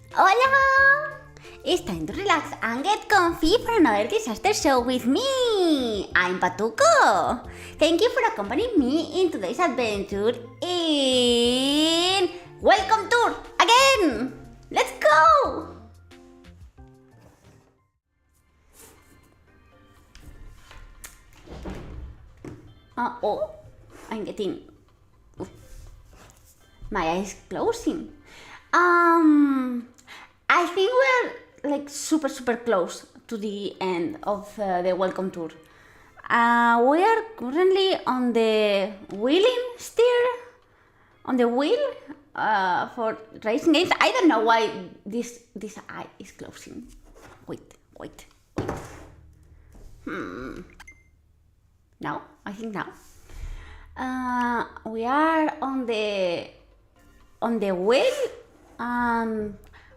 Hola! It's time to relax and get comfy for another disaster show with me! I'm Patuko! Thank you for accompanying me in today's adventure in... Welcome Tour! Again! Let's go! Oh, I'm getting... My eyes closing. I think we're like super close to the end of the welcome tour. We are currently on the wheeling steer, on the wheel for racing games. I don't know why this eye is closing. Wait. Now, I think now. We are on the wheel.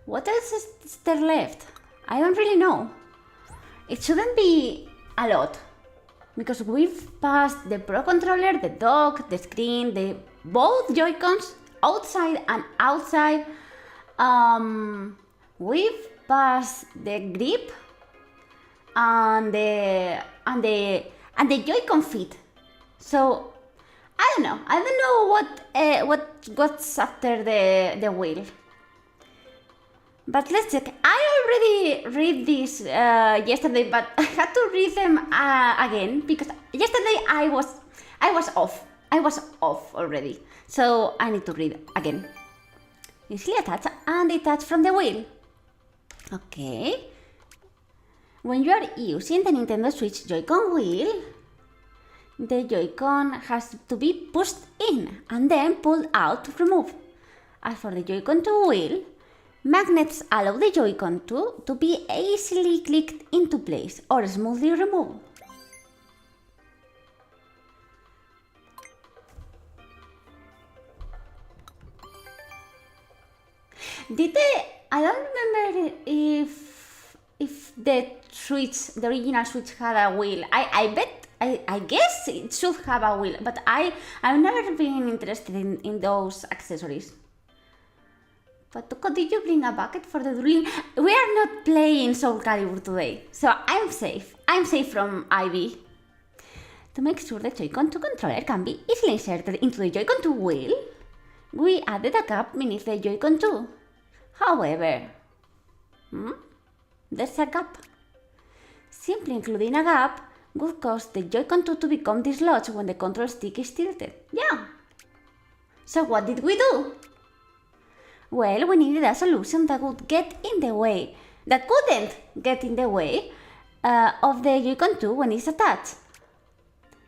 What else is there left? I don't really know. It shouldn't be a lot, because we've passed the Pro Controller, the dock, the screen, both Joy-Cons, outside and outside. We've passed the grip and the Joy-Con feet. So I don't know what's after the wheel. But let's check. I already read these yesterday, but I had to read them again because yesterday I was off. I was off already, so I need to read again. Easily attach and detach from the wheel. Okay. When you are using the Nintendo Switch Joy-Con wheel, the Joy-Con has to be pushed in and then pulled out to remove. As for the Joy-Con 2 wheel, magnets allow the Joy-Con 2 to be easily clicked into place or smoothly removed. I don't remember if the original Switch had a wheel. I guess it should have a wheel, but I've never been interested in those accessories. But did you bring a bucket for the drilling? We are not playing Soul Calibur today, so I'm safe. I'm safe from Ivy. To make sure the Joy-Con 2 controller can be easily inserted into the Joy-Con 2 wheel, we added a gap beneath the Joy-Con 2. However, there's a gap. Simply including a gap would cause the Joy-Con 2 to become dislodged when the control stick is tilted. Yeah. So what did we do? Well, we needed a solution that couldn't get in the way of the Joy-Con 2 when it's attached.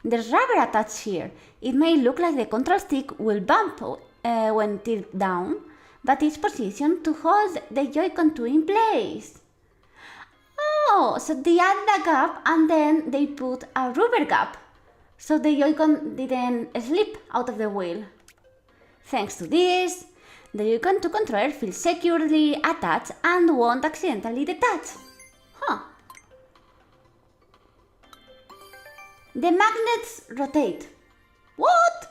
There's rubber attached here. It may look like the control stick will bump when tilted down, but it's positioned to hold the Joy-Con 2 in place. Oh, so they added a gap and then they put a rubber gap, so the Joy-Con didn't slip out of the wheel. Thanks to this, the Joy-Con 2 controller feels securely attached and won't accidentally detach. The magnets rotate. What?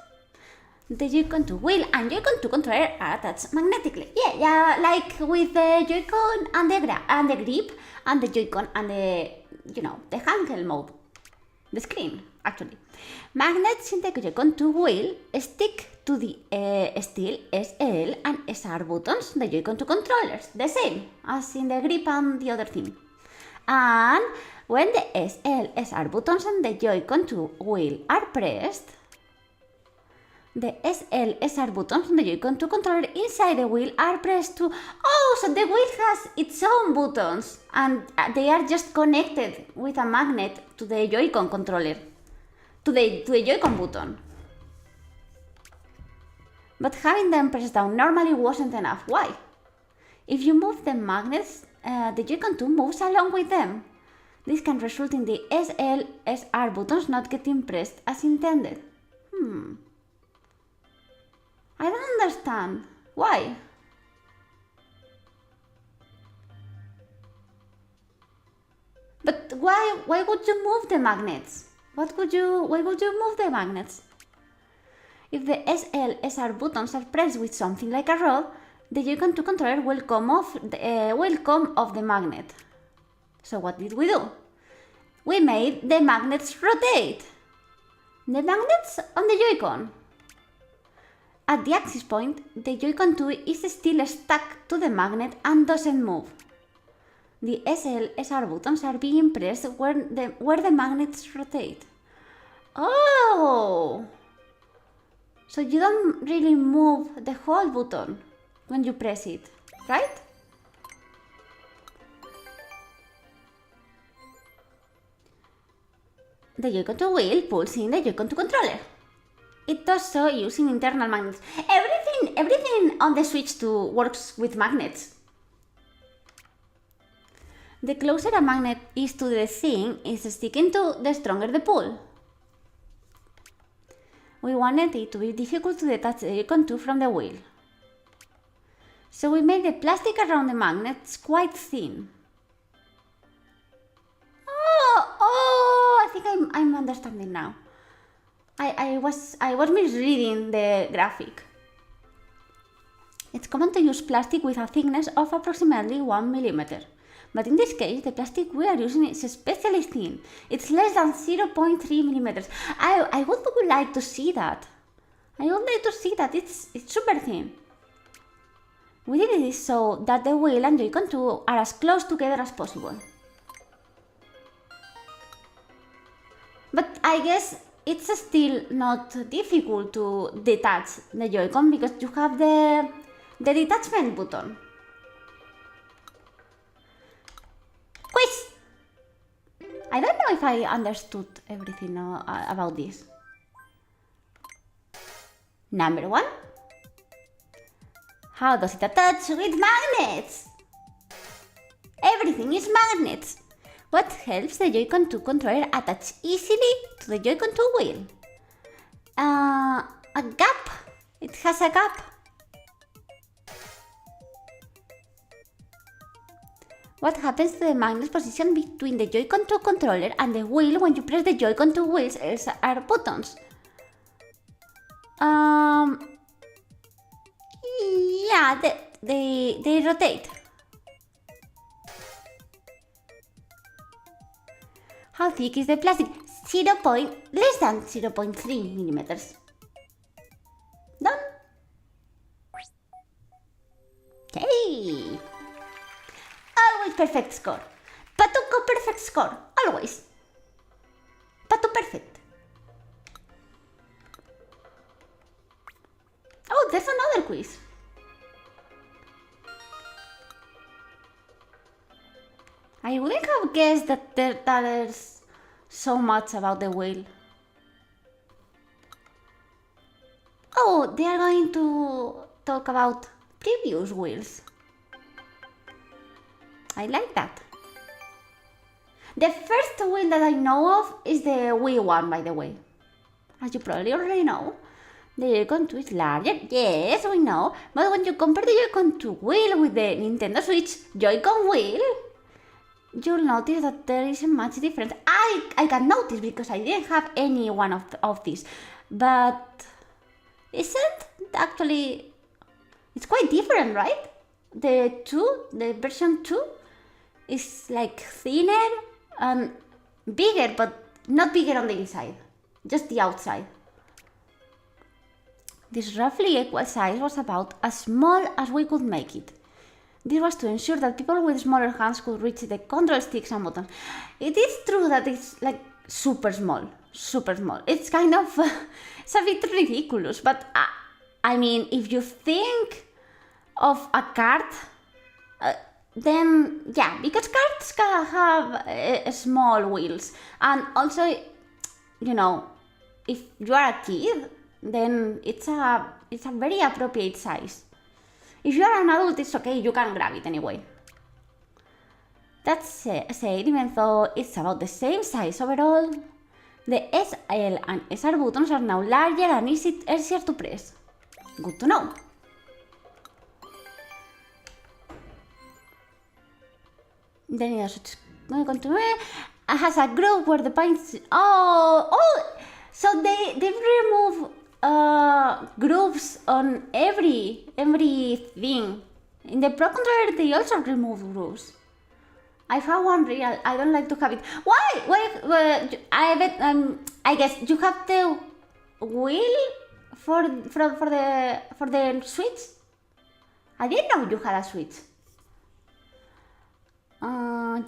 The Joy-Con 2 wheel and Joy-Con 2 controller are attached magnetically. Yeah, like with the Joy-Con and the grip and the Joy-Con and the handheld mode. The screen, actually. Magnets in the Joy-Con 2 wheel stick to the steel SL and SR buttons, the Joy-Con 2 controllers, the same as in the grip and the other thing. And when the SL, SR buttons on the Joy-Con 2 wheel are pressed, the SL, SR buttons on the Joy-Con 2 controller inside the wheel are pressed too. Oh, so the wheel has its own buttons and they are just connected with a magnet to the Joy-Con controller, to the Joy-Con button. But having them pressed down normally wasn't enough. Why? If you move the magnets, the Joy-Con 2 moves along with them. This can result in the SL, SR buttons not getting pressed as intended. I don't understand. Why? But why would you move the magnets? Why would you move the magnets? If the SL, SR buttons are pressed with something like a rod, the Joy-Con 2 controller will come off the magnet. So what did we do? We made the magnets rotate. The magnets on the Joy-Con. At the axis point, the Joy-Con 2 is still stuck to the magnet and doesn't move. The SL, SR buttons are being pressed where the magnets rotate. Oh! So you don't really move the whole button when you press it, right? The Joy-Con 2 wheel pulls in the Joy-Con 2 controller. It does so using internal magnets. Everything on the Switch 2 works with magnets. The closer a magnet is to the thing it's sticking to, the stronger the pull. We wanted it to be difficult to detach the Joy-Con 2 from the wheel. So we made the plastic around the magnets quite thin. I think I'm understanding now. I was misreading the graphic. It's common to use plastic with a thickness of approximately 1 millimeter. But in this case, the plastic we are using is especially thin. It's less than 0.3 millimeters. I would like to see that. I would like to see that. It's super thin. We did this so that the wheel and Joy-Con 2 are as close together as possible. But I guess it's still not difficult to detach the Joy-Con because you have the detachment button. Quiz! I don't know if I understood everything about this. Number 1. How does it attach with magnets? Everything is magnets. What helps the Joy-Con 2 controller attach easily to the Joy-Con 2 wheel? A gap. It has a gap. What happens to the magnet position between the Joy-Con 2 controller and the wheel when you press the Joy-Con 2 wheels are buttons? Yeah, they rotate. How thick is the plastic? Less than 0.3 millimeters. Done. Okay. Always perfect score. Patuco perfect score. Always. Patu perfect. Oh, there's another quiz. I wouldn't have guessed that there's so much about the wheel. Oh, they are going to talk about previous wheels. I like that. The first wheel that I know of is the Wii one, by the way. As you probably already know, the Joy-Con 2 is larger. Yes, we know. But when you compare the Joy-Con 2 wheel with the Nintendo Switch Joy-Con wheel, you'll notice that there isn't much difference. I can notice because I didn't have any one of these. But isn't actually, it's quite different, right? The version 2 is like thinner and bigger, but not bigger on the inside, just the outside. This roughly equal size was about as small as we could make it. This was to ensure that people with smaller hands could reach the control sticks and buttons. It is true that it's like super small. It's kind of, it's a bit ridiculous, but I mean, if you think of a cart, then yeah, because carts can have small wheels, and also, you know, if you are a kid, then it's a very appropriate size. If you are an adult, it's okay, you can grab it anyway. That said, even though it's about the same size overall, the SL and SR buttons are now larger and easier to press. Good to know. The Nintendo Switch has a groove where the points. So they remove grooves on everything. In the Pro controller, they also remove grooves. I found one real. I don't like to have it. Why? I bet. I guess you have the wheel for the Switch. I didn't know you had a Switch.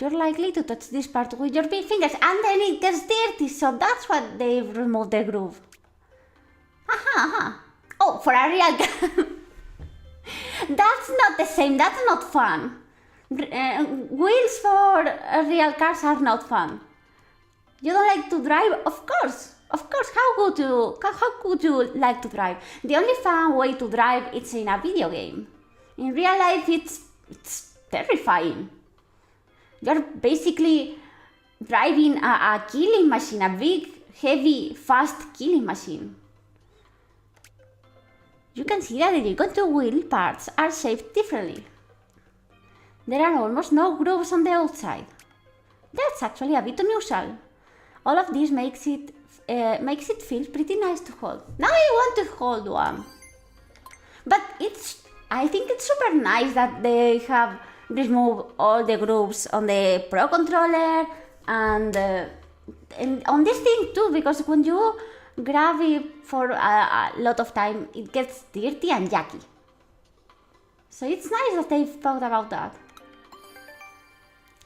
You're likely to touch this part with your big fingers, and then it gets dirty. So that's what they remove the groove. Oh, for a real. That's not the same. That's not fun. Wheels for real cars are not fun. You don't like to drive? Of course. How could you like to drive? The only fun way to drive is in a video game. In real life, it's terrifying. You're basically driving a killing machine, a big, heavy, fast killing machine. You can see that the Joy-Con 2 wheel parts are shaped differently. There are almost no grooves on the outside. That's actually a bit unusual. All of this makes it feel pretty nice to hold. Now I want to hold one. But I think it's super nice that they have removed all the grooves on the Pro controller and on this thing too, because when you grab it for a lot of time, it gets dirty and yucky. So it's nice that they've thought about that.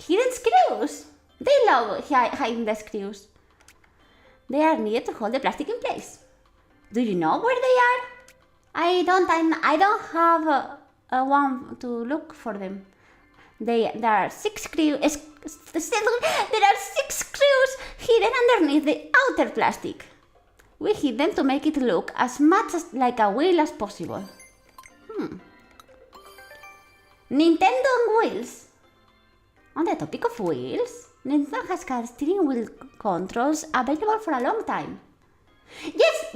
Hidden screws! They love hiding the screws. They are needed to hold the plastic in place. Do you know where they are? I don't have a one to look for them. There are 6 screws. There are 6 screws hidden underneath the outer plastic. We hid them to make it look as much like a wheel as possible. Nintendo wheels. On the topic of wheels, Nintendo has had steering wheel controls available for a long time. Yes,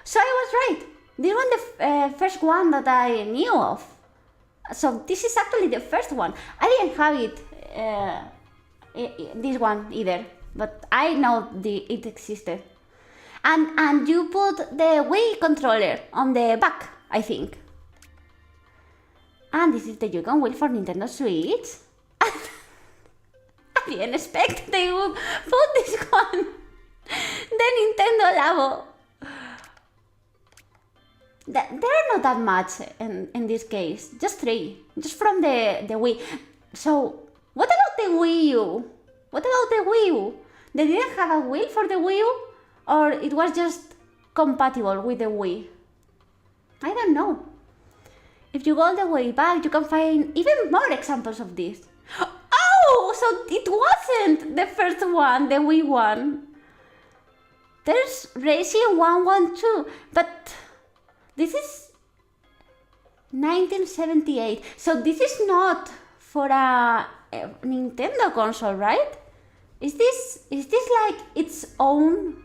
so I was right. This was the first one that I knew of. So this is actually the first one. I didn't have this one either, but I know it existed. And you put the Wii controller on the back, I think. And this is the Joy-Con wheel for Nintendo Switch. I didn't expect they would put this one. The Nintendo Labo. There are not that much in this case. Just 3. Just from the Wii. So, what about the Wii U? They didn't have a wheel for the Wii U? Or it was just compatible with the Wii? I don't know. If you go all the way back, you can find even more examples of this. Oh, so it wasn't the first one, the Wii one. There's Racing 112, but this is 1978. So this is not for a Nintendo console, right? Is this like its own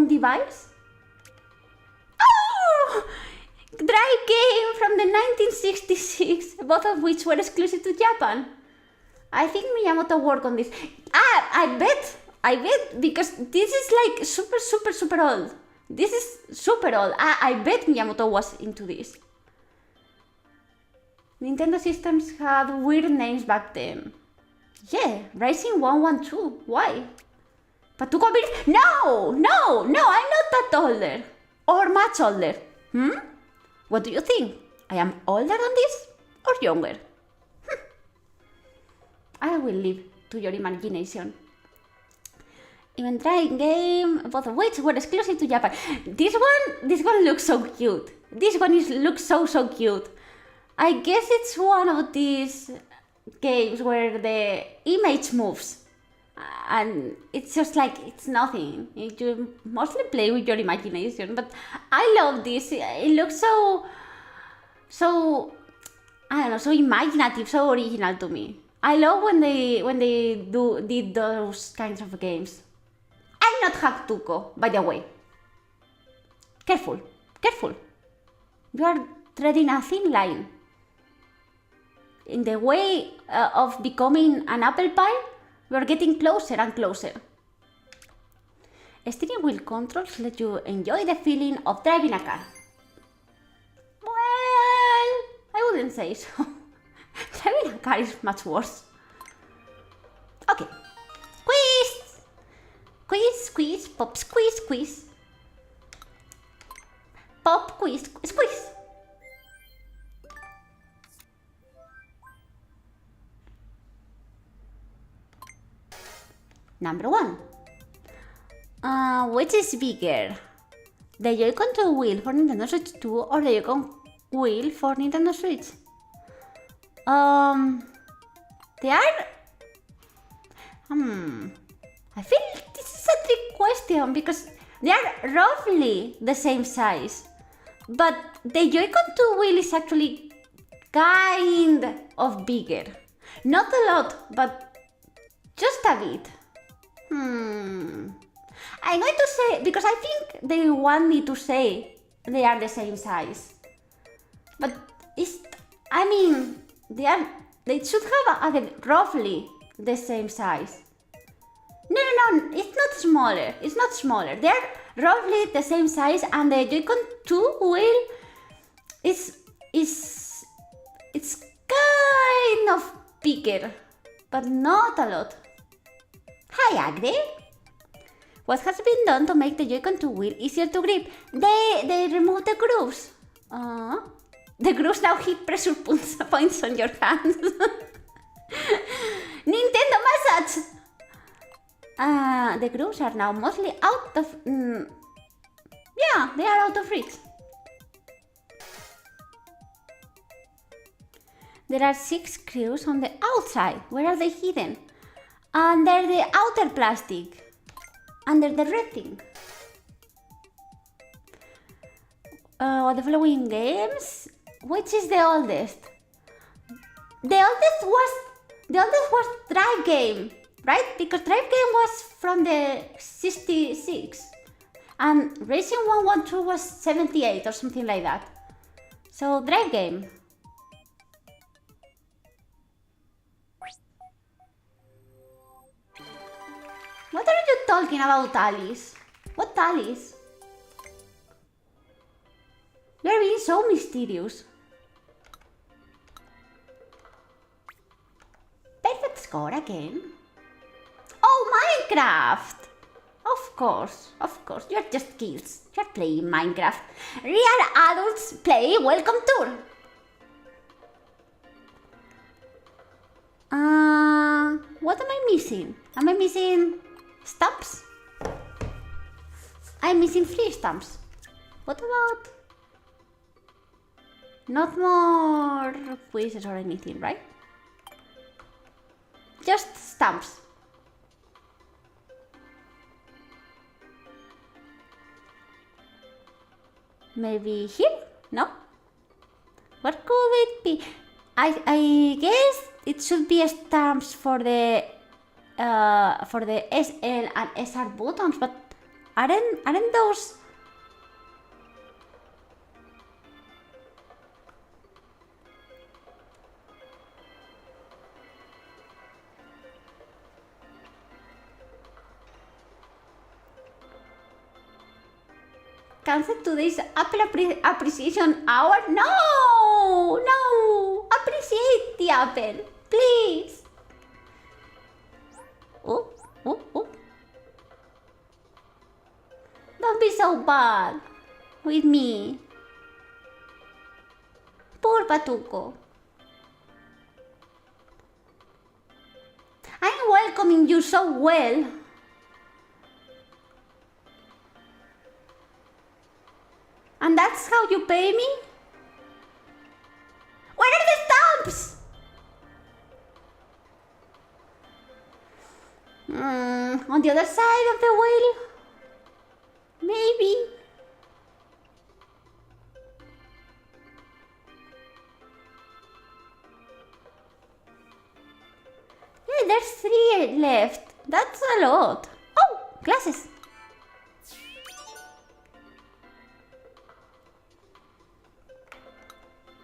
device? Oh! Drive game from the 1966, both of which were exclusive to Japan. I think Miyamoto worked on this. I bet, because this is like super old. This is super old. I bet Miyamoto was into this. Nintendo systems had weird names back then. Yeah, Rising 112. Why? Patuco Beat? No, I'm not that older. Or much older. What do you think? I am older than this or younger? I will leave to your imagination. Even trying game, both of which were exclusive to Japan. This one looks so cute. Looks so cute. I guess it's one of these games where the image moves. And it's just like, it's nothing. You mostly play with your imagination. But I love this. It looks so I don't know, so imaginative, so original to me. I love when they did those kinds of games. I'm not Haktuko, by the way. Careful. You are treading a thin line. In the way of becoming an apple pie, we are getting closer and closer. Steering wheel controls let you enjoy the feeling of driving a car. Well, I wouldn't say so. Driving a car is much worse. Okay. Squeeze! Squeeze, squeeze, pop, squeeze, squeeze. Pop, squeeze, squeeze. Number 1. Which is bigger? The Joy-Con 2 wheel for Nintendo Switch 2 or the Joy-Con wheel for Nintendo Switch? They are... I feel this is a trick question because they are roughly the same size. But the Joy-Con 2 wheel is actually kind of bigger. Not a lot, but just a bit. I'm going to say, because I think they want me to say they are the same size. But they should have roughly the same size. No, it's not smaller. It's not smaller. They are roughly the same size, and the Joy-Con 2 wheel it's kind of bigger, but not a lot. Hi, Agri. What has been done to make the Joy-Con 2 wheel easier to grip? They removed the grooves. The grooves now hit pressure points on your hands. Nintendo massage! The grooves are now mostly out of... yeah, they are out of reach. There are 6 screws on the outside. Where are they hidden? Under the outer plastic. Under the red thing. The following games. Which is the oldest? The oldest was Drive Game, right? Because Drive Game was from the 66. And Racing 112 was 78 or something like that. So Drive Game. What are you talking about, Alice? What Alice? You're being so mysterious. Perfect score again. Oh, Minecraft! Of course. You're just kids. You're playing Minecraft. Real adults play Welcome Tour. What am I missing? Am I missing stamps? I'm missing 3 stamps. What about... not more quizzes or anything, right? Just stamps. Maybe here? No? What could it be? I guess it should be stamps for the SL and SR buttons, but aren't those? Cancel today's Apple Appreciation Hour? No! Appreciate the Apple, please. Oh. Don't be so bad with me. Poor Patuco. I'm welcoming you so well. And that's how you pay me? Where are the stamps? On the other side of the wheel? Maybe. Yeah, there's 3 left. That's a lot. Oh, glasses.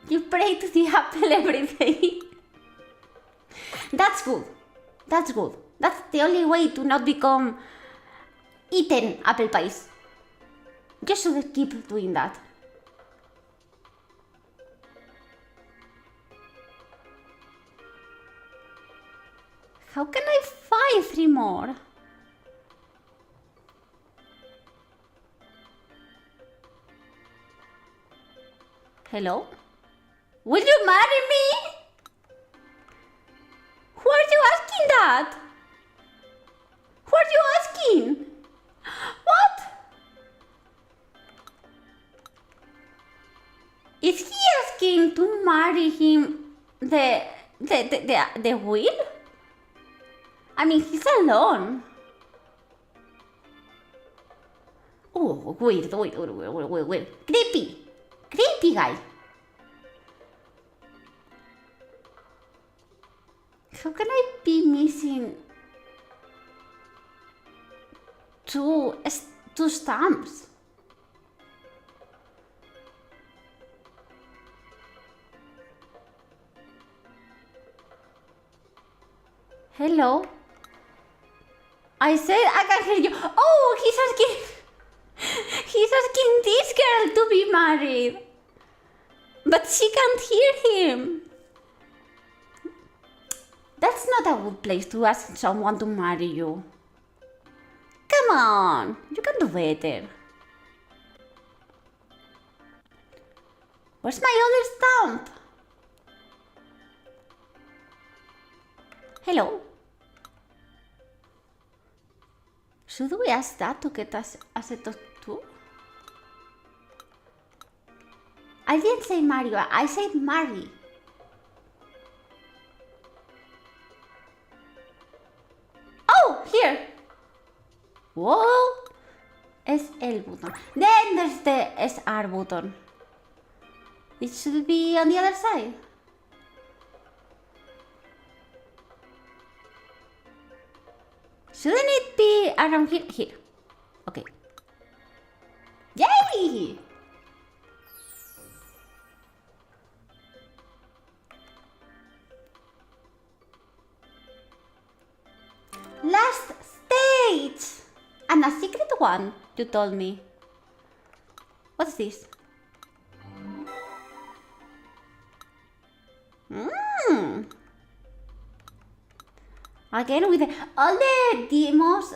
You pray to the apple every day. That's good. That's the only way to not become eaten apple pies. You should keep doing that. How can I find 3 more? Hello? Will you marry me? Who are you asking that? Who are you asking? What? Is he asking to marry him the wheel? I mean, he's alone. Oh, wait. Creepy guy. How can I be missing two stamps? Hello? I said I can hear you. Oh, he's asking this girl to be married. But she can't hear him. That's not a good place to ask someone to marry you. Come on, you can do better. Where's my other stamp? Hello? Should we ask that to get us a set of 2? I didn't say Mario, I said Mari. Oh, here. Whoa. Es el button. Then there's the SR button. It should be on the other side. Shouldn't it be around here? Here. Okay. Yay! Last stage! And a secret one, you told me. What's this? Again, with all the demos,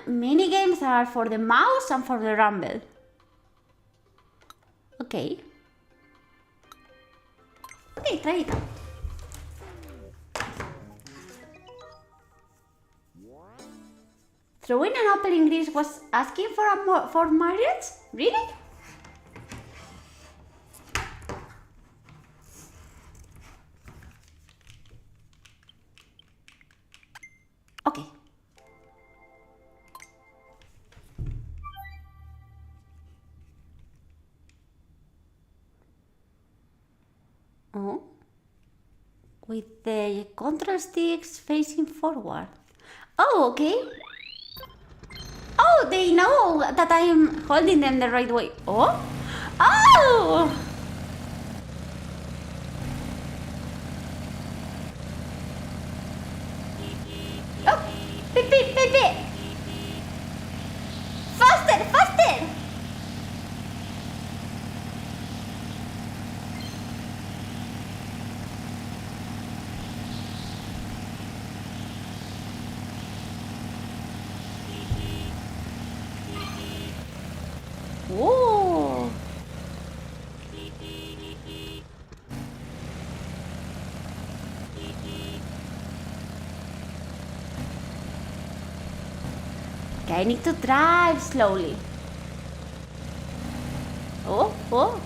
mini games are for the mouse and for the rumble. Okay. Okay, try it out. Throwing an apple in Greece was asking for marriage? Really? Okay. Oh. With the control sticks facing forward. Oh, okay. Oh, they know that I am holding them the right way. Oh! Oh! Oh! Beep, beep, beep, beep! Faster, faster! Whoa! Okay, I need to drive slowly. Oh, oh.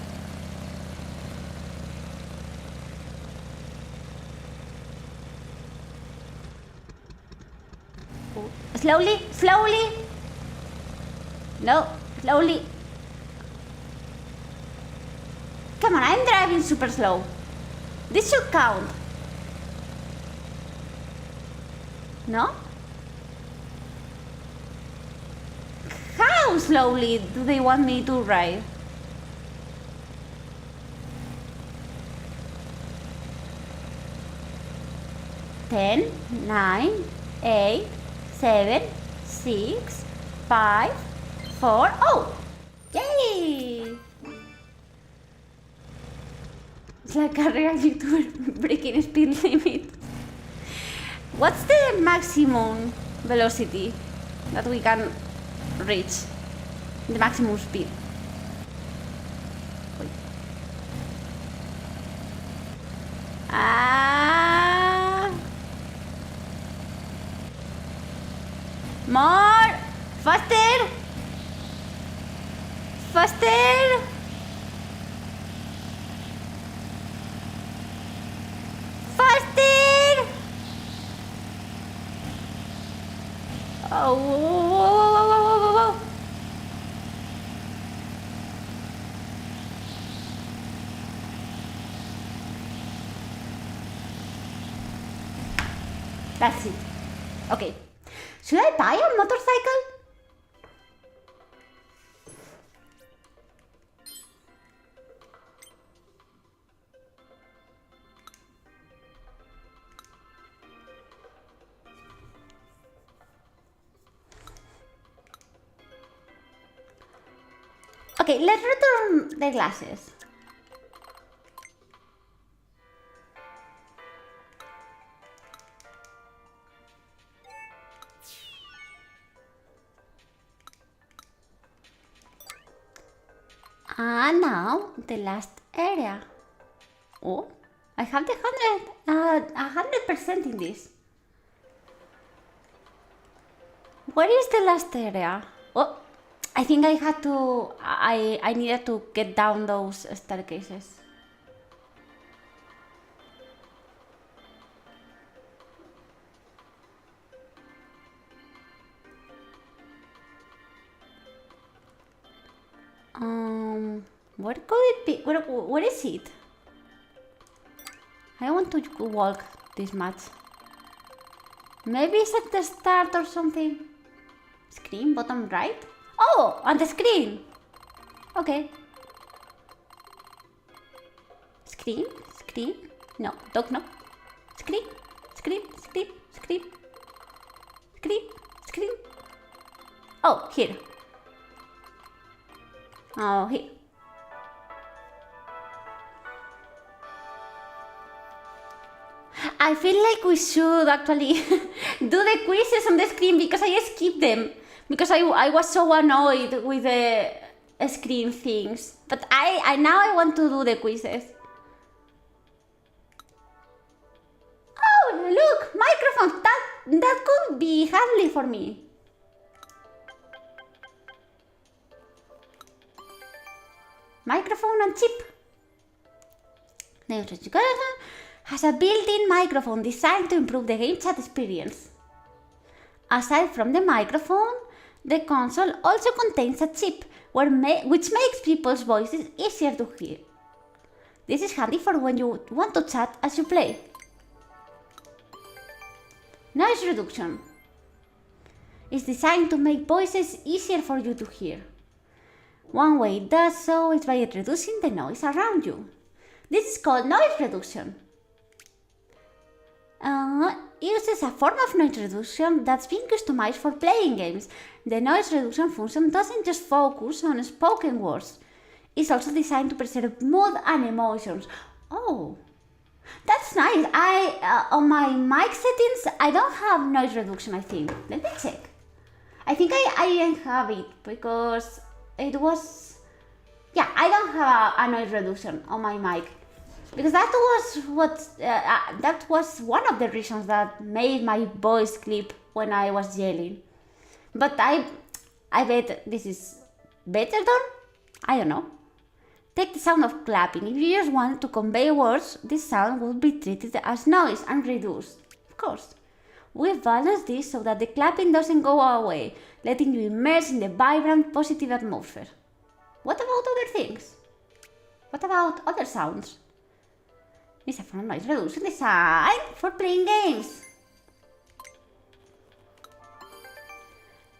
Oh. Slowly, slowly. No, slowly. Come on, I'm driving super slow. This should count. No? How slowly do they want me to ride? Ten, 9, 8, 7, 6, 5, 4, oh! Yay! It's like a real YouTuber breaking speed limit. What's the maximum velocity that we can reach? The maximum speed. More! Faster! Faster! Faster! Oh, whoa, whoa, whoa, whoa, whoa, whoa. That's it. Okay. Should I buy a motorcycle? Okay, let's return the glasses. And now the last area. Oh, I have the 100% in this. Where is the last area? Oh, I think I had to, I needed to get down those staircases. Where could it be? Where is it? I want to walk this much. Maybe it's at the start or something. Screen, bottom right? Oh, on the screen! Okay. Screen, screen. No, dog, no. Screen, screen, screen, screen. Screen, screen. Oh, here. Oh, here. I feel like we should actually do the quizzes on the screen because I skipped them. Because I was so annoyed with the screen things. But I now want to do the quizzes. Oh, look! Microphone! That could be handy for me. Microphone and chip. Has a built-in microphone designed to improve the game chat experience. Aside from the microphone, the console also contains a chip which makes people's voices easier to hear. This is handy for when you want to chat as you play. Noise reduction is designed to make voices easier for you to hear. One way it does so is by reducing the noise around you. This is called noise reduction. Uses a form of noise reduction that's been customized for playing games. The noise reduction function doesn't just focus on spoken words. It's also designed to preserve mood and emotions. Oh, that's nice. On my mic settings, I don't have noise reduction, I think. Let me check. I think I didn't have it because it was... Yeah, I don't have a noise reduction on my mic. Because that was one of the reasons that made my voice clip when I was yelling. But I bet this is better done? I don't know. Take the sound of clapping. If you just want to convey words, this sound will be treated as noise and reduced. Of course. We've balanced this so that the clapping doesn't go away, letting you immerse in the vibrant, positive atmosphere. What about other things? What about other sounds? It's a fun noise reduction design for playing games.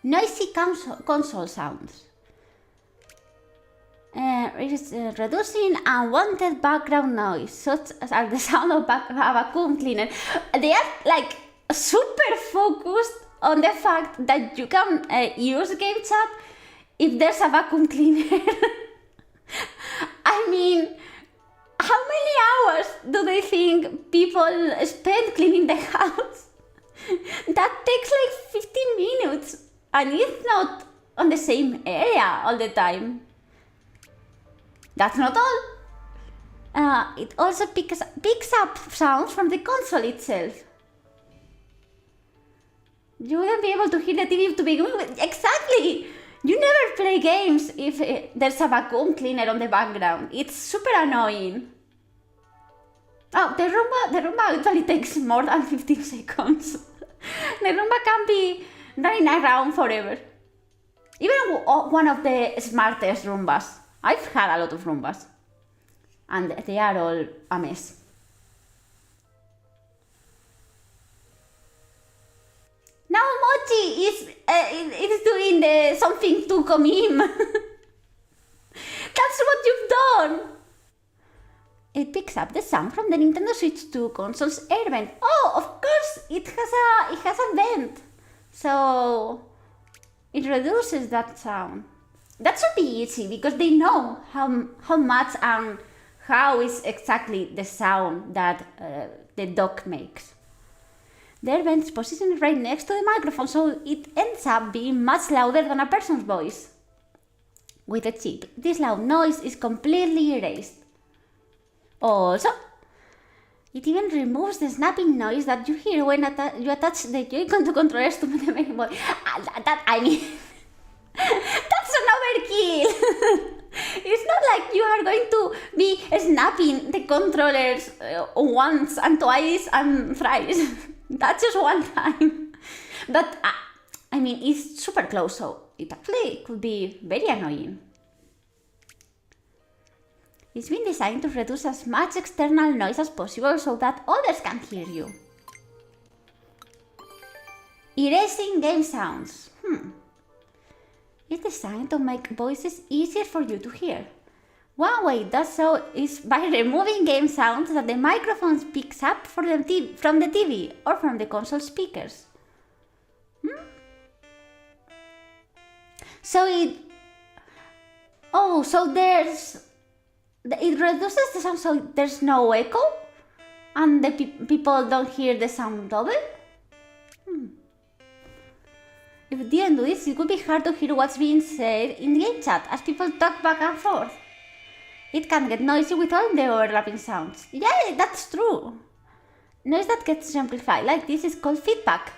Noisy console sounds. It is reducing unwanted background noise, such as the sound of a vacuum cleaner. They are like super focused on the fact that you can use game chat if there's a vacuum cleaner. I mean, how many hours do they think people spend cleaning the house? That takes like 15 minutes, and it's not on the same area all the time. That's not all. It also picks up sounds from the console itself. You wouldn't be able to hear the TV to begin with. Exactly! You never play games if there's a vacuum cleaner on the background. It's super annoying. Oh, the Roomba actually takes more than 15 seconds. The Roomba can be running around forever. Even one of the smartest Roombas. I've had a lot of Roombas. And they are all a mess. Now Mochi is doing something to Komim. That's what you've done. It picks up the sound from the Nintendo Switch 2 console's air vent. Oh, of course, it has a vent. So it reduces that sound. That should be easy because they know how much and how is exactly the sound that the dock makes. Their vent is positioned right next to the microphone, so it ends up being much louder than a person's voice. With a chip, this loud noise is completely erased. Also, it even removes the snapping noise that you hear when you attach the Joy-Con to controllers to the main voice. That's an overkill! It's not like you are going to be snapping the controllers once and twice and thrice. That's just one time. But, it's super close, so it actually could be very annoying. It's been designed to reduce as much external noise as possible so that others can hear you. Erasing game sounds. It's designed to make voices easier for you to hear. One way it does so is by removing game sounds that the microphone picks up from the TV or from the console speakers. It reduces the sound so there's no echo and the people don't hear the sound double? If it didn't do this, it would be hard to hear what's being said in the game chat as people talk back and forth. It can get noisy with all the overlapping sounds. Yeah, that's true. Noise that gets amplified like this is called feedback.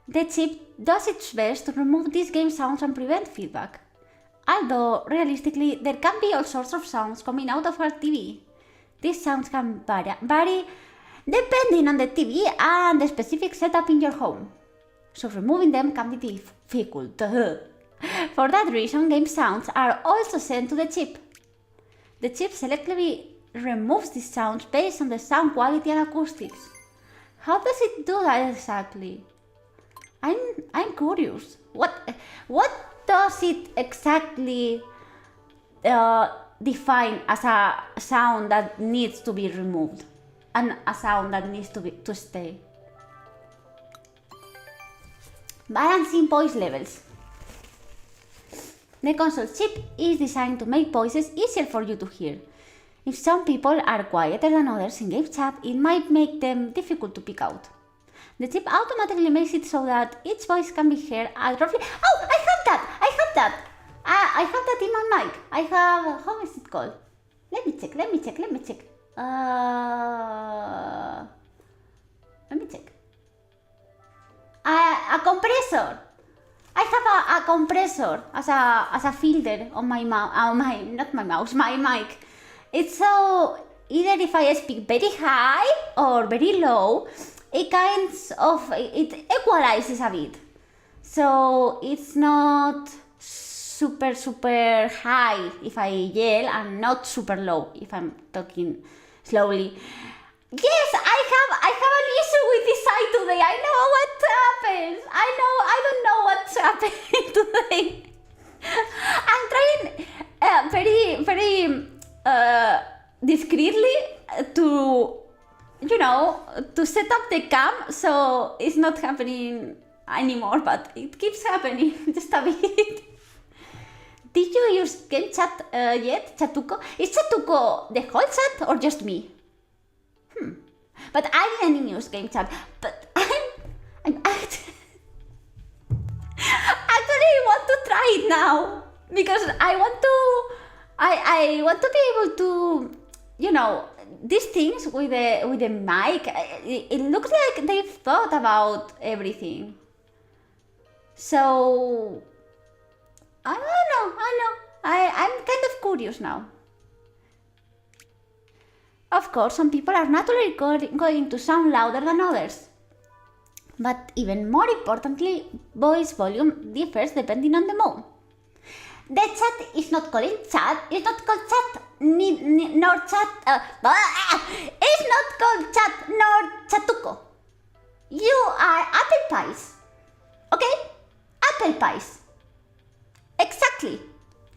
The chip does its best to remove these game sounds and prevent feedback. Although, realistically, there can be all sorts of sounds coming out of our TV. These sounds can vary depending on the TV and the specific setup in your home. So removing them can be difficult. For that reason, game sounds are also sent to the chip. The chip selectively removes these sounds based on the sound quality and acoustics. How does it do that exactly? I'm curious. What does it exactly define as a sound that needs to be removed and a sound that needs to stay? Balancing voice levels. The console chip is designed to make voices easier for you to hear. If some people are quieter than others in game chat, it might make them difficult to pick out. The chip automatically makes it so that each voice can be heard at roughly... Oh, I have that! I have that in my mic. I have... How is it called? Let me check. Let me check. A compressor. I have a compressor as a filter on my my mic. It's so either if I speak very high or very low, it equalizes a bit. So it's not super high if I yell and not super low if I'm talking slowly. Yes, I have an issue with this side today. I know what happens. I don't know what's happening today. I'm trying very discreetly to to set up the cam, so it's not happening anymore, but it keeps happening just a bit. Did you use game chat yet, Chatuko? Is Chatuko the whole chat or just me? But I didn't use game chat. But I'm actually want to try it now because I want to be able to, these things with the mic. It looks like they've thought about everything. So I don't know. I'm kind of curious now. Of course, some people are naturally going to sound louder than others. But even more importantly, voice volume differs depending on the mode. The chat is not called chat, it's not called chat, nor chat, it's not called chat, nor chatuko. You are apple pies. Okay? Apple pies. Exactly.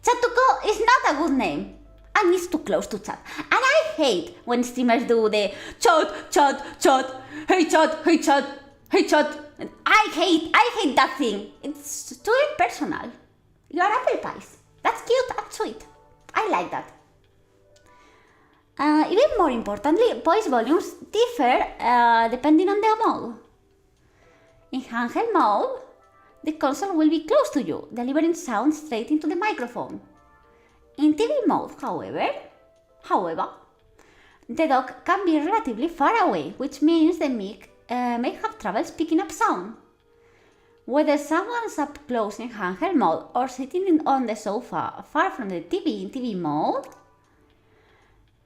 Chatuko is not a good name. And it's too close to chat. And I hate when streamers do the chat, hey chat. I hate that thing. It's too impersonal. You are apple pies. That's cute and sweet. I like that. Even more importantly, voice volumes differ depending on the mode. In handheld mode, the console will be close to you, delivering sound straight into the microphone. In TV mode, however, the dock can be relatively far away, which means the mic may have trouble picking up sound. Whether someone's up close in handheld mode or sitting on the sofa far from the TV in TV mode,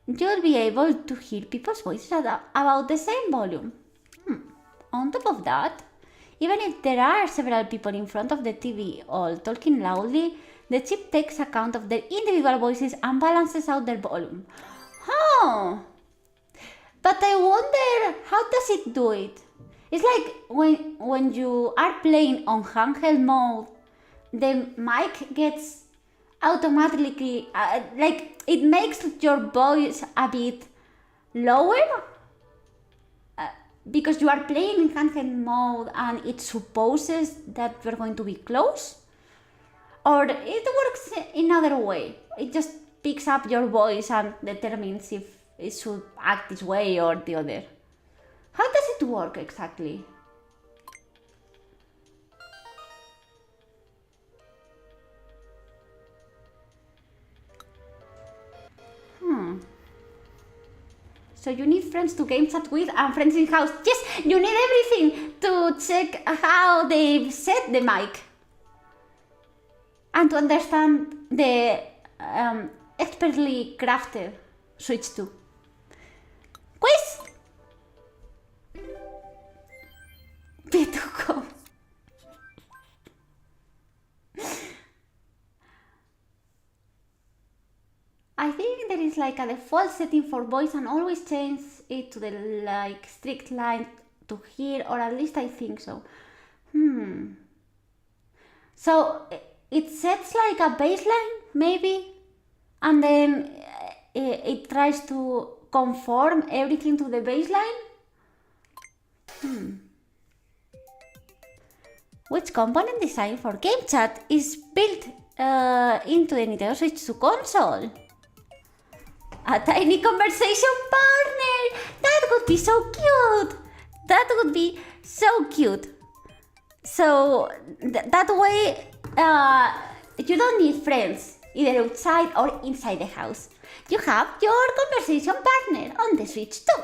you'll be able to hear people's voices at about the same volume. On top of that, even if there are several people in front of the TV all talking loudly, the chip takes account of their individual voices and balances out their volume. Oh! But I wonder, how does it do it? It's like when you are playing on handheld mode, the mic gets automatically, it makes your voice a bit lower because you are playing in handheld mode and it supposes that you're going to be close. Or it works in another way. It just picks up your voice and determines if it should act this way or the other. How does it work exactly? So you need friends to game chat with and friends in house. Yes, you need everything to check how they've set the mic. And to understand the expertly crafted Switch 2. Quiz! Pituco. I think there is like a default setting for voice and always change it to the strict line to hear, or at least I think so. So it sets like a baseline, maybe, and then it tries to conform everything to the baseline. Which component design for game chat is built into the Nintendo Switch 2 console? A tiny conversation partner! That would be so cute! That would be so cute. So that way, you don't need friends, either outside or inside the house. You have your conversation partner on the Switch too.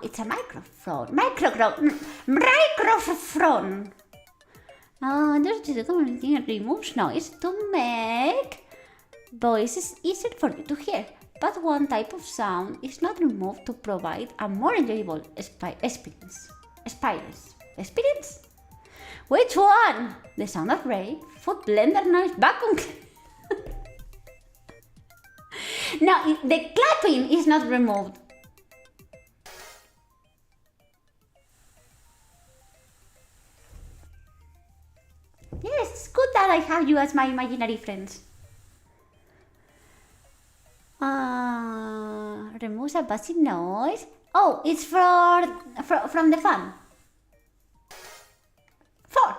It's a microphone. Microphone. There's the community removes noise to make voices easier for you to hear. But one type of sound is not removed to provide a more enjoyable experience. Experience? Which one? The sound of rain, food blender noise, vacuum. No, the clapping is not removed. Yes, it's good that I have you as my imaginary friends. Removes a passive noise. Oh, it's from the fan. 4.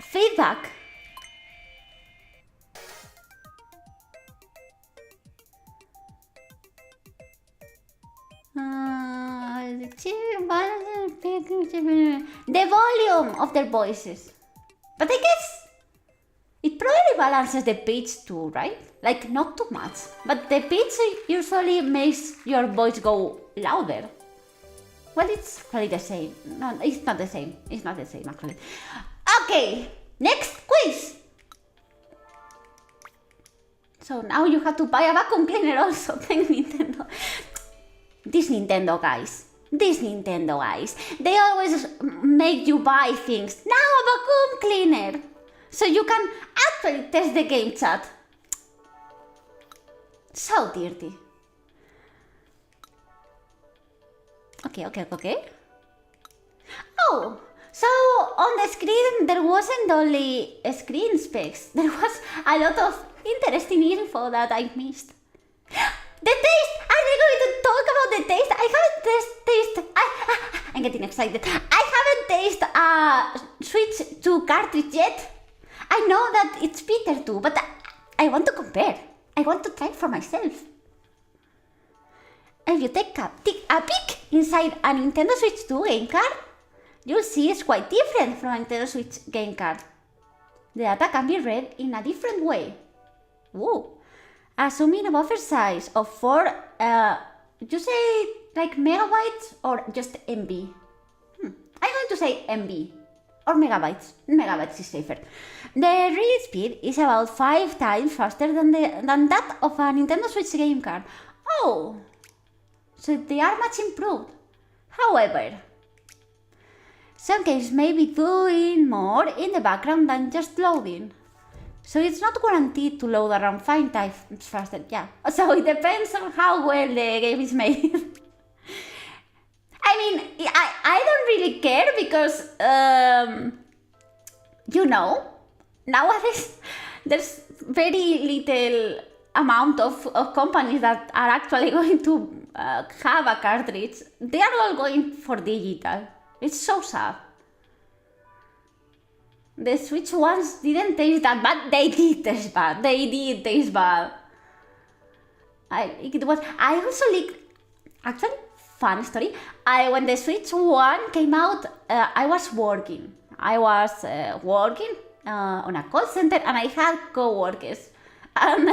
Feedback. The volume of their voices. But I guess it probably balances the pitch too, right? Like, not too much. But the pitch usually makes your voice go louder. Well, it's probably the same. No, it's not the same. It's not the same, actually. Okay, next quiz. So now you have to buy a vacuum cleaner also. Thank Nintendo. These Nintendo guys. They always make you buy things. Now a vacuum cleaner. So you can actually test the game chat. So dirty. Okay. Oh, so on the screen there wasn't only screen specs. There was a lot of interesting info that I missed. The taste! Are they going to talk about the taste? I haven't tasted. I'm getting excited. I haven't tasted Switch 2 cartridge yet. I know that it's bitter too, but I want to compare. I want to try for myself. If you take a peek inside a Nintendo Switch 2 game card, you'll see it's quite different from a Nintendo Switch game card. The data can be read in a different way. Whoa. Assuming a buffer size of 4, you say like megabytes or just MB? I'm going to say MB or megabytes. Megabytes is safer. The read speed is about 5 times faster than that of a Nintendo Switch game card. Oh, so they are much improved. However, some games may be doing more in the background than just loading. So it's not guaranteed to load around 5 times faster, yeah. So it depends on how well the game is made. I mean, I don't really care because, nowadays there's very little amount of companies that are actually going to have a cartridge. They are all going for digital. It's so sad. The Switch ones didn't taste that bad. They did taste bad. I also leaked, actually, fun story. When the Switch 1 came out, I was working. On a call center and I had co-workers. And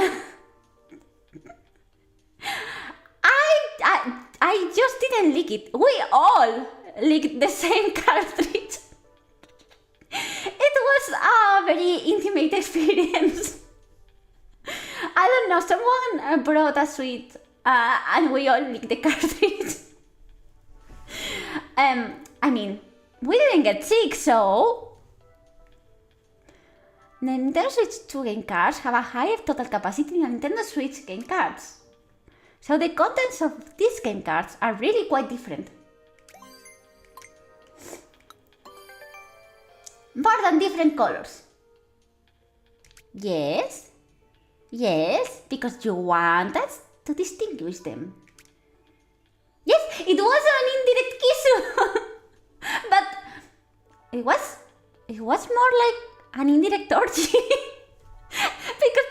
I just didn't leak it. We all leaked the same cartridge. It was a very intimate experience. I don't know, someone brought a Switch and we all leaked the cartridge. I mean, we didn't get sick, so... The Nintendo Switch 2 game cards have a higher total capacity than Nintendo Switch game cards. So the contents of these game cards are really quite different. More than different colors. Yes, because you want us to distinguish them. Yes, it was an indirect kiss, but it was more like an indirect orgy. Because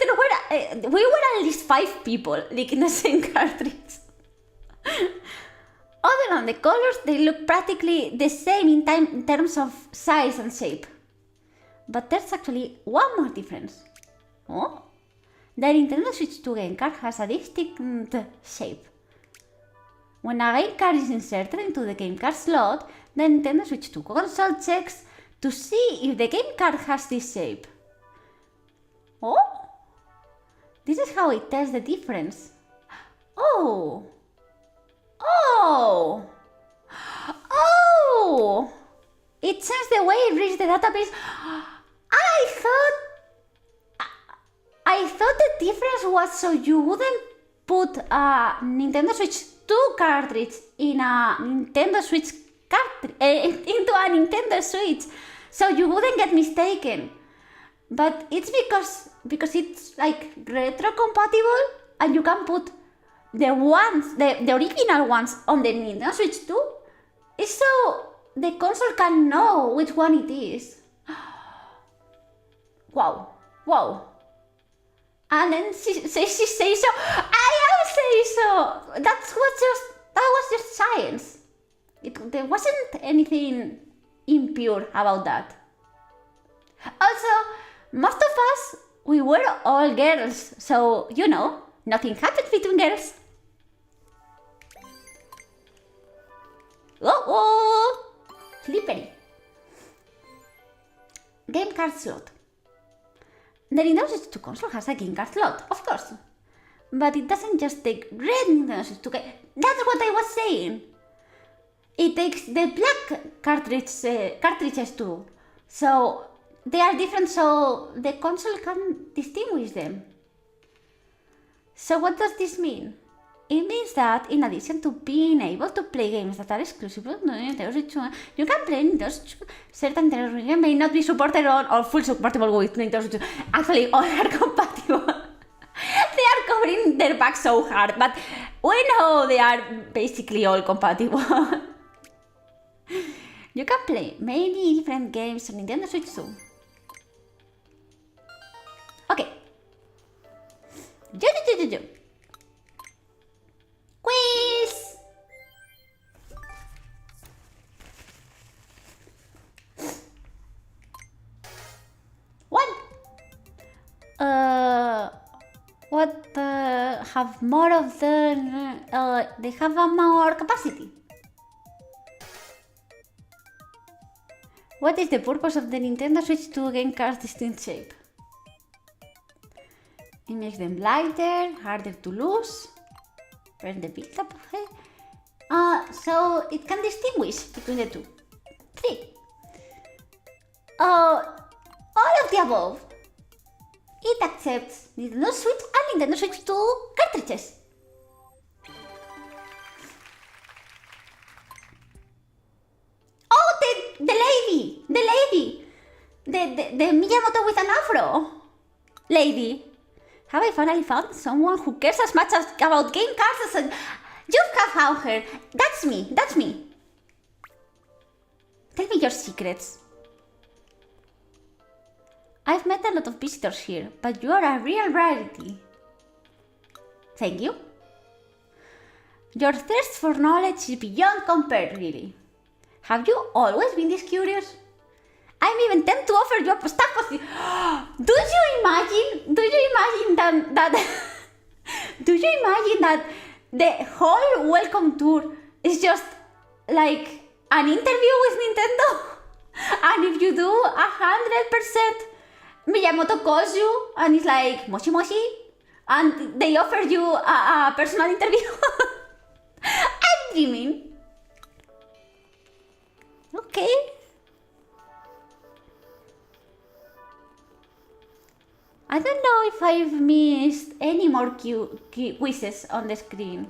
we were at least 5 people leaking the same cartridge. Other than the colors, they look practically the same in terms of size and shape. But there's actually one more difference. Oh? The Nintendo Switch 2 game card has a distinct shape. When a game card is inserted into the game card slot, the Nintendo Switch 2 console checks to see if the game card has this shape. Oh? This is how it tells the difference. Oh! It changed the way it reads the database. I thought the difference was so you wouldn't put a Nintendo Switch 2 cartridge in a Nintendo Switch cartridge into a Nintendo Switch. so you wouldn't get mistaken. But it's because it's like retro compatible, and you can put the original ones on the Nintendo Switch too. It's so the console can know which one it is. Wow. And then she says so. I am saying so. That was just science. There wasn't anything impure about that. Also, most of us, we were all girls, so nothing happened between girls. Oh, slippery. Game card slot. The Nintendo Switch 2 console has a game card slot, of course. But it doesn't just take red Nintendo Switch 2. That's what I was saying. It takes the black cartridges too. So they are different, so the console can distinguish them. So what does this mean? It means that in addition to being able to play games that are exclusive to Nintendo Switch 2, you can play Nintendo Switch 2. Certain games may not be supported on or fully compatible with Nintendo Switch 2. Actually, all are compatible. They are covering their back so hard, but we know they are basically all compatible. You can play many different games on Nintendo Switch 2. Okay. Quiz! One. Have more of the, they have a more capacity. What is the purpose of the Nintendo Switch 2 game cards distinct shape? It makes them lighter, harder to lose. Press the build-up, okay? So it can distinguish between the two. 3. All of the above. It accepts Nintendo Switch and Nintendo Switch 2 cartridges. Oh, the lady! The Miyamoto with an afro lady. Have I finally found someone who cares as much about game cards as you have found her? That's me. Tell me your secrets. I've met a lot of visitors here, but you are a real rarity. Thank you. Your thirst for knowledge is beyond compare, really. Have you always been this curious? I'm even tempted to offer you a stuff. Do you imagine that the whole welcome tour is just like an interview with Nintendo? And if you do 100%, Miyamoto calls you and it's like, moshi moshi, and they offer you a personal interview. I'm dreaming. Okay. I don't know if I've missed any more quizzes on the screen.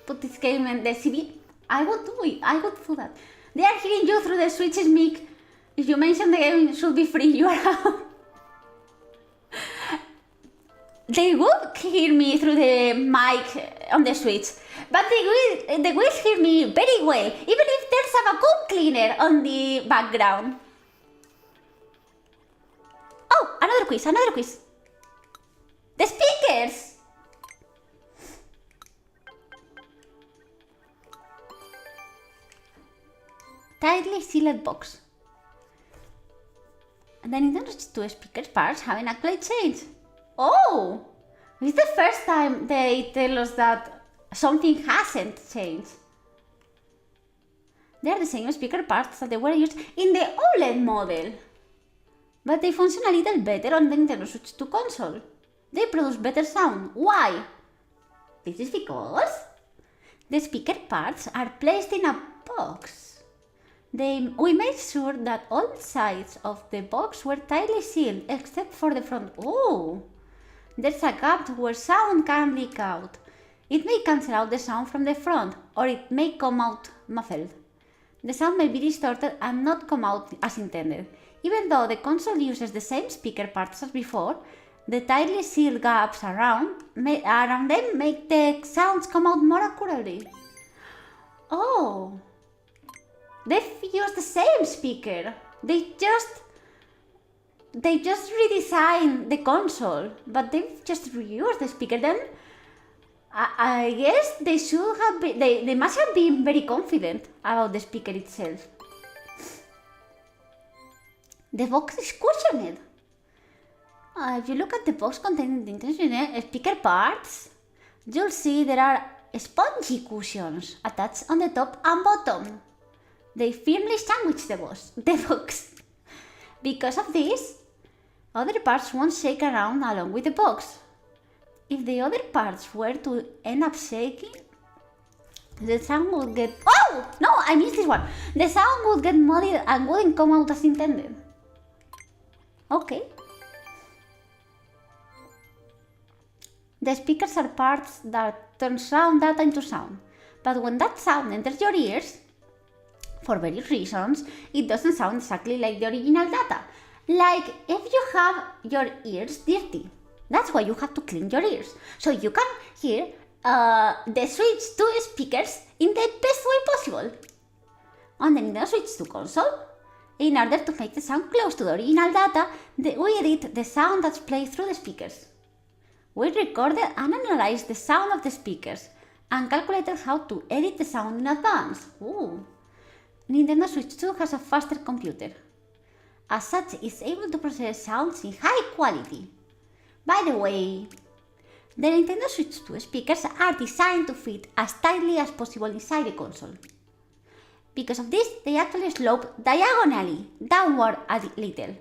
Put this game in the CV. I would do it. I would do that. They are hearing you through the Switch's mic. If you mention the game should be free, you are out. They would hear me through the mic on the Switch, but they will hear me very well, even if there's a vacuum cleaner on the background. Oh, another quiz. The speakers! Tightly sealed box. And the Nintendo Switch 2 speakers parts haven't actually changed. Oh! It's the first time they tell us that something hasn't changed. They are the same speaker parts that they were used in the OLED model. But they function a little better on the Nintendo Switch 2 console. They produce better sound. Why? This is because the speaker parts are placed in a box. We made sure that all sides of the box were tightly sealed except for the front. Oh! There's a gap where sound can leak out. It may cancel out the sound from the front, or it may come out muffled. The sound may be distorted and not come out as intended. Even though the console uses the same speaker parts as before, the tightly sealed gaps around them make the sounds come out more accurately. Oh, they've used the same speaker. They just redesigned the console, but they've just reused the speaker. Then I guess they should have been, they must have been very confident about the speaker itself. The box is cushioned. If you look at the box containing the Nintendo speaker parts, you'll see there are spongy cushions attached on the top and bottom. They firmly sandwich the box. Because of this, other parts won't shake around along with the box. If the other parts were to end up shaking, the sound would get... Oh! No, I missed this one. The sound would get muddy and wouldn't come out as intended. Okay. The speakers are parts that turn sound data into sound. But when that sound enters your ears, for various reasons, it doesn't sound exactly like the original data. Like if you have your ears dirty. That's why you have to clean your ears. So you can hear the Switch 2 speakers in the best way possible. On the Nintendo Switch 2 console, in order to make the sound close to the original data, we edit the sound that's played through the speakers. We recorded and analyzed the sound of the speakers and calculated how to edit the sound in advance. Ooh. Nintendo Switch 2 has a faster computer. As such, it's able to process sounds in high quality. By the way, the Nintendo Switch 2 speakers are designed to fit as tightly as possible inside the console. Because of this, they actually slope diagonally downward a little.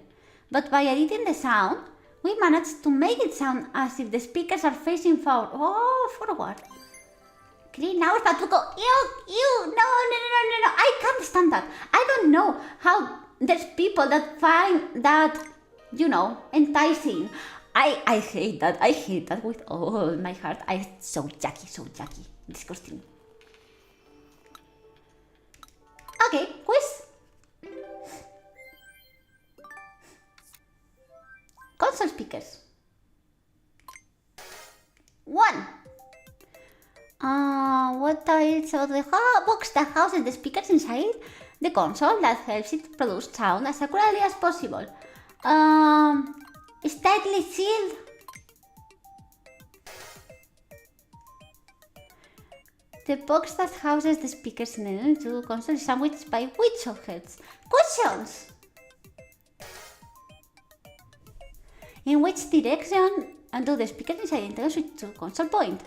But by editing the sound, we managed to make it sound as if the speakers are facing forward. Clean out, but to go, no, I can't stand that. I don't know how there's people that find that, enticing. I hate that. I hate that with all my heart. So yucky, disgusting. Okay, quiz. Console speakers. 1. What is about the box that houses the speakers inside the console that helps it produce sound as accurately as possible? It's tightly sealed. The box that houses the speakers in the Nintendo console is sandwiched by which sockets? Cushions! In which direction do the speakers inside the Nintendo Switch 2 console point?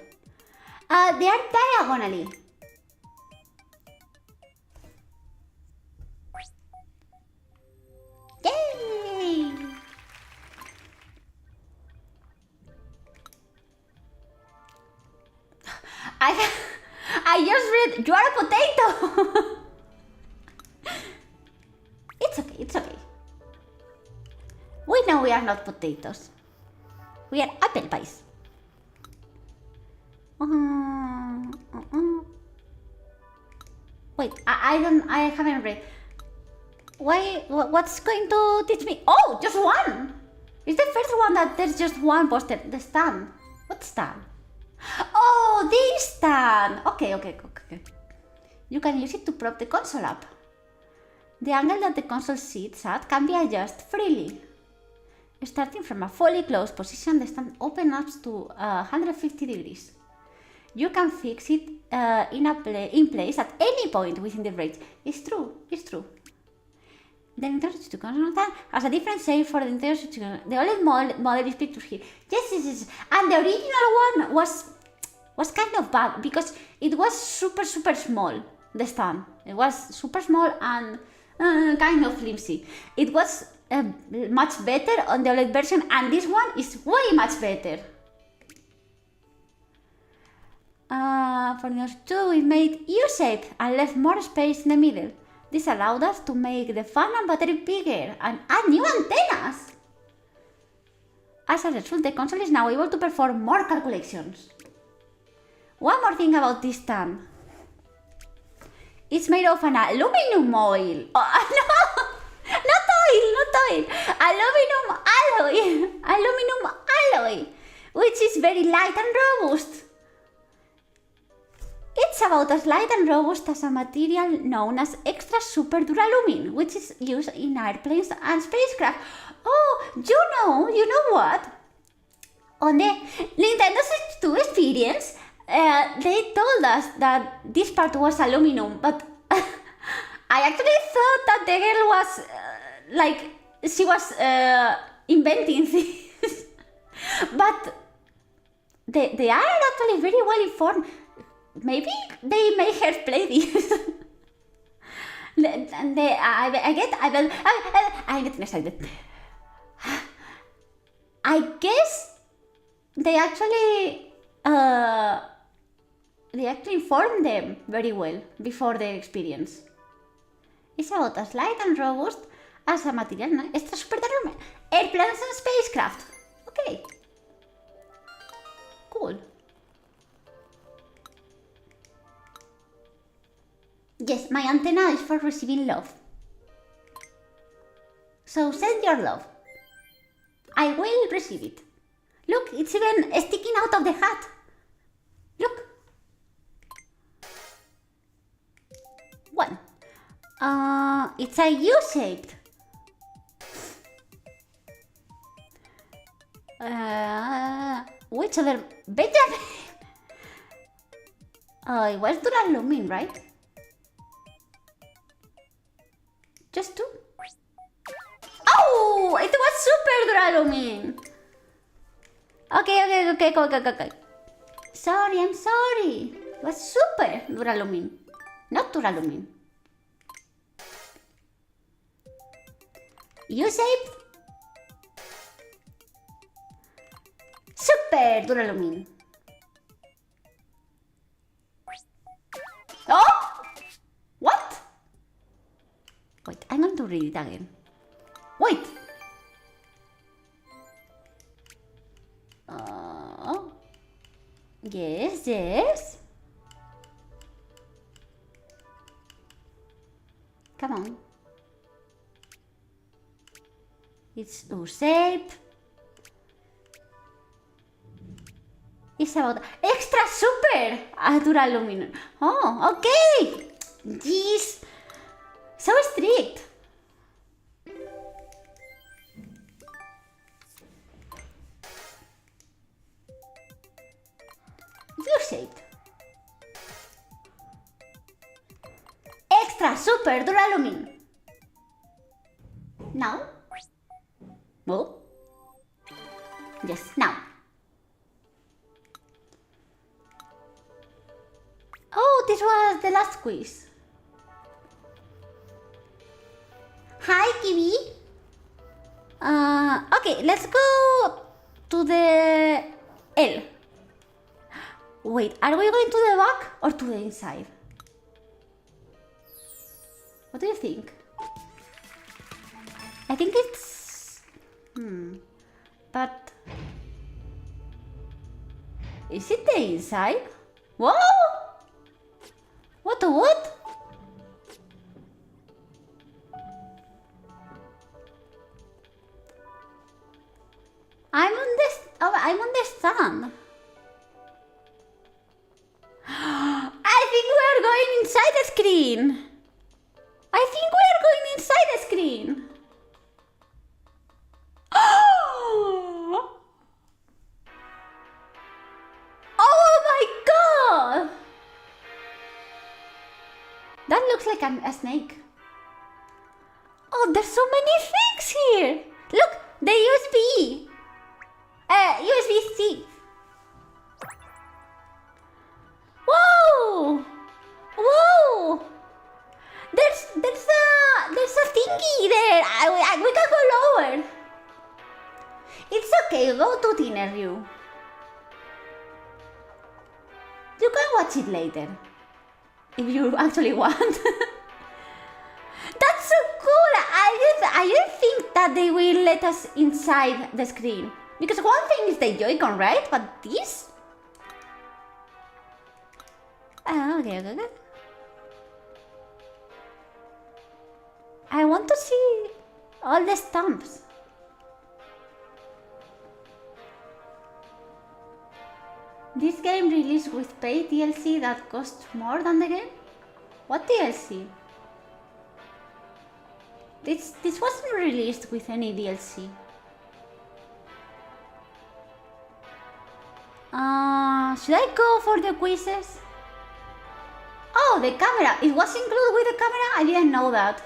They are diagonally. Yay! I just read, you are a potato! It's okay. We know we are not potatoes. We are apple pies. Wait, I haven't read. What's going to teach me? Oh, just one! It's the first one that there's just one poster. The stand. What stand? Oh, this stand! Okay. You can use it to prop the console up. The angle that the console sits at can be adjusted freely. Starting from a fully closed position, the stand opens up to 150 degrees. You can fix it in place at any point within the range. It's true. The Nintendo Switch 2 console has a different shape for the Nintendo Switch 2. The OLED model is pictured here. Yes. And the original one was kind of bad because it was super small, the stand. It was super small and kind of flimsy. It was much better on the OLED version, and this one is way much better. For the 2, we made U-shape and left more space in the middle. This allowed us to make the fan and battery bigger and add new antennas. As a result, the console is now able to perform more calculations. One more thing about this stand. It's made of an aluminum oil. Oh, no! Not oil. Aluminum alloy, which is very light and robust. It's about as light and robust as a material known as extra super duralumin, which is used in airplanes and spacecraft. Oh, you know what? On the Nintendo Switch 2 experience, they told us that this part was aluminum, but I actually thought that the girl was she was inventing things. But they are actually very well informed. Maybe they made her play this. I get excited. I guess they actually informed them very well before their experience. It's about as light and robust as a material, no? Extra super duralumin. Airplanes and spacecraft. Okay. Cool. Yes, my antenna is for receiving love. So send your love. I will receive it. Look, it's even sticking out of the hat. Look. One. It's a U-shaped. Which other? Benjamin. It was duralumin, right? Just two. Oh, it was super duralumin. Okay. Sorry, I'm sorry. It was super duralumin, not duralumin. U-shaped. Super duralumin. Oh! What? Wait, I'm going to read it again. Wait! Yes. Come on. It's U-shaped. It's about extra super duralumin. Oh, okay. Jeez. So strict. U-shaped. Extra super duralumin. Now. Move. Yes, now. Oh, this was the last quiz. Hi, Kiwi. Okay, let's go to the L. Wait, are we going to the back or to the inside? What do you think? I think it's... But... Is it the inside? Whoa! What? I understand. I think we are going inside the screen. Oh my god! That looks like a snake. Oh, there's so many things here. Look, the USB. USB-C. Whoa! There's a thingy there. We can go lower. It's okay. Go to dinner, you. You can watch it later if you actually want. That's so cool. I didn't think that they will let us inside the screen. Because one thing is the Joy-Con, right? But this? Okay. I want to see all the stamps. This game released with paid DLC that costs more than the game? What DLC? This wasn't released with any DLC. Should I go for the quizzes? Oh, the camera! It was included with the camera? I didn't know that.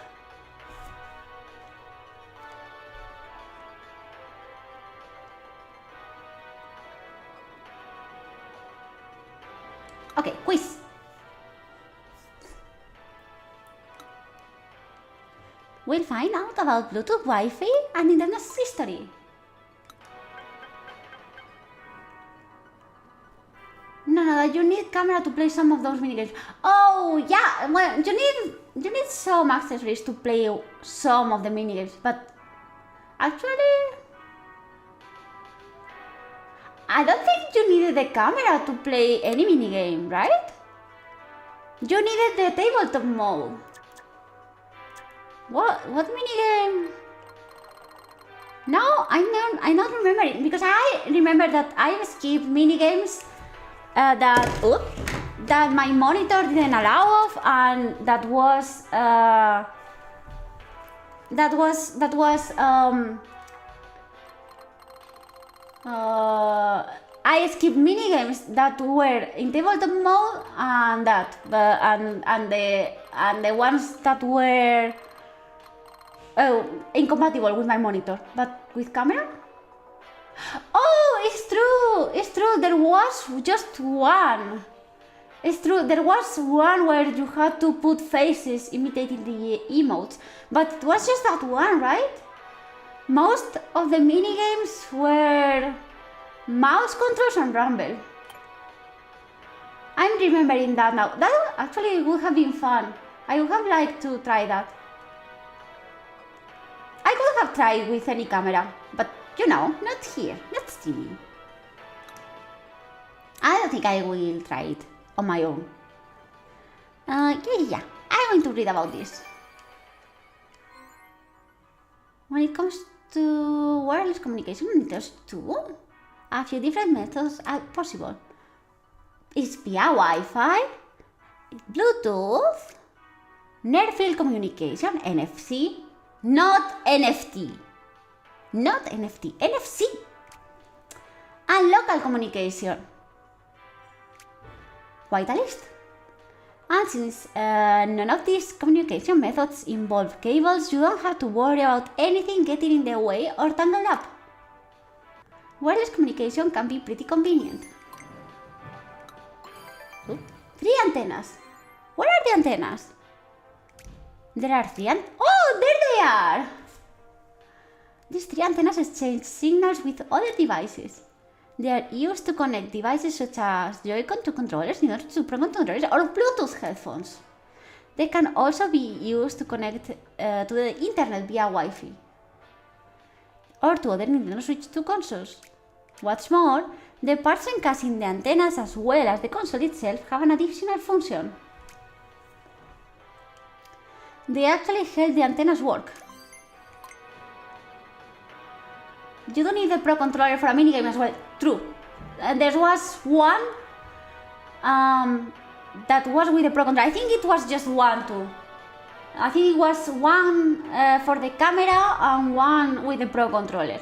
Okay, quiz. We'll find out about Bluetooth Wi-Fi and Nintendo's history. No, you need camera to play some of those minigames. Oh yeah, well you need some accessories to play some of the minigames, but actually I don't think you needed the camera to play any minigame, right? You needed the tabletop mode. What minigame? No, I not remember it because I remember that I skipped minigames that my monitor didn't allow of, and that was I skipped minigames that were in tabletop mode and the ones that were incompatible with my monitor, but with camera. Oh, it's true. There was just one. It's true. There was one where you had to put faces imitating the emotes, but it was just that one, right? Most of the minigames were mouse controls and rumble. I'm remembering that now. That actually would have been fun. I would have liked to try that. I could have tried with any camera, but you know, not here, not streaming. I don't think I will try it on my own. Yeah, I'm going to read about this. When it comes to wireless communication, there's a few different methods are possible. It's via Wi-Fi, Bluetooth, near-field communication, NFC, not NFT. Not NFT, NFC, and local communication. Quite a list. And since none of these communication methods involve cables, you don't have to worry about anything getting in the way or tangled up. Wireless communication can be pretty convenient. 3 antennas. Where are the antennas? There are 3 oh, there they are! These 3 antennas exchange signals with other devices. They are used to connect devices such as Joy-Con to controllers, to Pro controllers, or Bluetooth headphones. They can also be used to connect to the internet via Wi-Fi or to other Nintendo Switch 2 consoles. What's more, the parts encasing the antennas as well as the console itself have an additional function. They actually help the antennas work. You don't need a Pro controller for a minigame as well. True. There was one that was with a Pro controller. I think it was just one too. I think it was one for the camera and one with the Pro controller.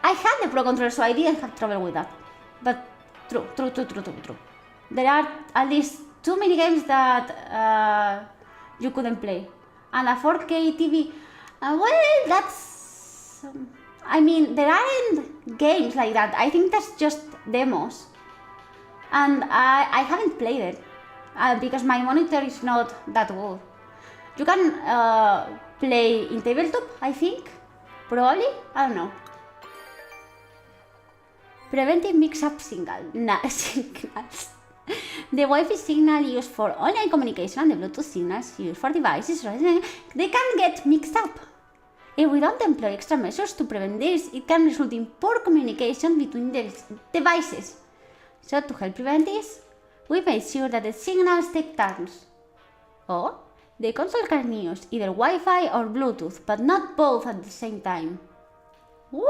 I had the Pro controller, so I didn't have trouble with that. But true. There are at least 2 minigames that you couldn't play. And a 4K TV, well, that's... I mean, there aren't games like that. I think that's just demos. And I haven't played it because my monitor is not that good. You can play in tabletop, I think. Probably. I don't know. Preventive mix-up signals. The Wi-Fi signal used for online communication and the Bluetooth signals used for devices, they can get mixed up. If we don't employ extra measures to prevent this, it can result in poor communication between the devices. So to help prevent this, we made sure that the signals take turns. Or, the console can use either Wi-Fi or Bluetooth, but not both at the same time. Woo!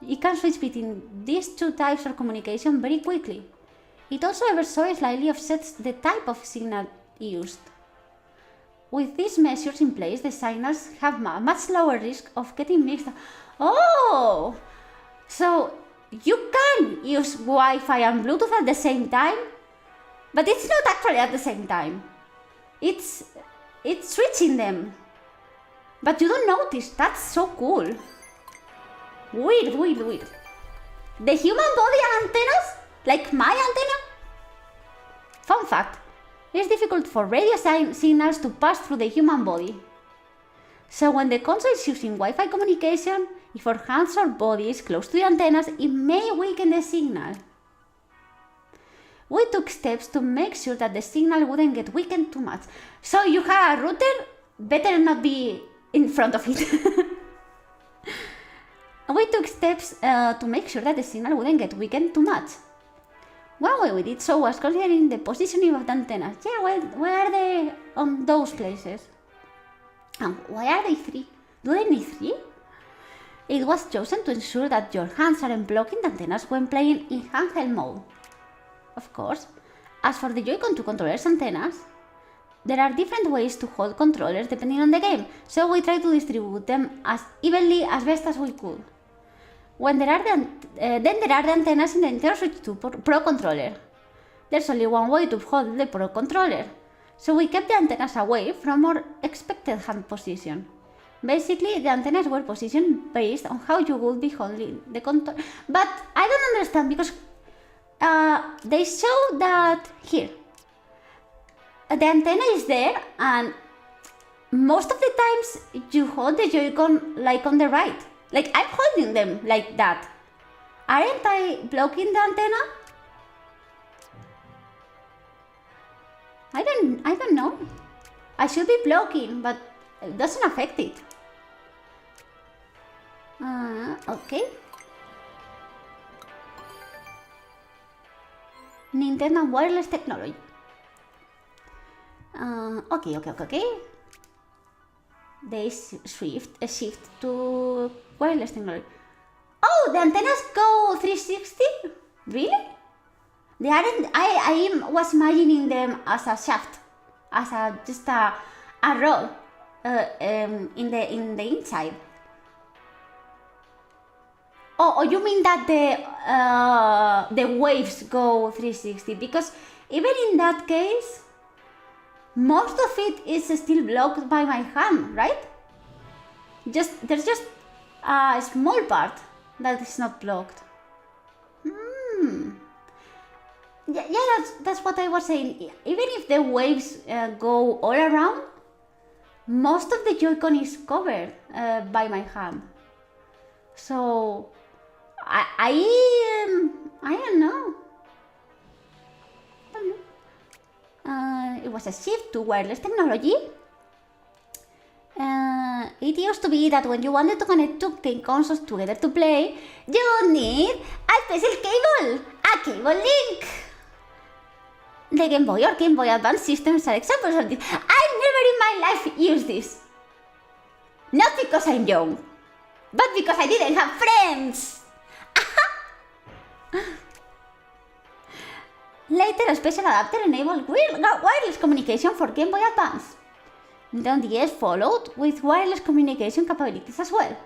You can switch between these two types of communication very quickly. It also ever so slightly offsets the type of signal used. With these measures in place, the signals have a much lower risk of getting mixed up. Oh! So, you can use Wi-Fi and Bluetooth at the same time, but it's not actually at the same time. It's switching them. But you don't notice. That's so cool. Weird. The human body antennas, like my antenna. Fun fact, it's difficult for radio signals to pass through the human body. So when the console is using Wi-Fi communication, if our hands or body is close to the antennas, it may weaken the signal. We took steps to make sure that the signal wouldn't get weakened too much. So you have a router, better not be in front of it. We took steps to make sure that the signal wouldn't get weakened too much. One way we did so was considering the positioning of the antennas. Yeah, well, where are they on those places? And why are they three? Do they need three? It was chosen to ensure that your hands aren't blocking the antennas when playing in handheld mode. Of course, as for the Joy-Con 2 controller's antennas, there are different ways to hold controllers depending on the game, so we try to distribute them as evenly as best as we could. Then there are the antennas in the Nintendo Switch 2 Pro controller. There's only one way to hold the Pro controller, so we kept the antennas away from our expected hand position. Basically, the antennas were positioned based on how you would be holding the controller. But I don't understand because they show that here. The antenna is there, and most of the times you hold the Joy-Con like on the right. Like I'm holding them like that. Aren't I blocking the antenna? I don't know. I should be blocking, but it doesn't affect it. Okay. Nintendo wireless technology. Okay. They shift to wireless technology. Oh, the antennas go 360? Really? They aren't. I was imagining them as a shaft, as just a rod in the inside. Oh, you mean that the waves go 360? Because even in that case, most of it is still blocked by my hand, right? There's just a small part that is not blocked. Yeah, that's what I was saying. Even if the waves go all around, most of the Joy-Con is covered by my hand. So I don't know. It was a shift to wireless technology. It used to be that when you wanted to connect two game consoles together to play, you need a special cable, a cable link. The Game Boy or Game Boy Advance systems are examples of this. I never in my life used this. Not because I'm young, but because I didn't have friends. Later, a special adapter enabled wireless communication for Game Boy Advance. Nintendo DS followed with wireless communication capabilities as well.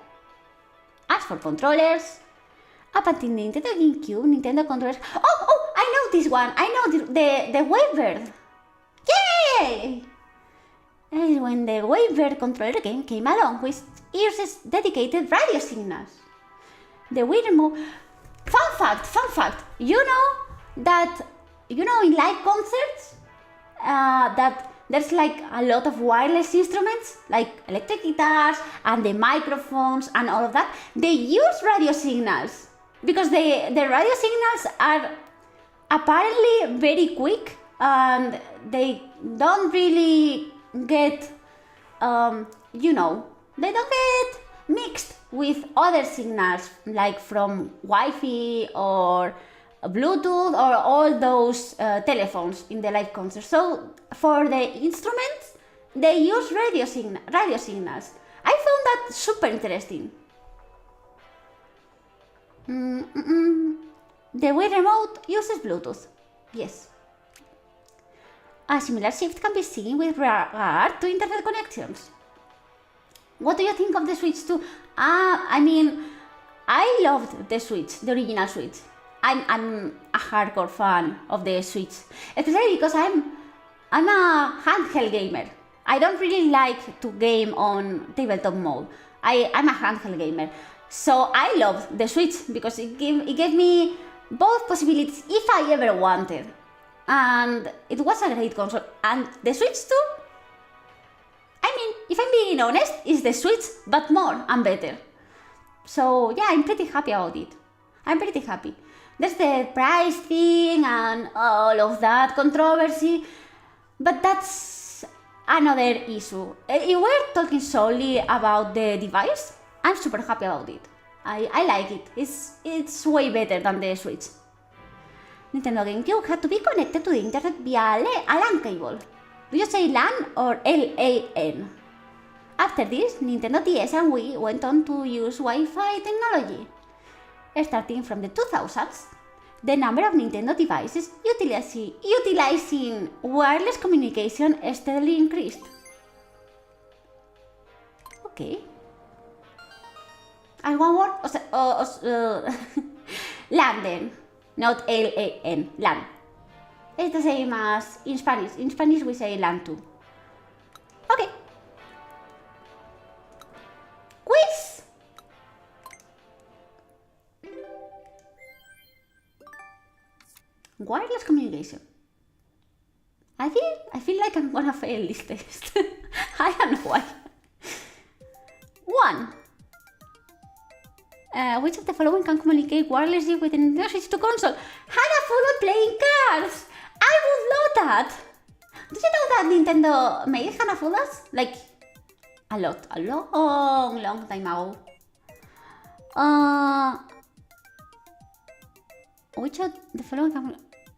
As for controllers, up until the Nintendo GameCube, Nintendo controllers... Oh, I know this one. I know the Wavebird. Yay! And when the Wavebird controller game came along, which uses dedicated radio signals. The Wii Remote... Fun fact. You know that... in live concerts, that there's like a lot of wireless instruments, like electric guitars and the microphones and all of that. They use radio signals because the radio signals are apparently very quick and they don't really get, they don't get mixed with other signals like from Wi-Fi or Bluetooth or all those telephones in the live concert. So for the instruments, they use radio signals. I found that super interesting. The Wii Remote uses Bluetooth. Yes. A similar shift can be seen with regard to internet connections. What do you think of the Switch 2? I mean, I loved the Switch, the original Switch. I'm a hardcore fan of the Switch, especially because I'm a handheld gamer. I don't really like to game on tabletop mode. I'm a handheld gamer. So I loved the Switch because it gave me both possibilities if I ever wanted. And it was a great console. And the Switch 2, I mean, if I'm being honest, is the Switch, but more and better. So yeah, I'm pretty happy about it. I'm pretty happy. There's the price thing and all of that controversy, but that's another issue. If we're talking solely about the device, I'm super happy about it. I like it. It's way better than the Switch. Nintendo GameCube had to be connected to the internet via a LAN cable. Do you say LAN or LAN? After this, Nintendo DS and Wii went on to use Wi-Fi technology. Starting from the 2000s, the number of Nintendo devices utilizing wireless communication steadily increased. Okay. And one more? LAN then, not LAN, LAN. It's the same as in Spanish. In Spanish we say LAN too. Okay. Quiz! Wireless communication. I feel like I'm gonna fail this test. I don't know why. 1. Which of the following can communicate wirelessly with the Nintendo Switch 2 console? Hanafuda playing cards! I would love that! Did you know that Nintendo made Hanafudas? Like, a long time ago. Which of the following can...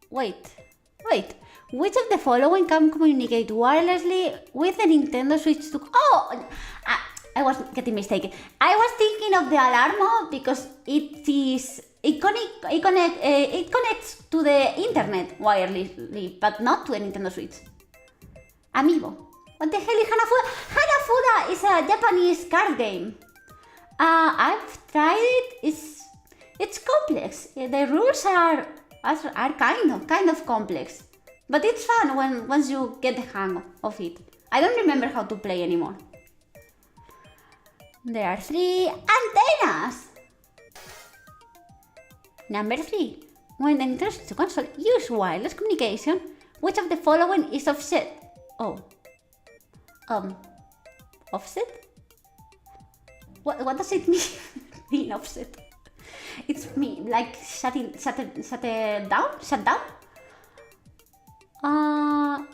Wait. Which of the following can communicate wirelessly with the Nintendo Switch 2? Oh! I was getting mistaken. I was thinking of the Alarmo because it connects to the internet wirelessly, but not to a Nintendo Switch. Amiibo. What the hell is Hanafuda? Hanafuda is a Japanese card game. I've tried it. It's complex. The rules are kind of complex, but it's fun once you get the hang of it. I don't remember how to play anymore. There are 3 antennas. Number 3. When the Nintendo Switch console uses wireless communication, which of the following is offset? Oh. Offset? What does it mean? Being offset? It's me, like shut down? I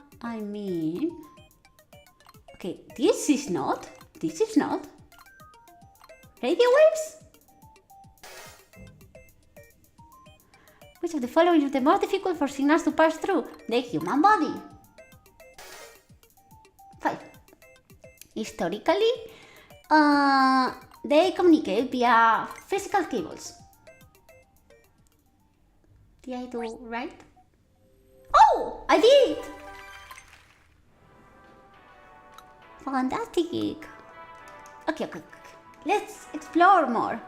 mean... Okay, this is not. Radio waves? Which of the following is the most difficult for signals to pass through? The human body. 5. Historically, they communicate via physical cables. Did I do right? Oh, I did! Fantastic! Okay. Let's explore more.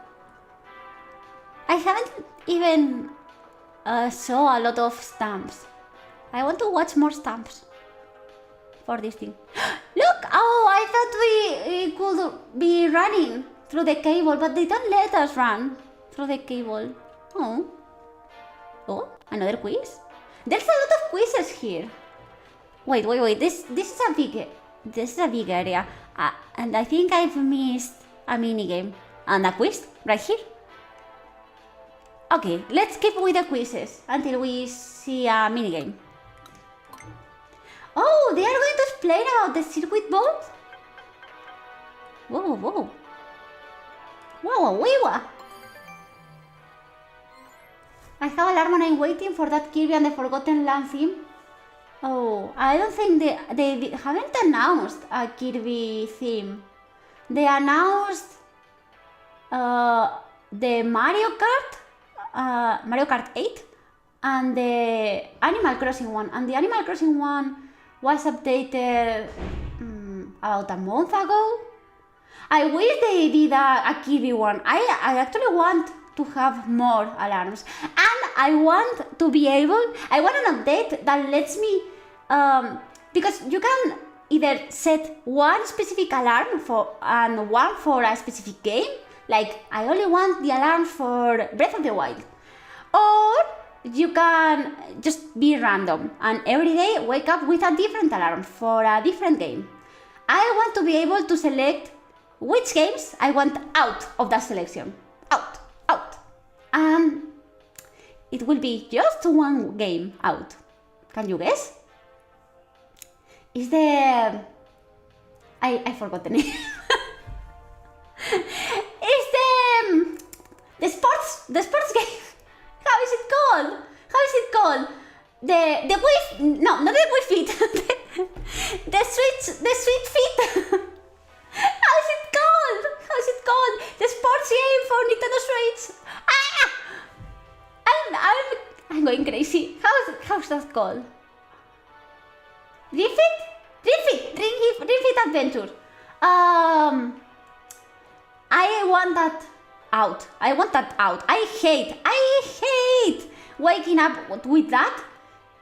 I haven't even saw a lot of stamps. I want to watch more stamps for this thing. Look! Oh, I thought we could be running through the cable, but they don't let us run through the cable. Oh, another quiz? There's a lot of quizzes here. Wait. This is a big area, and I think I've missed a minigame and a quiz right here. Okay, let's keep with the quizzes until we see a minigame. Oh, they are going to explain about the circuit board? Whoa. I have alarm and I'm waiting for that Kirby and the Forgotten Land theme. Oh, I don't think they haven't announced a Kirby theme. They announced the Mario Kart 8, and the Animal Crossing one. And the Animal Crossing one was updated about a month ago. I wish they did a Kirby one. I actually want to have more alarms, and I want an update that lets me, because you can either set one specific alarm and one for a specific game, like I only want the alarm for Breath of the Wild, or you can just be random and every day wake up with a different alarm for a different game. I want to be able to select which games I want out of that selection. Out. And it will be just one game out. Can you guess? Is the... I forgot the name. Is the sports game. How is it called? The Wii... No, not the Wii Fit. the Switch Fit. How is it called? The sports game for Nintendo Switch. I'm going crazy. How's that called? Ring Fit Adventure. I want that out. I hate waking up with that,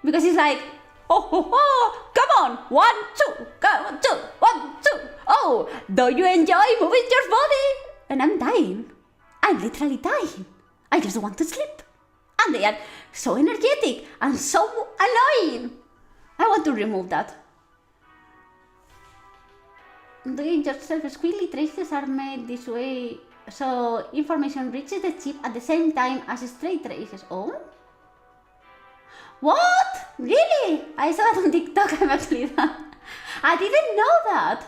because it's like, come on, 1, 2, come 2, 1, 2. Oh, do you enjoy moving your body? And I'm dying. I'm literally dying. I just want to sleep. And they are so energetic and so annoying. I want to remove that. Doing yourself squiggly traces are made this way so information reaches the chip at the same time as straight traces. Oh? What? Really? I saw it on TikTok actually. I didn't know that.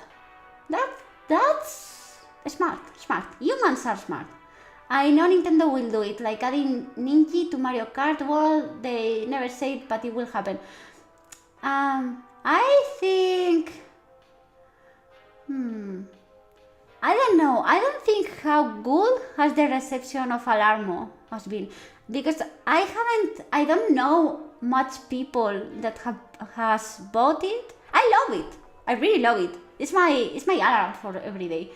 That's smart. Humans are smart. I know Nintendo will do it, like adding Ninja to Mario Kart. Well, they never say it, but it will happen. I think... I don't know. I don't think how good has the reception of Alarmo has been, because I don't know much people that has bought it. I love it. I really love it. It's my alarm for every day.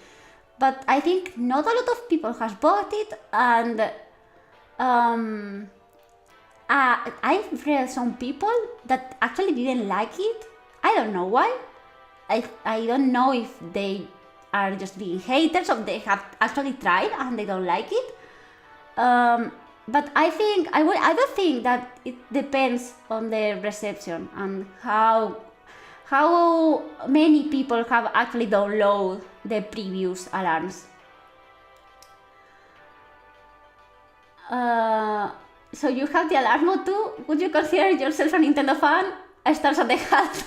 But I think not a lot of people has bought it, and I've read some people that actually didn't like it. I don't know why. I don't know if they are just being haters or they have actually tried and they don't like it. But I don't think that it depends on the reception and how many people have actually downloaded the previous alarms. So you have the Alarmo too? Would you consider yourself a Nintendo fan? Stars on the hat.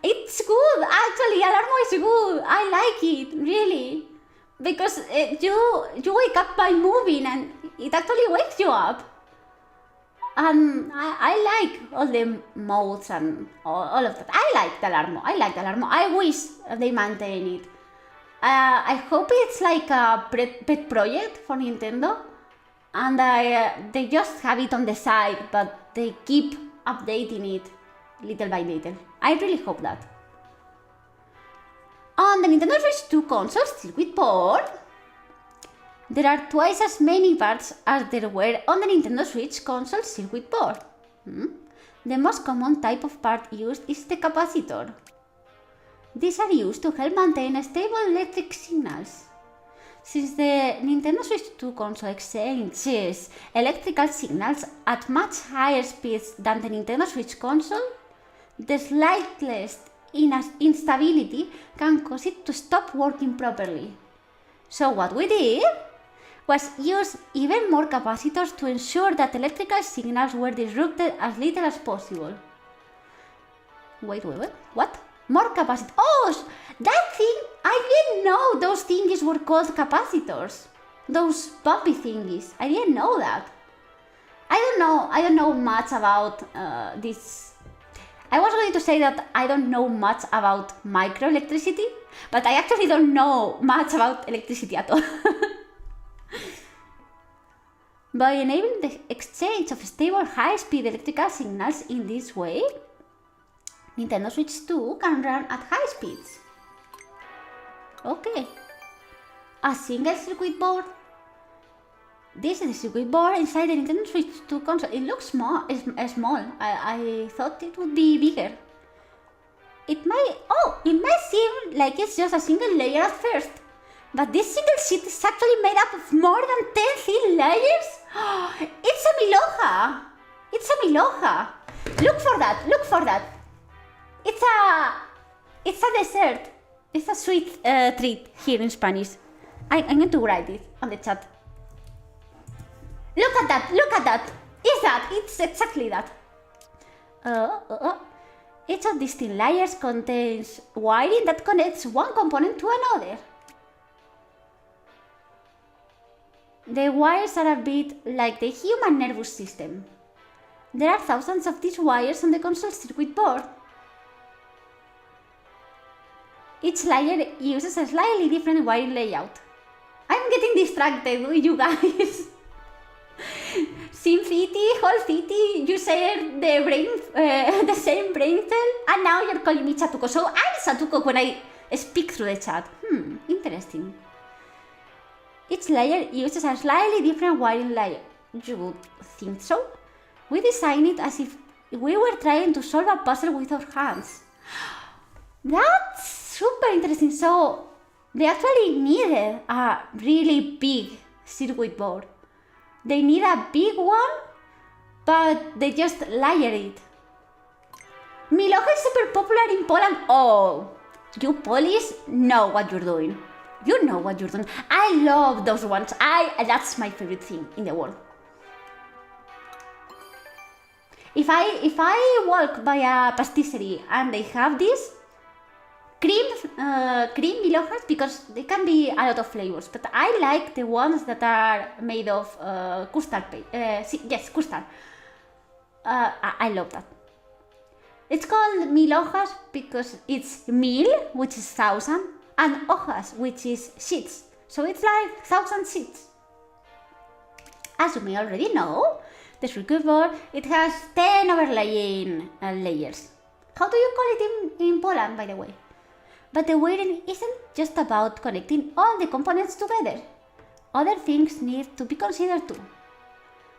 It's good, actually. Alarmo is good. I like it, really. Because you wake up by moving and it actually wakes you up. And I like all the modes and all of that. I like the Alarmo. I wish they maintain it. I hope it's like a pet project for Nintendo. And they just have it on the side, but they keep updating it little by little. I really hope that. On the Nintendo Switch 2 console circuit board, there are twice as many parts as there were on the Nintendo Switch console circuit board. The most common type of part used is the capacitor. These are used to help maintain stable electric signals. Since the Nintendo Switch 2 console exchanges electrical signals at much higher speeds than the Nintendo Switch console, the slightest instability can cause it to stop working properly. So what we did was use even more capacitors to ensure that electrical signals were disrupted as little as possible. Wait, what? More capacitors? Oh, that thing! I didn't know those things were called capacitors. those bumpy thingies. I didn't know that. I don't know much about this. I was going to say that I don't know much about microelectricity, but I actually don't know much about electricity at all. By enabling the exchange of stable high-speed electrical signals in this way, Nintendo Switch 2 can run at high speeds. Okay. A single circuit board. This is the circuit board inside the Nintendo Switch 2 console. It looks small. I thought it would be bigger. It might seem like it's just a single layer at first. But this single sheet is actually made up of more than 10 thin layers. It's a Miloja. It's a Miloja. Look for that. It's a dessert. It's a sweet treat here in Spanish. I'm going to write it on the chat. Look at that. It's exactly that. Each of these thin layers contains wiring that connects one component to another. The wires are a bit like the human nervous system. There are thousands of these wires on the console circuit board. Each layer uses a slightly different wiring layout. I'm getting distracted with you guys. SimCity, Whole City, you share the same brain cell, and now you're calling me Chatuko. So I'm Chatuko when I speak through the chat. Interesting. Each layer uses a slightly different wiring layer. You would think so? We designed it as if we were trying to solve a puzzle with our hands. That's super interesting. So they actually needed a really big circuit board. They need a big one, but they just layer it. Miloja is super popular in Poland. Oh, you Polish know what you're doing. You know what you're doing. I love those ones. That's my favorite thing in the world. If I walk by a pastisserie and they have this cream Milojas, because they can be a lot of flavors, but I like the ones that are made of custard paste. Yes, custard. I love that. It's called Milojas because it's mil, which is 1,000, and hojas, which is sheets. So it's like 1,000 sheets. As you may already know, the circuit board, it has 10 overlaying layers. How do you call it in Poland, by the way? But the wiring isn't just about connecting all the components together. Other things need to be considered too.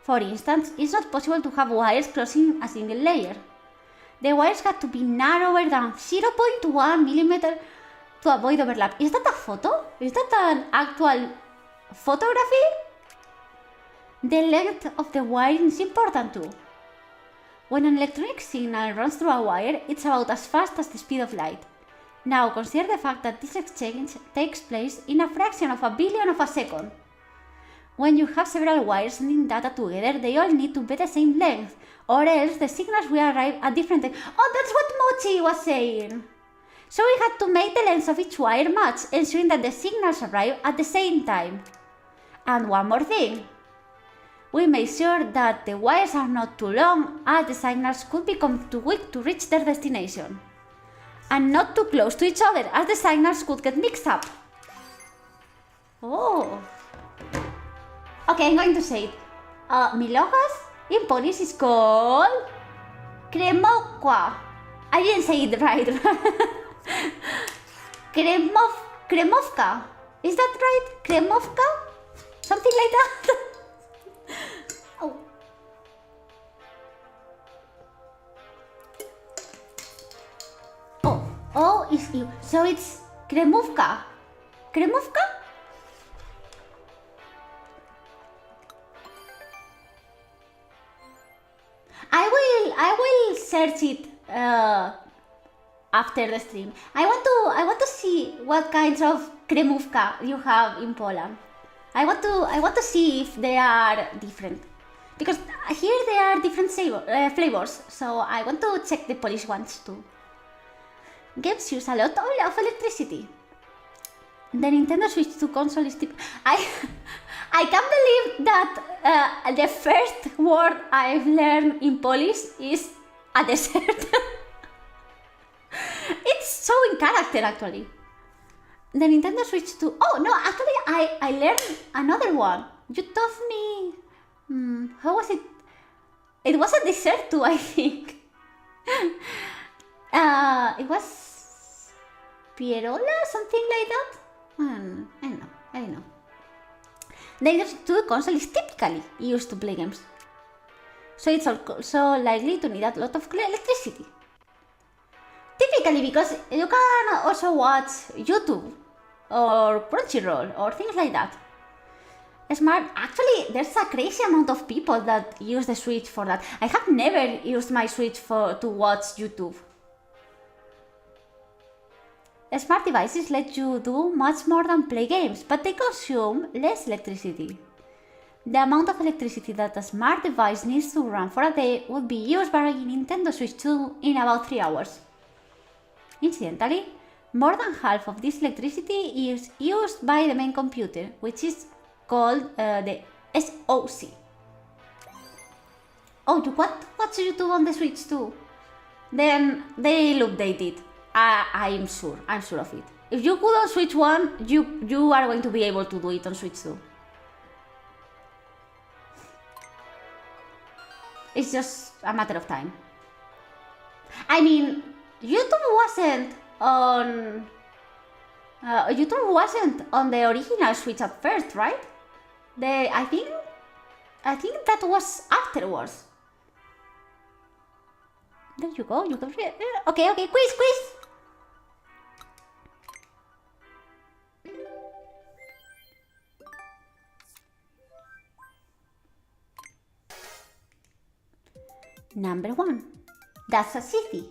For instance, it's not possible to have wires crossing a single layer. The wires have to be narrower than 0.1 millimeter to avoid overlap. Is that a photo? Is that an actual photography? The length of the wiring is important too. When an electronic signal runs through a wire, it's about as fast as the speed of light. Now consider the fact that this exchange takes place in a fraction of a billionth of a second. When you have several wires sending data together, they all need to be the same length, or else the signals will arrive at different times. Oh, that's what Mochi was saying! So we had to make the length of each wire match, ensuring that the signals arrive at the same time. And one more thing. We made sure that the wires are not too long, as the signals could become too weak to reach their destination. And not too close to each other, as the signals could get mixed up. Oh. Okay, I'm going to say it. Milojas in Polish is called kremówka. I didn't say it right. Kremówka. Is that right? Kremówka? Something like that? Oh. Oh, is you. So it's kremówka. Kremówka? I will search it after the stream. I want to see what kinds of kremówka you have in Poland. I want to see if they are different, because here they are different flavors. So I want to check the Polish ones too. Games use a lot of electricity. The Nintendo Switch 2 console is I can't believe that the first word I've learned in Polish is a dessert. It's so in character, actually. The Nintendo Switch 2. Oh, no, actually, I learned another one. You taught me... how was it? It was a dessert too, I think. It was... Pierola, something like that? I don't know. The Nintendo 2 console is typically used to play games. So it's also likely to need a lot of electricity. Typically, because you can also watch YouTube or Crunchyroll or things like that. Actually, there's a crazy amount of people that use the Switch for that. I have never used my Switch to watch YouTube. Smart devices let you do much more than play games, but they consume less electricity. The amount of electricity that a smart device needs to run for a day would be used by a Nintendo Switch 2 in about 3 hours. Incidentally, more than half of this electricity is used by the main computer, which is called the SoC. Oh, what should you do on the Switch 2? Then they'll update it. I'm sure of it. If you could on Switch 1, you are going to be able to do it on Switch 2. It's just a matter of time. I mean, YouTube wasn't on the original Switch at first, right? I think that was afterwards. There you go. Okay, quiz. Number 1. That's a city.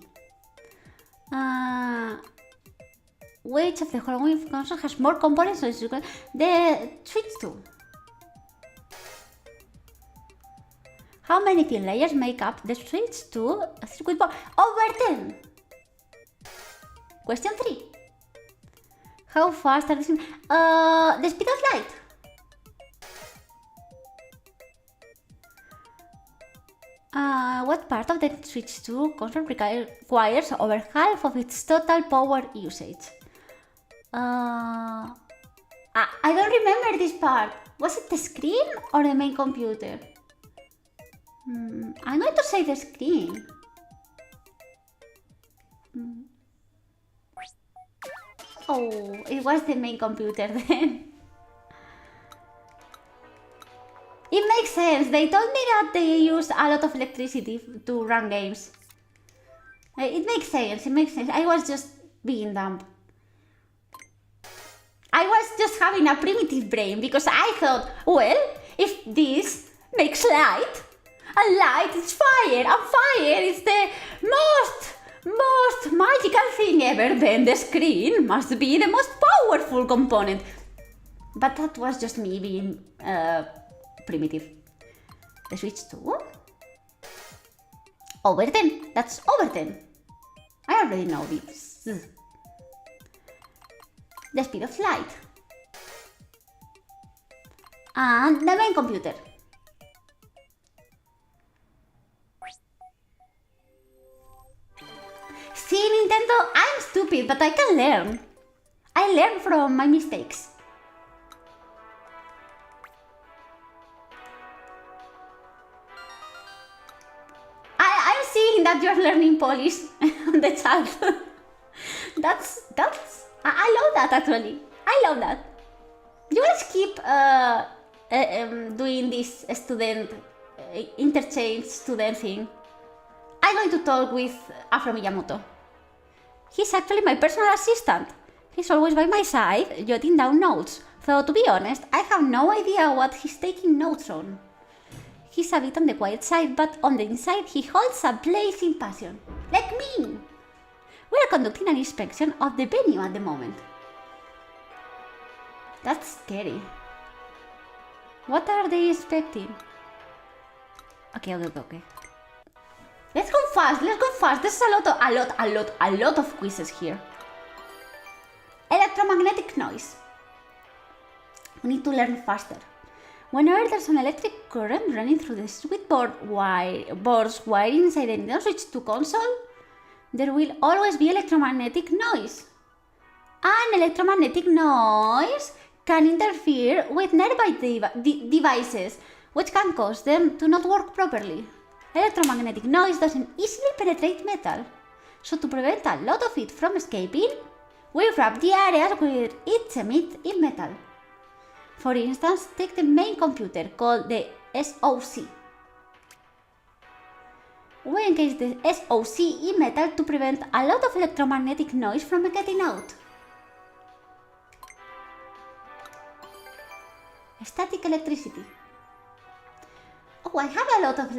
Which of the following consoles has more components? The Switch 2. How many thin layers make up the Switch 2 circuit board? Over 10. Question 3. How fast are the speed of light? What part of the Switch 2 console requires over half of its total power usage? I don't remember this part. Was it the screen or the main computer? I'm going to say the screen. Oh, it was the main computer then. It makes sense. They told me that they use a lot of electricity to run games. It makes sense. I was just being dumb. I was just having a primitive brain because I thought, well, if this makes light, and light is fire, and fire is the most magical thing ever, then the screen must be the most powerful component. But that was just me being primitive. The Switch 2? Over 10. That's over 10. I already know this. The speed of light. And the main computer. See, Nintendo, I'm stupid, but I can learn. I learn from my mistakes. I'm seeing that you're learning Polish on the chat. I love that, actually. I love that. You guys keep doing this interchange student thing. I'm going to talk with Afro Miyamoto. He's actually my personal assistant. He's always by my side, jotting down notes. Though, to be honest, I have no idea what he's taking notes on. He's a bit on the quiet side, but on the inside, he holds a blazing passion. Like me! We are conducting an inspection of the venue at the moment. That's scary. What are they inspecting? Okay. Let's go fast. There's a lot of quizzes here. Electromagnetic noise. We need to learn faster. Whenever there's an electric current running through the switchboard board's wiring inside the Nintendo Switch 2 console, there will always be electromagnetic noise. And electromagnetic noise can interfere with nearby devices, which can cause them to not work properly. Electromagnetic noise doesn't easily penetrate metal, so to prevent a lot of it from escaping, we wrap the areas where it emits in metal. For instance, take the main computer called the SoC. We encase the SoC in metal to prevent a lot of electromagnetic noise from getting out. Static electricity. Oh, I have a lot of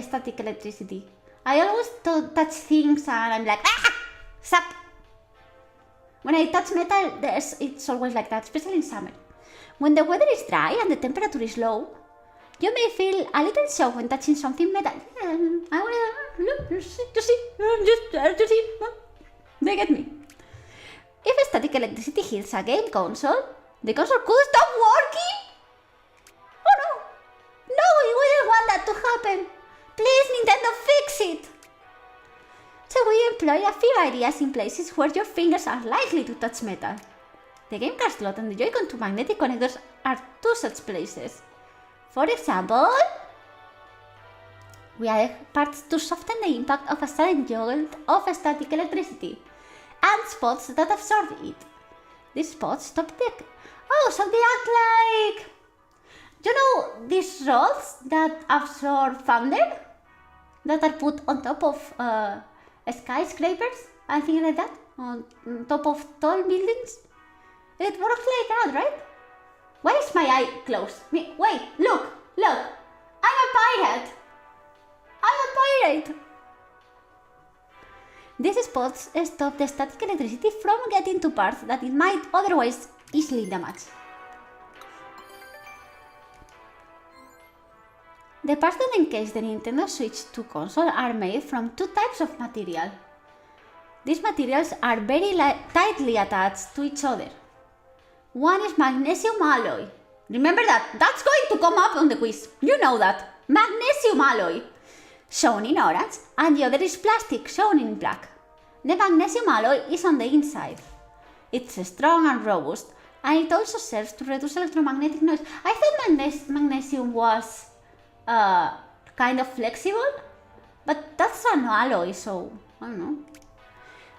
static electricity. I always touch things and I'm like, zap! When I touch metal, it's always like that, especially in summer. When the weather is dry and the temperature is low, you may feel a little shock when touching something metal. I want to see. They get me. If static electricity hits a game console, the console could stop working. Oh no! No, we didn't want that to happen. Please, Nintendo, fix it. So we employ a few ideas in places where your fingers are likely to touch metal. The game card slot and the Joy-Con to magnetic connectors are two such places. For example, we add parts to soften the impact of a sudden jolt of static electricity, and spots that absorb it. These spots stop the... Oh, so they act like... You know these rods that absorb thunder? That are put on top of skyscrapers and things like that? On top of tall buildings? It works like that, right? Why is my eye closed? Wait, look! I'm a pirate! These spots stop the static electricity from getting to parts that it might otherwise easily damage. The parts that encase the Nintendo Switch 2 console are made from two types of material. These materials are very tightly attached to each other. One is magnesium alloy. Remember that, that's going to come up on the quiz. You know that. Magnesium alloy, shown in orange, and the other is plastic, shown in black. The magnesium alloy is on the inside. It's strong and robust, and it also serves to reduce electromagnetic noise. I thought magnesium was kind of flexible, but that's an alloy, so I don't know.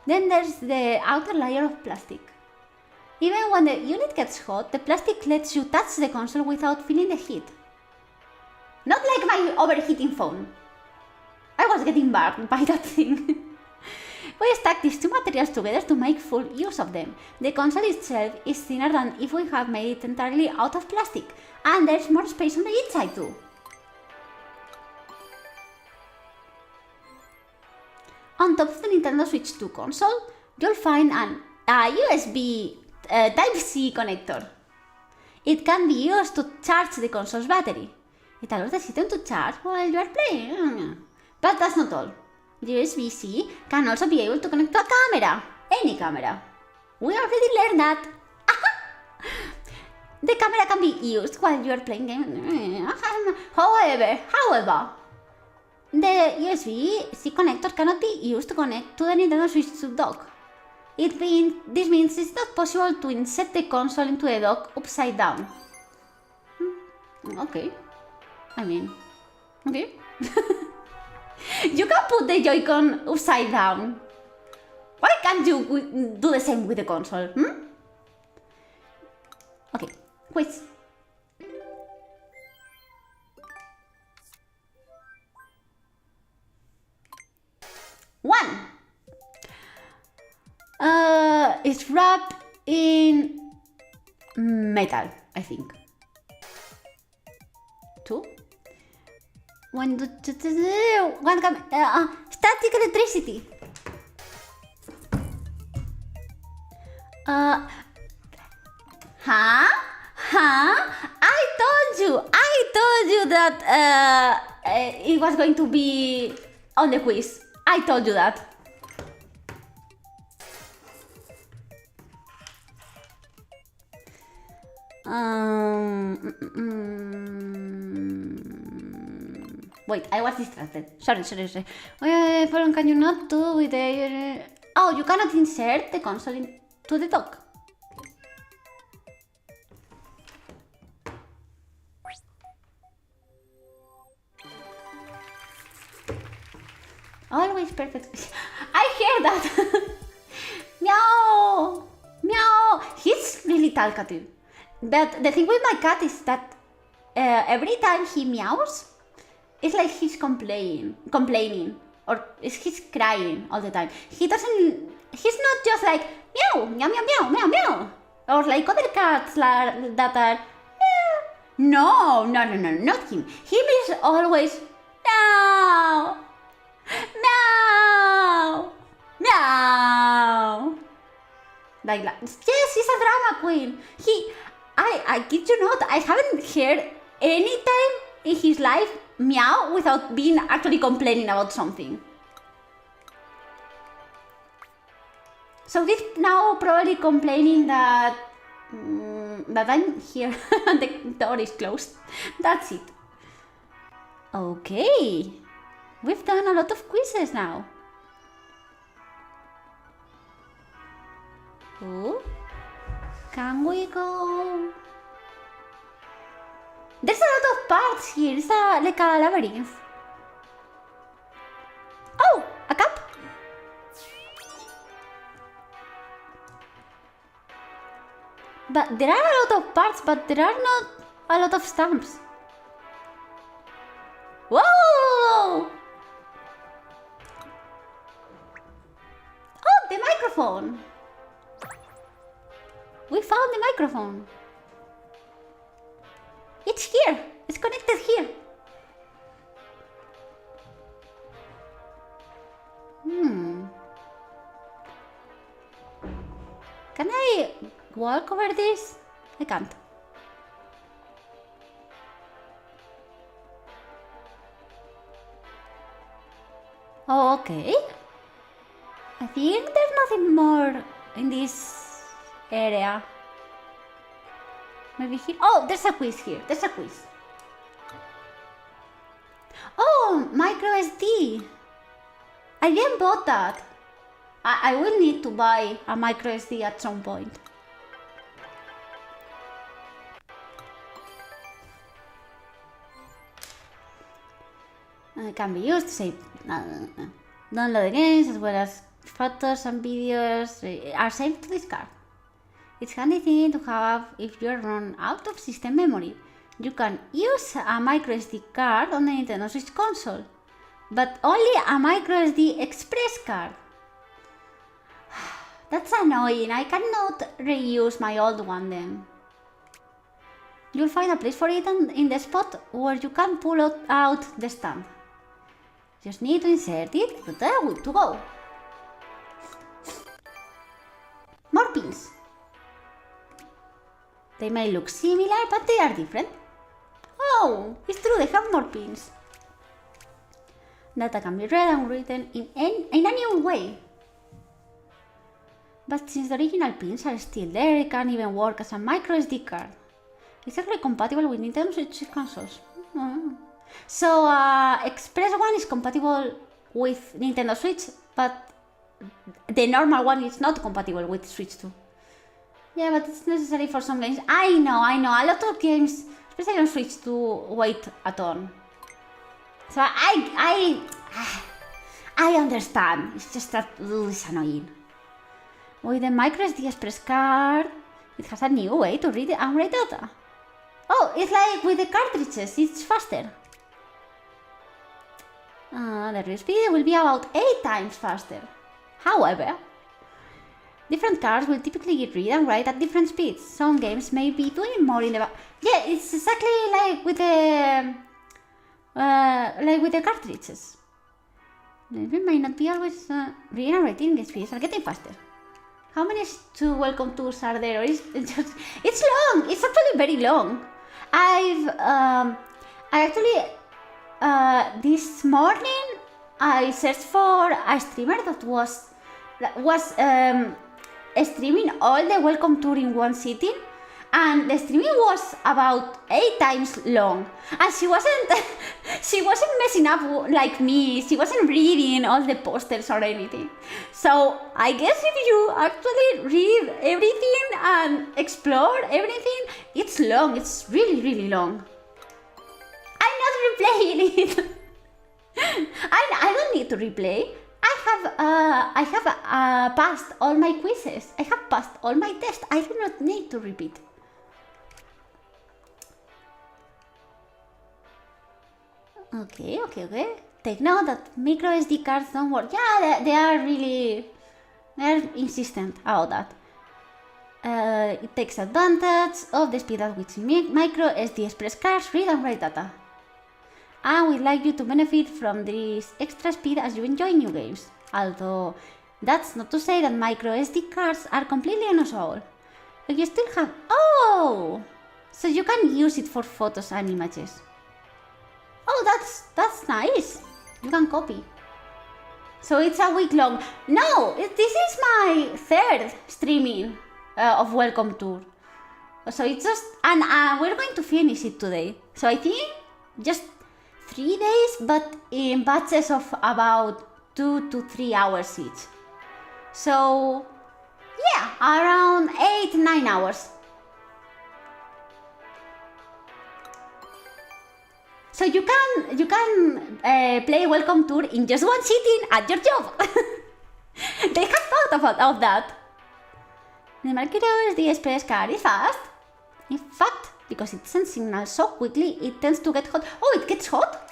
Then there's the outer layer of plastic. Even when the unit gets hot, the plastic lets you touch the console without feeling the heat. Not like my overheating phone. I was getting burned by that thing. We stack these two materials together to make full use of them. The console itself is thinner than if we had made it entirely out of plastic, and there's more space on the inside too. On top of the Nintendo Switch 2 console, you'll find a USB Type-C connector. It can be used to charge the console's battery. It allows the system to charge while you are playing. But that's not all. The USB-C can also be able to connect to a camera. Any camera. We already learned that. The camera can be used while you are playing games. However, the USB-C connector cannot be used to connect to the Nintendo Switch 2 dock. This means it's not possible to insert the console into the dock upside down. Okay. I mean, okay. You can put the Joy-Con upside down. Why can't you do the same with the console? Okay, quiz. One. It's wrapped in metal, I think. Two. One static electricity. I told you that it was going to be on the quiz. I told you that. Wait, I was distracted. Sorry. How long can you not do with the... Oh, you cannot insert the console into the dock. Always perfect. I hear that. Meow. Meow. He's really talkative. But the thing with my cat is that every time he meows, it's like he's complaining, or he's crying all the time. He's not just like meow, meow, meow, meow, meow, meow, or like other cats that are meow. No, not him. Him is always meow, meow, meow. Like that. Yes, he's a drama queen. I kid you not, I haven't heard any time in his life meow without being actually complaining about something. So he's now probably complaining that I'm here and the door is closed. That's it. Okay, we've done a lot of quizzes now. Oh, can we go? There's a lot of parts here. It's like a labyrinth. Oh, a cup. But there are a lot of parts, but there are not a lot of stamps. Whoa! Oh, the microphone. We found the microphone. It's here. It's connected here. Can I walk over this? I can't. Oh, okay. I think there's nothing more in this area. Maybe here. Oh, there's a quiz here. There's a quiz. Oh, micro SD. I didn't bought that. I will need to buy a micro SD at some point. It can be used to save download games as well as photos and videos are saved to this card. It's handy thing to have if you run out of system memory. You can use a micro SD card on the Nintendo Switch console, but only a micro SD express card. That's annoying. I cannot reuse my old one then. You'll find a place for it in the spot where you can pull out the stand. Just need to insert it, but they're good to go. More pins. They may look similar, but they are different. Oh, it's true, they have more pins. Data can be read and written in a new way. But since the original pins are still there, it can even work as a micro SD card. It's actually compatible with Nintendo Switch consoles. So, Express one is compatible with Nintendo Switch, but the normal one is not compatible with Switch 2. Yeah, but it's necessary for some games. I know. A lot of games, especially on Switch 2, wait a ton. So I understand. It's just that it's annoying. With the microSD Express card, it has a new way to read and write data. Oh, it's like with the cartridges, it's faster. The read speed will be about 8 times faster. However, different cards will typically read and write at different speeds. Some games may be doing more in the back. Yeah, it's exactly like with the cartridges. It might not be always reading and writing. The speeds are getting faster. How many welcome tours are there? It's long. It's actually very long. I actually this morning I searched for a streamer that was streaming all the welcome tour in one sitting, and the streaming was about 8 times long, and she wasn't messing up like me. She wasn't reading all the posters or anything. So I guess if you actually read everything and explore everything, it's long. It's really long. I'm not replaying it. I don't need to replay. I have passed all my quizzes. I have passed all my tests. I do not need to repeat. Okay. Take note that micro SD cards don't work. Yeah, they're insistent about that. It takes advantage of the speed at which micro SD express cards read and write data. And we'd like you to benefit from this extra speed as you enjoy new games. Although, that's not to say that micro SD cards are completely unusable. You still have... Oh! So you can use it for photos and images. Oh, that's nice. You can copy. So it's a week long. No, this is my third streaming of Welcome Tour. So it's just... And we're going to finish it today. So I think just 3 days, but in batches of about 2 to 3 hours each. So yeah, around 8-9 hours. So you can play Welcome Tour in just one sitting at your job. They have thought about that. The micro SD express card is fast. In fact, because it sends signals so quickly, it tends to get hot. Oh, it gets hot?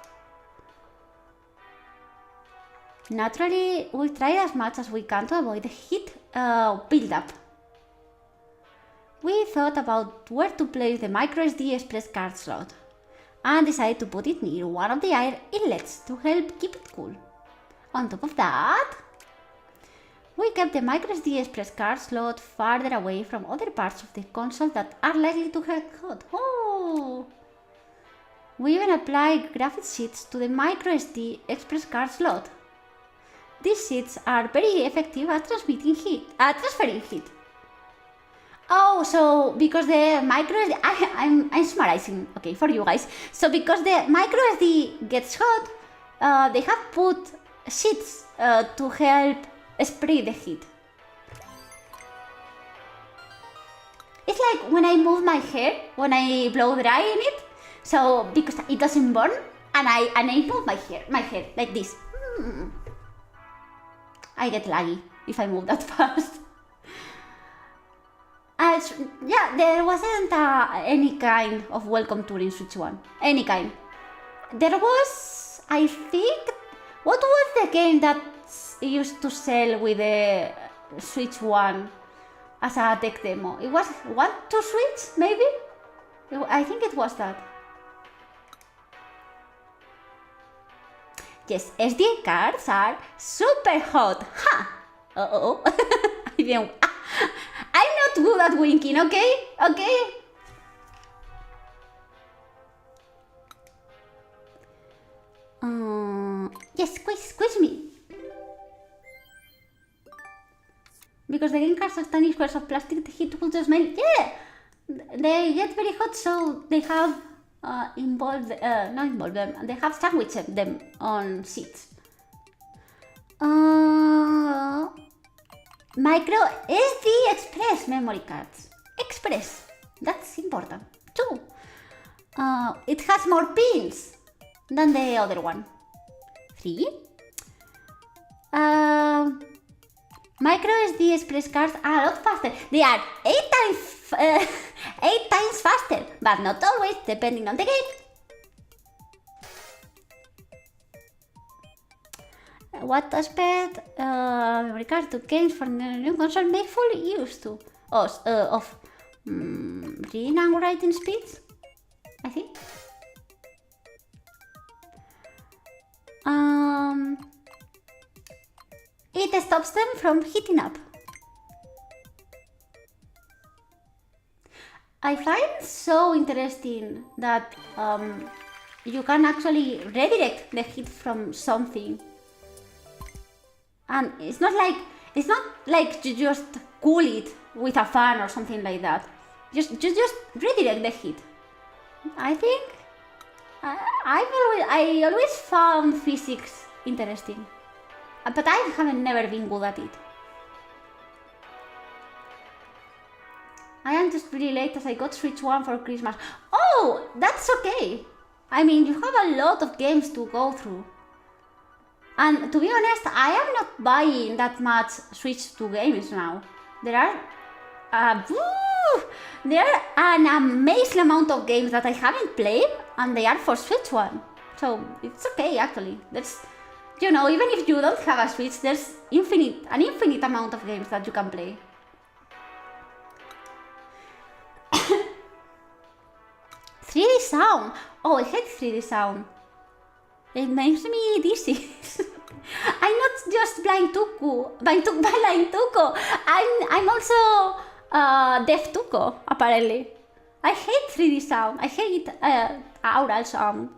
Naturally, we'll try as much as we can to avoid the heat build-up. We thought about where to place the microSD express card slot and decided to put it near one of the air inlets to help keep it cool. On top of that, we kept the microSD express card slot farther away from other parts of the console that are likely to get hot. Oh! We even applied graphics sheets to the microSD express card slot. These sheets are very effective at transferring heat. Oh, so because the microSD, I'm summarizing, okay, for you guys. So because the microSD gets hot, they have put sheets to help spread the heat. It's like when I move my hair, when I blow dry in it, so because it doesn't burn, and I move my hair like this. I get laggy if I move that fast. Yeah, there wasn't any kind of welcome tour in Switch 1. Any kind. There was, I think, what was the game that used to sell with the Switch 1 as a tech demo? It was 1 to Switch, maybe? I think it was that. Yes, SD cards are super hot. Ha! Uh-oh. I'm not good at winking, okay? Okay? Yes, squeeze me. Because the game cards are tiny squares of plastic, the heat will just melt. Yeah! They get very hot, so they have they have sandwiched them on seats. Micro SD Express memory cards. Express. That's important too. It has more pins than the other one. 3. Micro SD Express cards are a lot faster. They are 8 times faster, but not always, depending on the game. What aspect memory cards to games for the new console make full use to of reading and writing speeds? I think. It stops them from heating up. I find so interesting that you can actually redirect the heat from something, and it's not like you just cool it with a fan or something like that. Just redirect the heat. I think I always found physics interesting, but I haven't never been good at it. I am just really late as I got Switch 1 for Christmas. Oh, that's okay. I mean, you have a lot of games to go through. And to be honest, I am not buying that much Switch 2 games now. There are an amazing amount of games that I haven't played, and they are for Switch 1. So it's okay, actually. There's, you know, even if you don't have a Switch, there's an infinite amount of games that you can play. 3D sound. Oh, I hate 3D sound. It makes me dizzy. I'm not just blind Tuco. I'm also deaf Tuco, apparently. I hate 3D sound. I hate aural sound.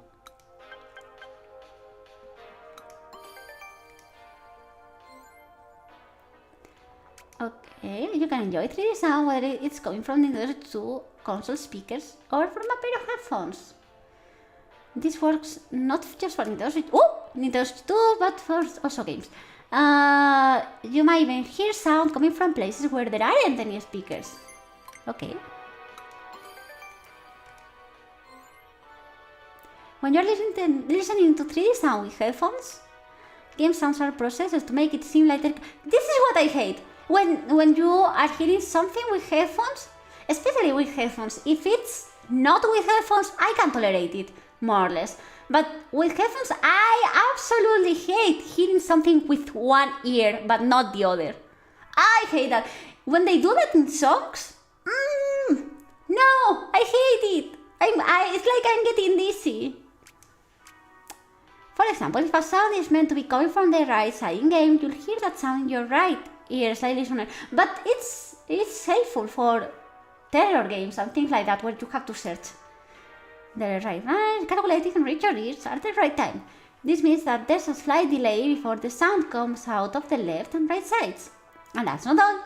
Okay, you can enjoy 3D sound whether it's coming from the Nintendo Switch 2 console speakers or from a pair of headphones. This works not just for Nintendo Switch, Nintendo Switch 2, but for also games. You might even hear sound coming from places where there aren't any speakers. Okay. When you're listening to 3D sound with headphones, game sounds are processed to make it seem like this is what I hate. When you are hearing something with headphones, especially with headphones, if it's not with headphones, I can tolerate it, more or less. But with headphones, I absolutely hate hearing something with one ear, but not the other. I hate that. When they do that in songs, no, I hate it. It's like I'm getting dizzy. For example, if a sound is meant to be coming from the right side in game, you'll hear that sound in your right ear slightly sooner. But it's helpful for terror games and things like that where you have to search the right calculating and reach your ears at the right time. This means that there's a slight delay before the sound comes out of the left and right sides. And that's not all.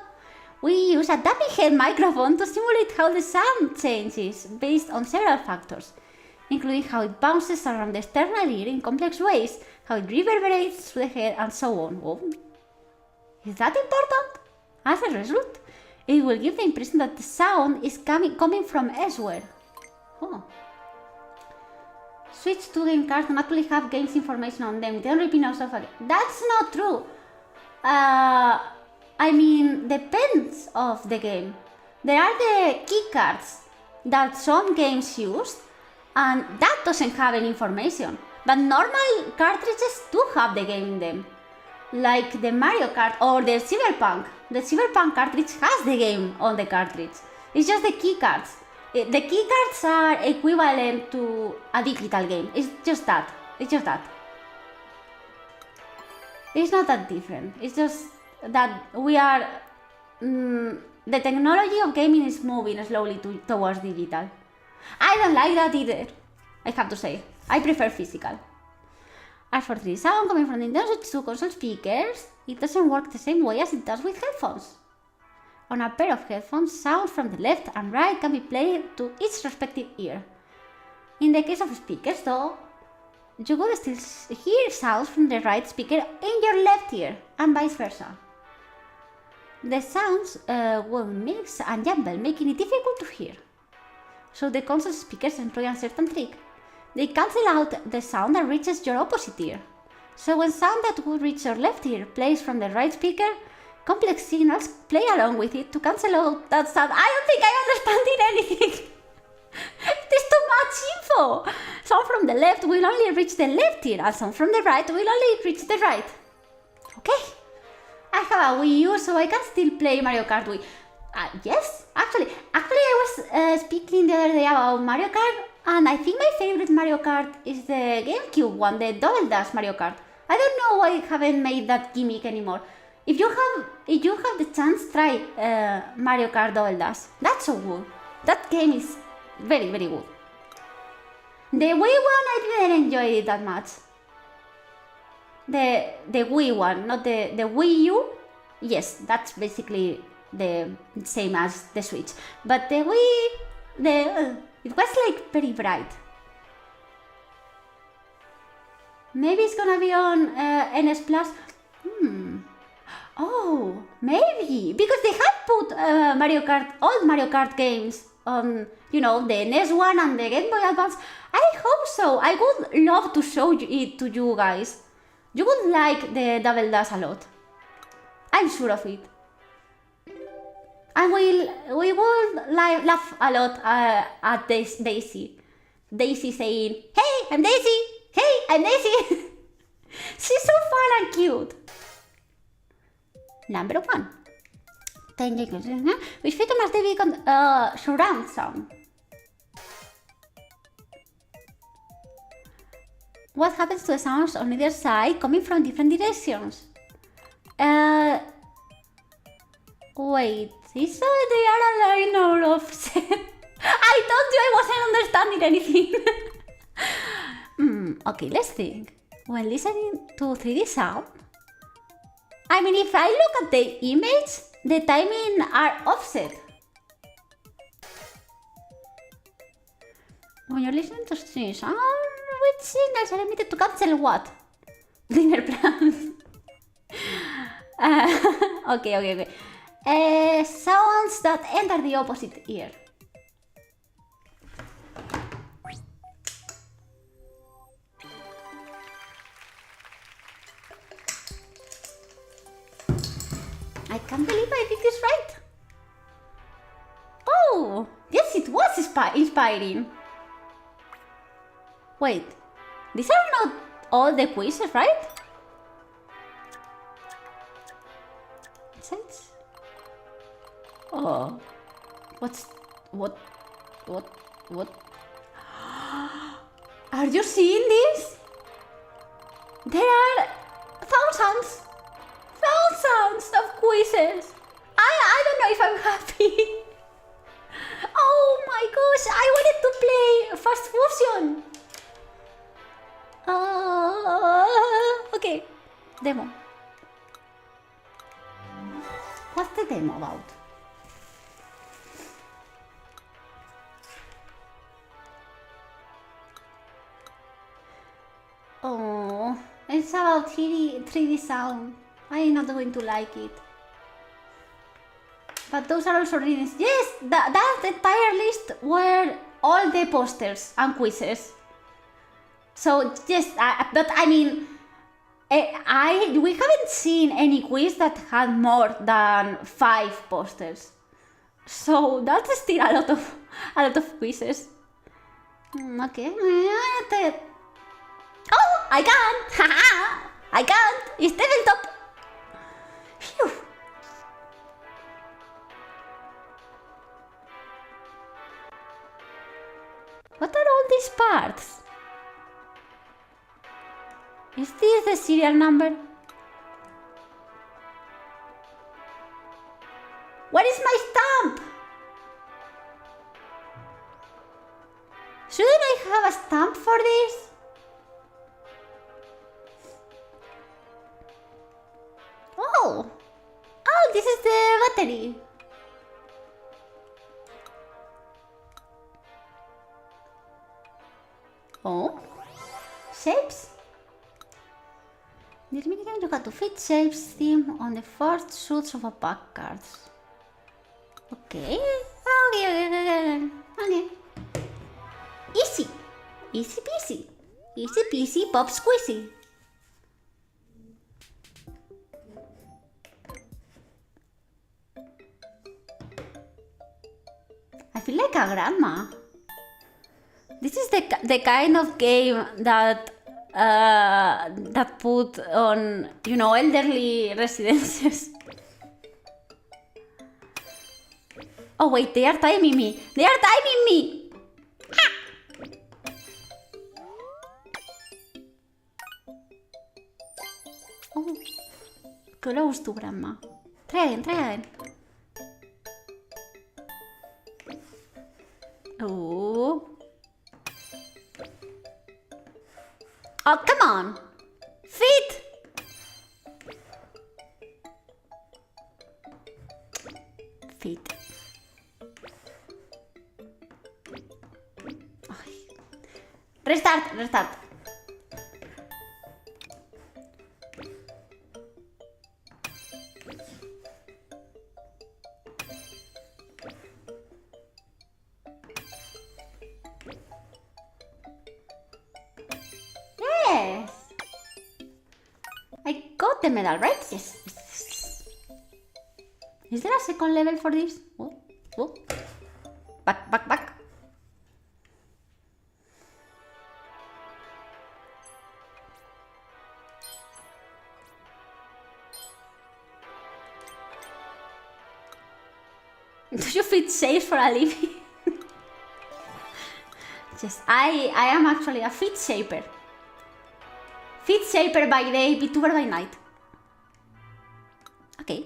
We use a dummy head microphone to simulate how the sound changes based on several factors, including how it bounces around the external ear in complex ways, how it reverberates through the head, and so on. Oh, is that important? As a result, it will give the impression that the sound is coming from elsewhere. Oh. Switch 2 game cards don't actually have games information on them. They don't repeat yourself again. That's not true. I mean, depends of the game. There are the key cards that some games use, and that doesn't have any information. But normal cartridges do have the game in them, like the Mario Kart or the Cyberpunk. The Cyberpunk cartridge has the game on the cartridge. It's just the key cards. The key cards are equivalent to a digital game. It's just that. It's not that different. It's just that we are... the technology of gaming is moving slowly towards digital. I don't like that either, I have to say. I prefer physical. As for 3D sound coming from Nintendo Switch 2 console speakers, it doesn't work the same way as it does with headphones. On a pair of headphones, sound from the left and right can be played to each respective ear. In the case of speakers, though, you would still hear sounds from the right speaker in your left ear, and vice versa. The sounds will mix and jumble, making it difficult to hear. So the console speakers employ a certain trick. They cancel out the sound that reaches your opposite ear. So when sound that would reach your left ear plays from the right speaker, complex signals play along with it to cancel out that sound. I don't think I'm understanding anything. There's too much info. Sound from the left will only reach the left ear, and sound from the right will only reach the right. Okay. I have a Wii U, so I can still play Mario Kart Wii. Yes, actually I was speaking the other day about Mario Kart, and I think my favorite Mario Kart is the GameCube one, the Double Dash Mario Kart. I don't know why I haven't made that gimmick anymore. If you have the chance, try Mario Kart Double Dash. That's so good. That game is very, very good. The Wii one, I didn't enjoy it that much. The Wii one, not the Wii U. Yes, that's basically the same as the Switch. But the Wii, it was like very bright. Maybe it's gonna be on NS Plus. Oh, maybe because they have put old Mario Kart games on, the NES one and the Game Boy Advance. I hope so. I would love to show it to you guys. You would like the Double Dash a lot. I'm sure of it. And we will laugh a lot at this Daisy. Daisy saying, "Hey, I'm Daisy! Hey, I'm Daisy!" She's so fun and cute. Number 1. Which feature must be surround sound? What happens to the sounds on either side coming from different directions? Wait, is they are aligned or offset? I told you I wasn't understanding anything. Okay, let's think. When listening to 3D sound, I mean, if I look at the image, the timing are offset. When you're listening to 3D sound, which signals are emitted to cancel what? Dinner plans. Okay. Sounds that enter the opposite ear. I can't believe I did this right. Oh, yes, it was inspiring. Wait, these are not all the quizzes, right? Sense? Oh, what? Are you seeing this? There are thousands of quizzes. I don't know if I'm happy. Oh my gosh, I wanted to play Fast Fusion. Okay, demo. What's the demo about? Oh, it's about 3D sound. I'm not going to like it. But those are also readings. Yes, that entire list were all the posters and quizzes. So yes, but I mean, we haven't seen any quiz that had more than 5 posters. So that's still a lot of quizzes. Okay. Oh, I can't! I can't! It's tabletop! Phew! What are all these parts? Is this the serial number? Where is my stamp? Shouldn't I have a stamp for this? Oh, this is the battery. Oh, shapes. This minigame you have to fit shapes theme on the first shoots of a pack cards. Okay. Easy. Easy peasy. Easy peasy pop squeezy. I feel like a grandma. This is the kind of game that put on, elderly residences. Oh wait, they are timing me. They are timing me. Ah! Oh, close to grandma. Try again. Oh. Oh, come on. Fit. Fit. Ay. Restart. Yes! I got the medal, right? Yes. Is there a second level for this? Oh. Back. Do you fit shapes for a living? Yes, I am actually a fit shaper. Fit shaper by day, Vtuber by night. Okay.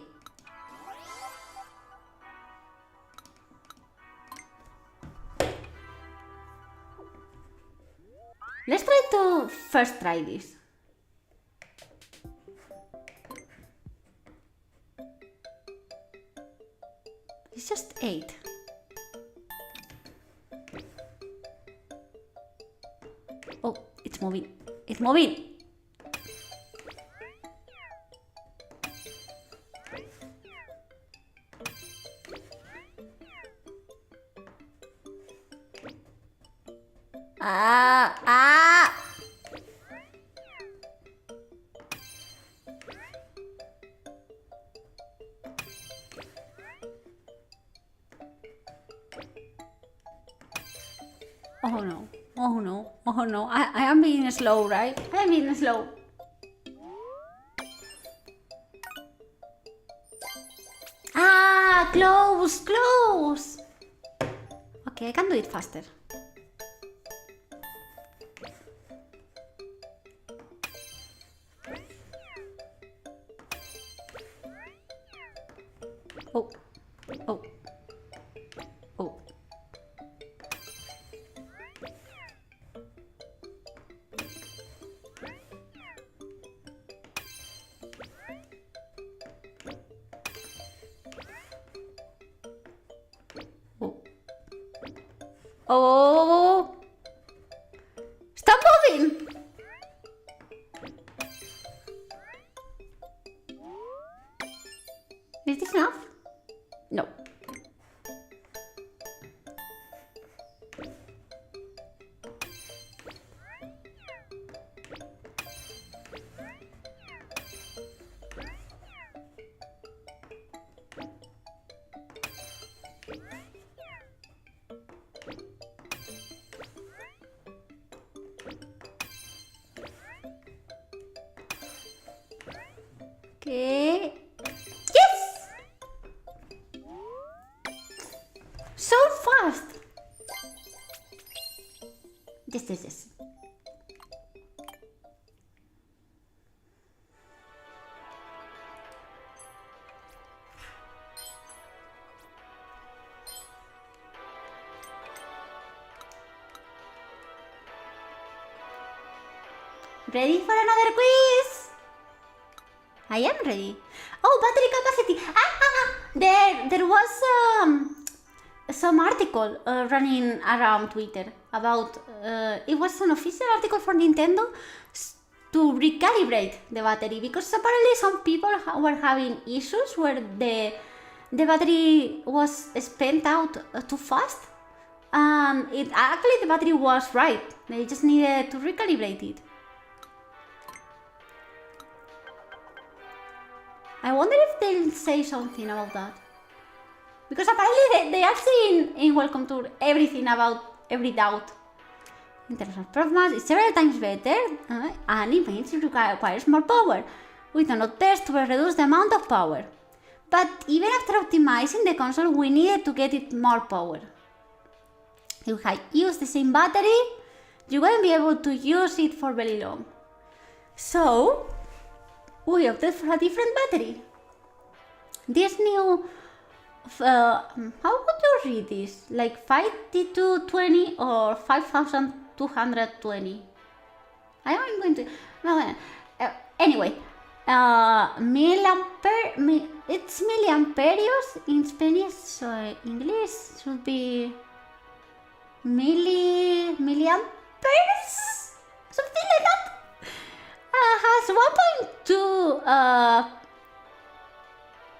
Let's try to first try this. It's just 8. Oh, it's moving. It's moving. Ah! Oh no. I am being slow, right? I am being slow. Ah, close. Okay, I can do it faster. Oh. Oh. Stop moving. Is this enough? No. Okay. Yes! So fast! Yes. Ready for another quiz? I am ready. Oh, battery capacity. There was some article running around Twitter about it was an official article for Nintendo to recalibrate the battery, because apparently some people were having issues where the battery was spent out too fast. Actually the battery was right. They just needed to recalibrate it. I wonder if they'll say something about that. Because apparently they are saying in Welcome Tour everything about every doubt. In terms of performance, it's several times better, and it means it requires more power. We do not test to reduce the amount of power. But even after optimizing the console, we needed to get it more power. If I use the same battery, you won't be able to use it for very long. So, we opted for a different battery. This new, how would you read this? Like 5220 or 5220? I am going to, anyway, It's milliamperios in Spanish, so English should be milliamperes, something like that. Has 1.2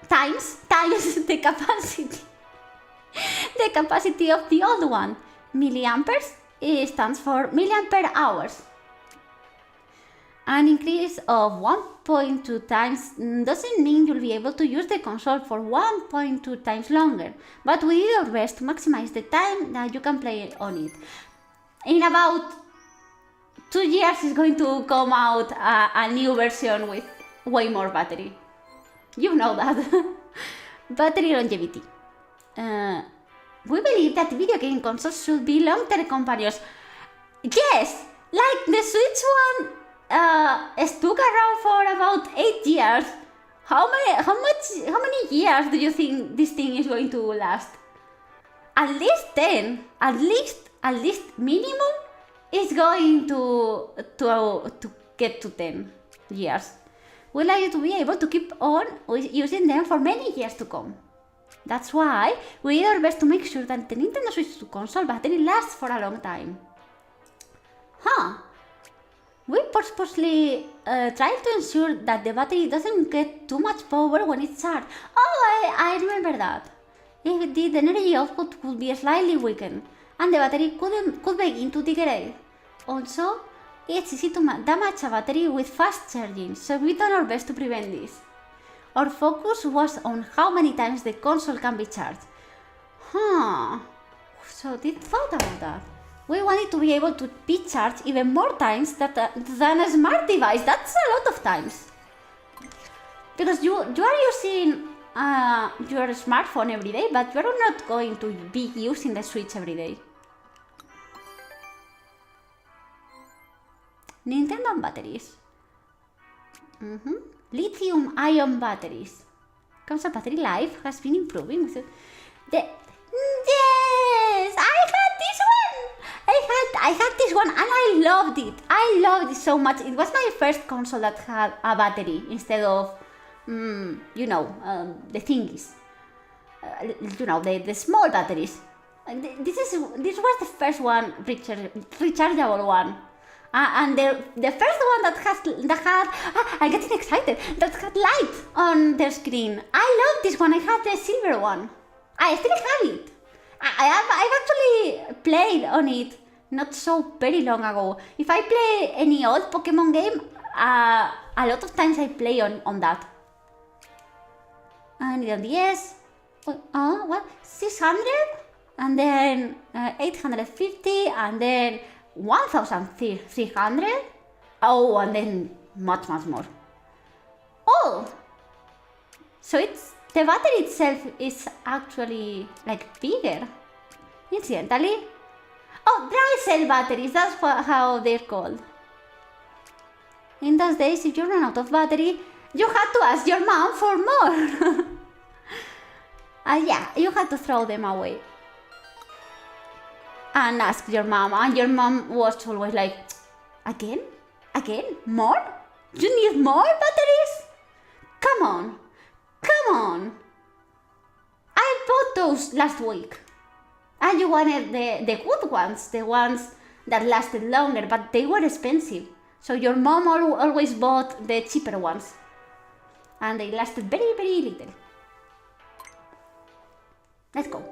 times the capacity of the old one. Milliamperes stands for milliampere hours. An increase of 1.2 times doesn't mean you'll be able to use the console for 1.2 times longer, but we did our best to maximize the time that you can play on it. In about 2 years is going to come out a new version with way more battery. You know that. Battery longevity. We believe that video game consoles should be long-term companions. Yes, like the Switch one stuck around for about 8 years. How many years do you think this thing is going to last? At least 10. At least minimum is going to get to 10 years. We'd like you to be able to keep on using them for many years to come. That's why we did our best to make sure that the Nintendo Switch console battery lasts for a long time. We purposely try to ensure that the battery doesn't get too much power when it's charged. Oh, I remember that. If it did, the energy output could be slightly weakened, and the battery could begin to degrade. Also, it's easy to damage a battery with fast charging, so we've done our best to prevent this. Our focus was on how many times the console can be charged. So did thought about that. We wanted to be able to be charged even more times than a smart device. That's a lot of times. Because you are using your smartphone every day, but you are not going to be using the Switch every day. Nintendo batteries. Lithium-ion batteries. Console battery life has been improving. Yes, I had this one and I loved it. I loved it so much. It was my first console that had a battery instead of, the thingies. The small batteries. This was the first one, rechargeable one. And the first one that had I'm getting excited, that had light on the screen. I love this one. I had the silver one. I still have it. I've actually played on it not so very long ago. If I play any old Pokemon game, a lot of times I play on that. And on the S, 600, and then 850, and then 1,300. Oh, and then much more. Oh, so the battery itself is actually like bigger. Incidentally. Oh, dry cell batteries, that's how they're called. In those days, if you ran out of battery, you had to ask your mom for more. Yeah, you had to throw them away. And ask your mom, and your mom was always like, again? More? You need more batteries? Come on. I bought those last week. And you wanted the good ones, the ones that lasted longer, but they were expensive. So your mom always bought the cheaper ones. And they lasted very, very little. Let's go.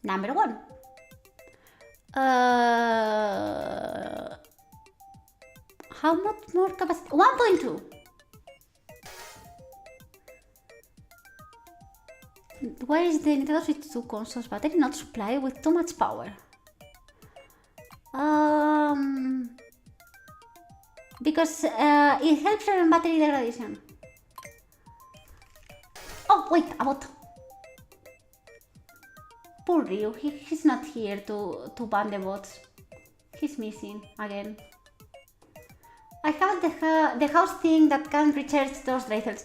Number 1. How much more capacity? 1.2. Why is the Nintendo Switch 2 console's battery not supplied with too much power? Because it helps prevent battery degradation. Oh, wait, about. Poor Ryu, he's not here to ban the bots. He's missing again. I have the house thing that can recharge those dry cells.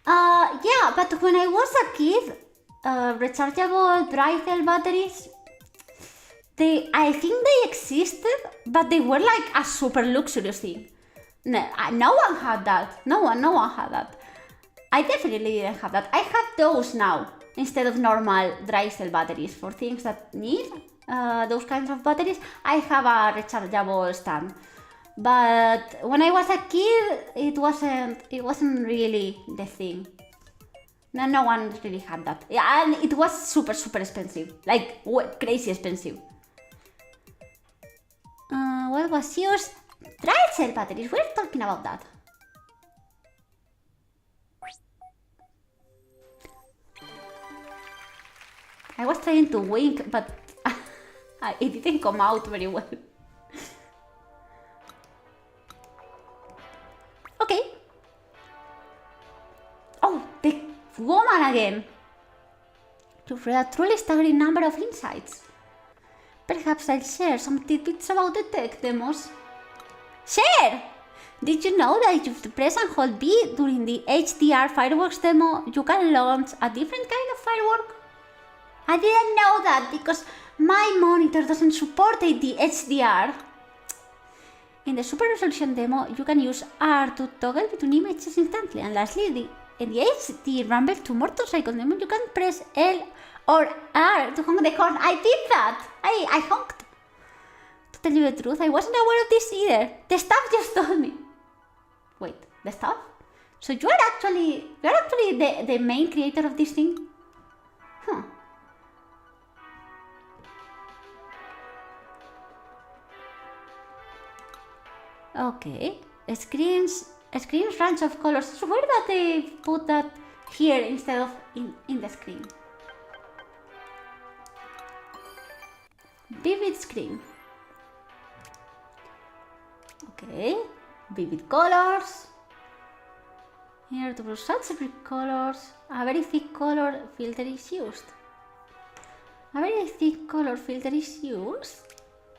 Yeah, but when I was a kid, rechargeable dry cell batteries, I think they existed, but they were like a super luxurious thing. No one had that. No one had that. I definitely didn't have that. I have those now instead of normal dry cell batteries for things that need those kinds of batteries. I have a rechargeable stand. But when I was a kid, it wasn't really the thing. No one really had that. Yeah, and it was super expensive, like crazy expensive. What was yours? Dry cell batteries. We're talking about that. I was trying to wink, but it didn't come out very well. Okay. Oh, the woman again. You've read a truly staggering number of insights. Perhaps I'll share some tidbits about the tech demos. Share! Did you know that if you press and hold B during the HDR fireworks demo, you can launch a different kind of firework? I didn't know that because my monitor doesn't support the HDR. In the super resolution demo, you can use R to toggle between images instantly. And lastly, in the HD Rumble 2 motorcycle demo, you can press L or R to honk the horn. I did that! I honked. To tell you the truth, I wasn't aware of this either. The staff just told me. Wait, the staff? So you're actually the main creator of this thing? Huh. Okay, screens range of colors. So where that they put that here instead of in the screen? Vivid screen. Okay, vivid colors. Here to produce such vivid colors, a very thick color filter is used.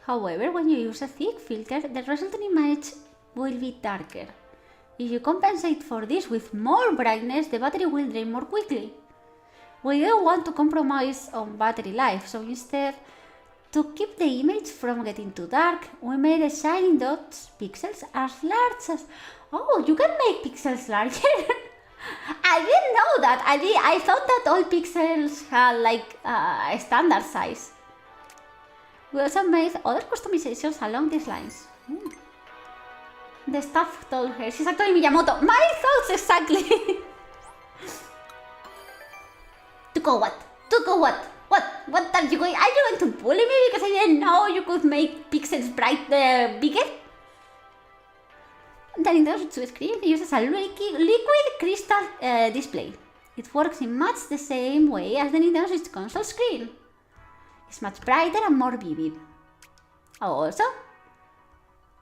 However, when you use a thick filter, the resulting image will be darker. If you compensate for this with more brightness, the battery will drain more quickly. We don't want to compromise on battery life, so instead, to keep the image from getting too dark, we made the shining dots pixels as large as... Oh, you can make pixels larger? I didn't know that. I thought that all pixels had like a standard size. We also made other customizations along these lines. The staff told her, she's actually Miyamoto. My thoughts exactly. To go what? What are you going? Are you going to bully me because I didn't know you could make pixels bigger? The Nintendo Switch screen uses a liquid crystal display. It works in much the same way as the Nintendo Switch console screen. It's much brighter and more vivid. Also,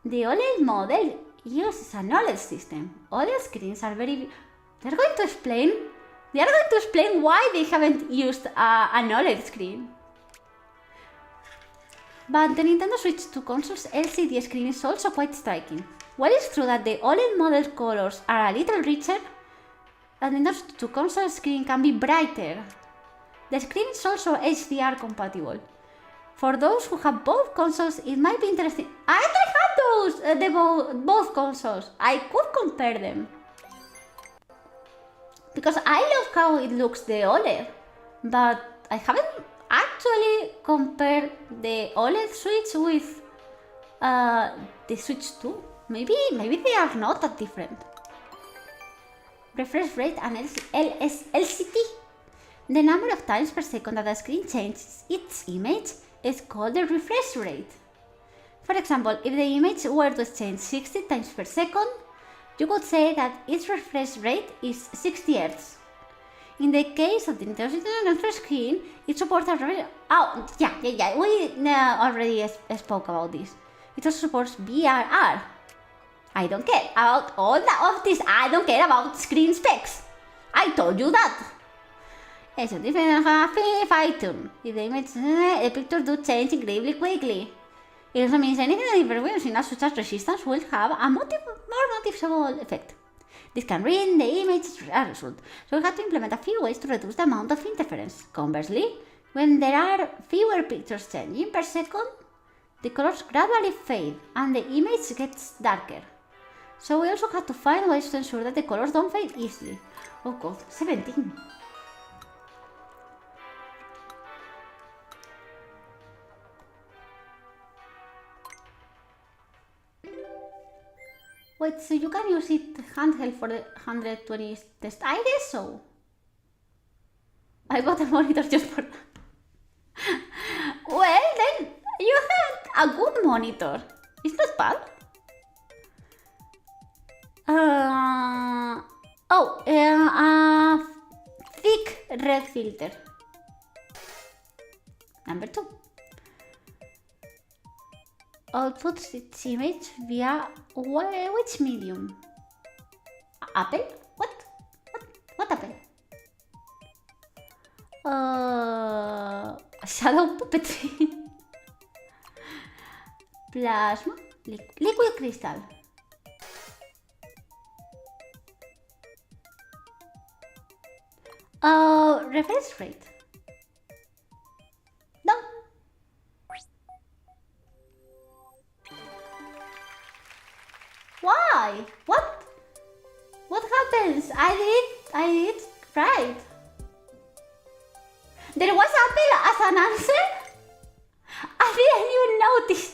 the OLED model uses an OLED system. OLED screens are very... They are going to explain why they haven't used an OLED screen. But the Nintendo Switch 2 console's LCD screen is also quite striking. While it's true that the OLED model colors are a little richer, the Nintendo Switch 2 console screen can be brighter. The screen is also HDR compatible. For those who have both consoles, it might be interesting. I have those, both consoles. I could compare them. Because I love how it looks, the OLED. But I haven't actually compared the OLED Switch with the Switch 2. Maybe they are not that different. Refresh rate and LCD. The number of times per second that the screen changes its image is called the refresh rate. For example, if the image were to change 60 times per second, you could say that its refresh rate is 60 Hz. In the case of the Nintendo screen, it supports we already spoke about this. It also supports VRR. I don't care about all of this. I don't care about screen specs. I told you that. It's a different fine-tune. If the image, the pictures do change incredibly quickly. It also means anything that interferes in a such as resistance will have a more noticeable effect. This can ruin the image result, so we have to implement a few ways to reduce the amount of interference. Conversely, when there are fewer pictures changing per second, the colors gradually fade and the image gets darker. So we also have to find ways to ensure that the colors don't fade easily. Oh god, 17. Wait, so you can use it handheld for the 120 test? I guess so. I bought a monitor just for that. Well, then you have a good monitor. It's not bad. A thick red filter. Number 2. Outputs its image via which medium? Apple? What Apple? Shadow puppetry. Plasma, liquid crystal. Refresh rate. No. Why? What happens? I did right. There was Apple as an answer? I didn't even notice.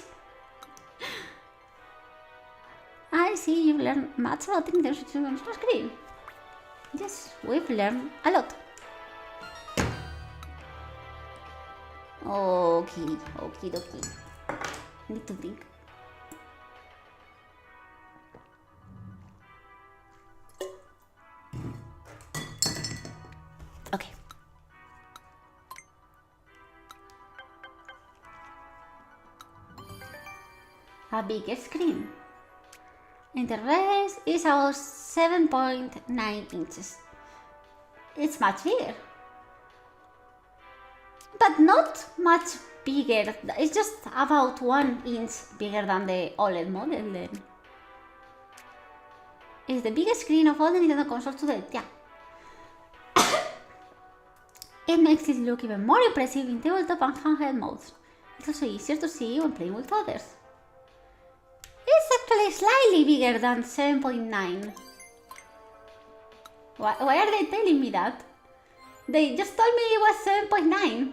I see you've learned much about Nintendo Switch on the screen. Yes, we've learned a lot. Okie dokie. Need to think. Okay. A bigger screen. Interface is about 7.9 inches. It's much bigger. But not much bigger. It's just about 1 inch bigger than the OLED model then. It's the biggest screen of all the Nintendo consoles to date, yeah. It makes it look even more impressive in tabletop and handheld modes. It's also easier to see when playing with others. It's actually slightly bigger than 7.9. Why are they telling me that? They just told me it was 7.9.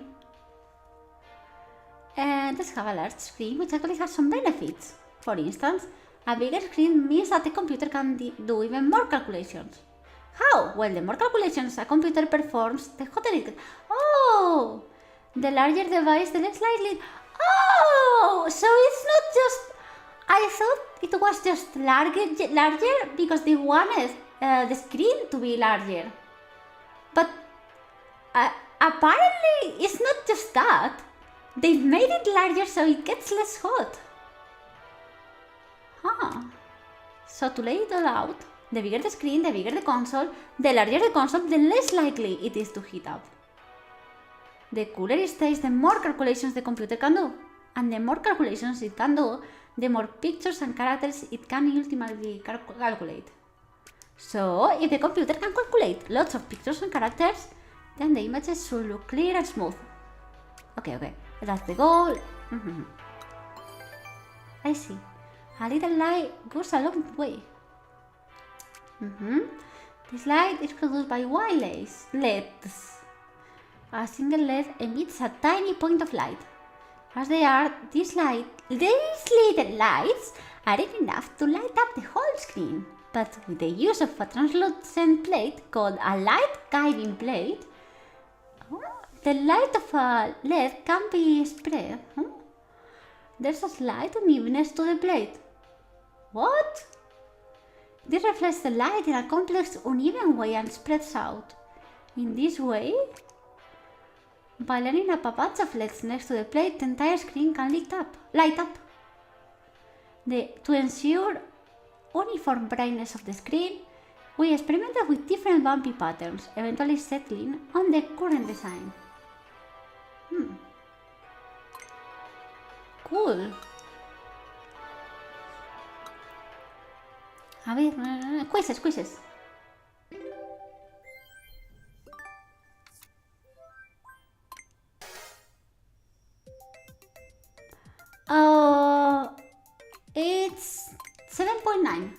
And does have a large screen, which actually has some benefits. For instance, a bigger screen means that the computer can do even more calculations. How? Well, the more calculations a computer performs, the hotter it gets. Oh! The larger device, the less likely. Oh! So it's not just... I thought it was just larger because they wanted the screen to be larger. But apparently it's not just that. They've made it larger so it gets less hot. Huh. So to lay it all out, the bigger the screen, the bigger the console, the larger the console, the less likely it is to heat up. The cooler it stays, the more calculations the computer can do. And the more calculations it can do, the more pictures and characters it can ultimately calculate. So, if the computer can calculate lots of pictures and characters, then the images should look clear and smooth. Okay, that's the goal. I see. A little light goes a long way. This light is produced by LEDs. A single LED emits a tiny point of light. As they are, these little lights aren't enough to light up the whole screen. But with the use of a translucent plate called a light guiding plate, the light of a LED can be spread. There's a slight unevenness to the plate. What? This reflects the light in a complex, uneven way and spreads out. In this way, by lining up a bunch of LEDs next to the plate, the entire screen can light up. To ensure uniform brightness of the screen, we experimented with different bumpy patterns, eventually settling on the current design. Cool. A ver, quizzes. 7.9.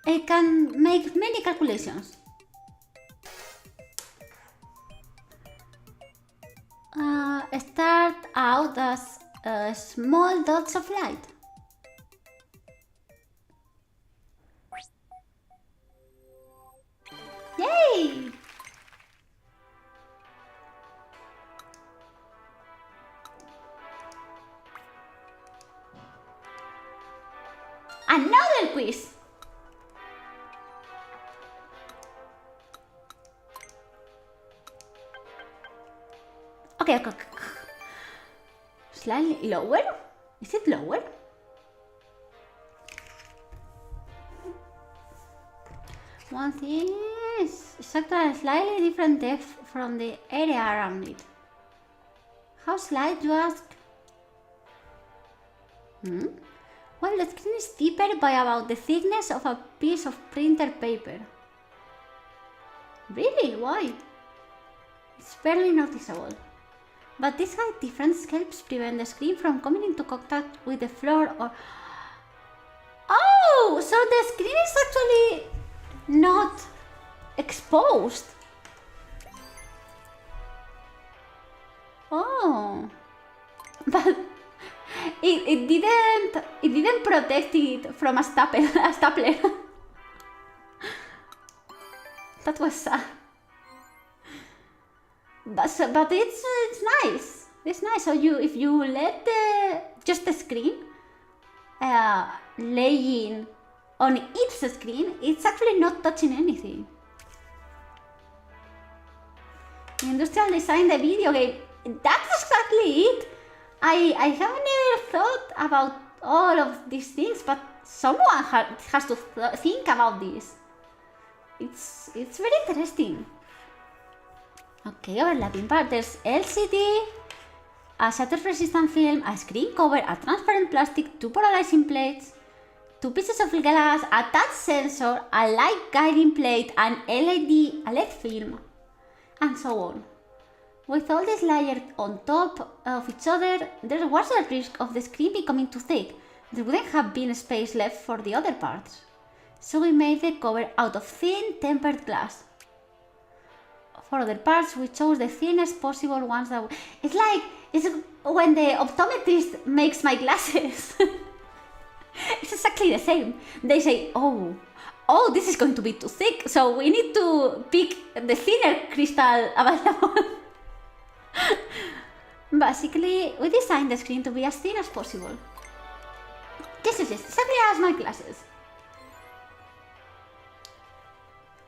It can make many calculations. Start out as small dots of light. Yay! Another quiz! Okay. Slightly lower? Is it lower? One thing is, it's actually a slightly different depth from the area around it. How slight, you ask? Well, the screen is deeper by about the thickness of a piece of printer paper. Really? Why? It's barely noticeable. But this height difference helps prevent the screen from coming into contact with the floor or... Oh! So the screen is actually not exposed. Oh. But it didn't protect it from a stapler. That was sad. But it's nice. It's nice. So if you let the screen laying on its screen, it's actually not touching anything. Industrial design, the video game. That's exactly it. I have never thought about all of these things, but someone has to think about this. It's very interesting. Okay, overlapping part. There's LCD, a shatter-resistant film, a screen cover, a transparent plastic, 2 polarizing plates, 2 pieces of glass, a touch sensor, a light guiding plate, an LED film, and so on. With all these layers on top of each other, there was a risk of the screen becoming too thick. There wouldn't have been space left for the other parts. So we made the cover out of thin tempered glass. For other parts, we chose the thinnest possible ones that... It's when the optometrist makes my glasses. It's exactly the same. They say, oh, this is going to be too thick, so we need to pick the thinner crystal available. Basically, we designed the screen to be as thin as possible. This is exactly as my glasses.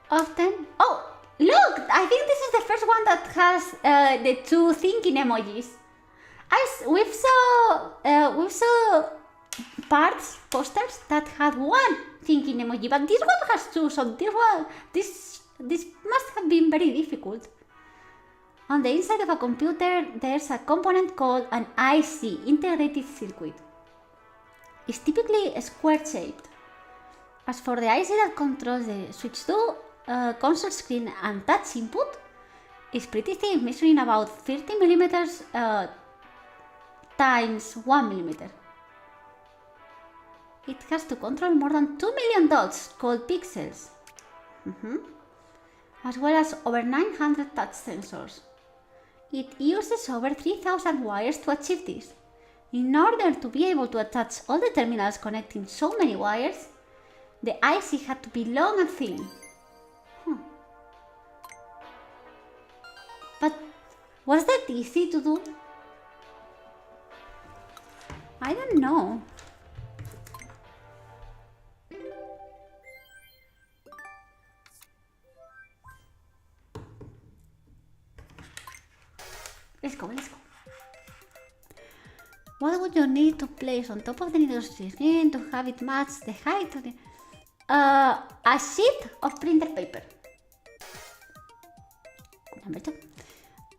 Often... Oh! Look! I think this is the first one that has the 2 thinking emojis. We've saw parts, posters that had 1 thinking emoji, but this one has 2, so this must have been very difficult. On the inside of a computer, there's a component called an IC, integrated circuit. It's typically square-shaped. As for the IC that controls the Switch 2, console screen and touch input, is pretty thin, measuring about 30 millimeters times 1 millimeter. It has to control more than 2 million dots called pixels, as well as over 900 touch sensors. It uses over 3,000 wires to achieve this. In order to be able to attach all the terminals connecting so many wires, the IC had to be long and thin. But was that easy to do? I don't know. Let's go. What would you need to place on top of the Nintendo Switch screen to have it match the height of the... a sheet of printer paper. Number 2.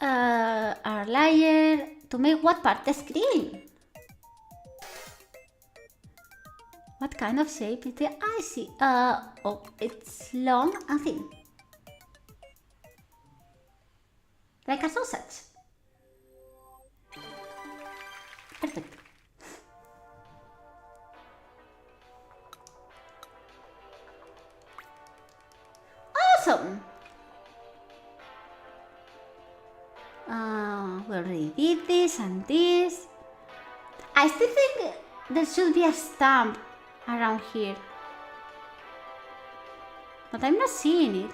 Our layer to make what part? The screen. What kind of shape is the IC? It's long and thin. Like a sausage. Perfect. Awesome. We already did this and this. I still think there should be a stamp around here, but I'm not seeing it.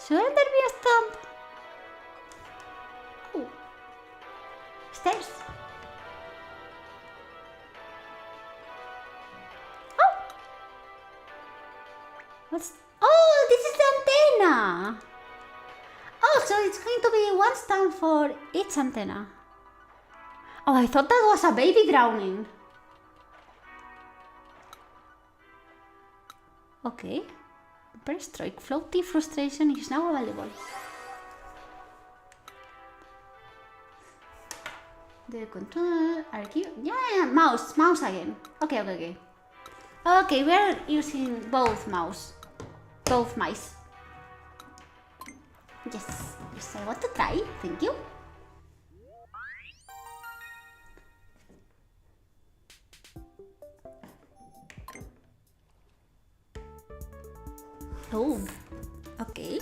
Shouldn't there be a stamp? Oh, stairs. Oh, what's? Oh, this is the antenna. Oh, so it's going to be one stamp for each antenna. Oh, I thought that was a baby drowning. Okay. Perestroik floaty frustration is now available. The control archive. Yeah, mouse again. Okay. Okay, we're using both mice. Yes, I want to try. Thank you. Oh, okay.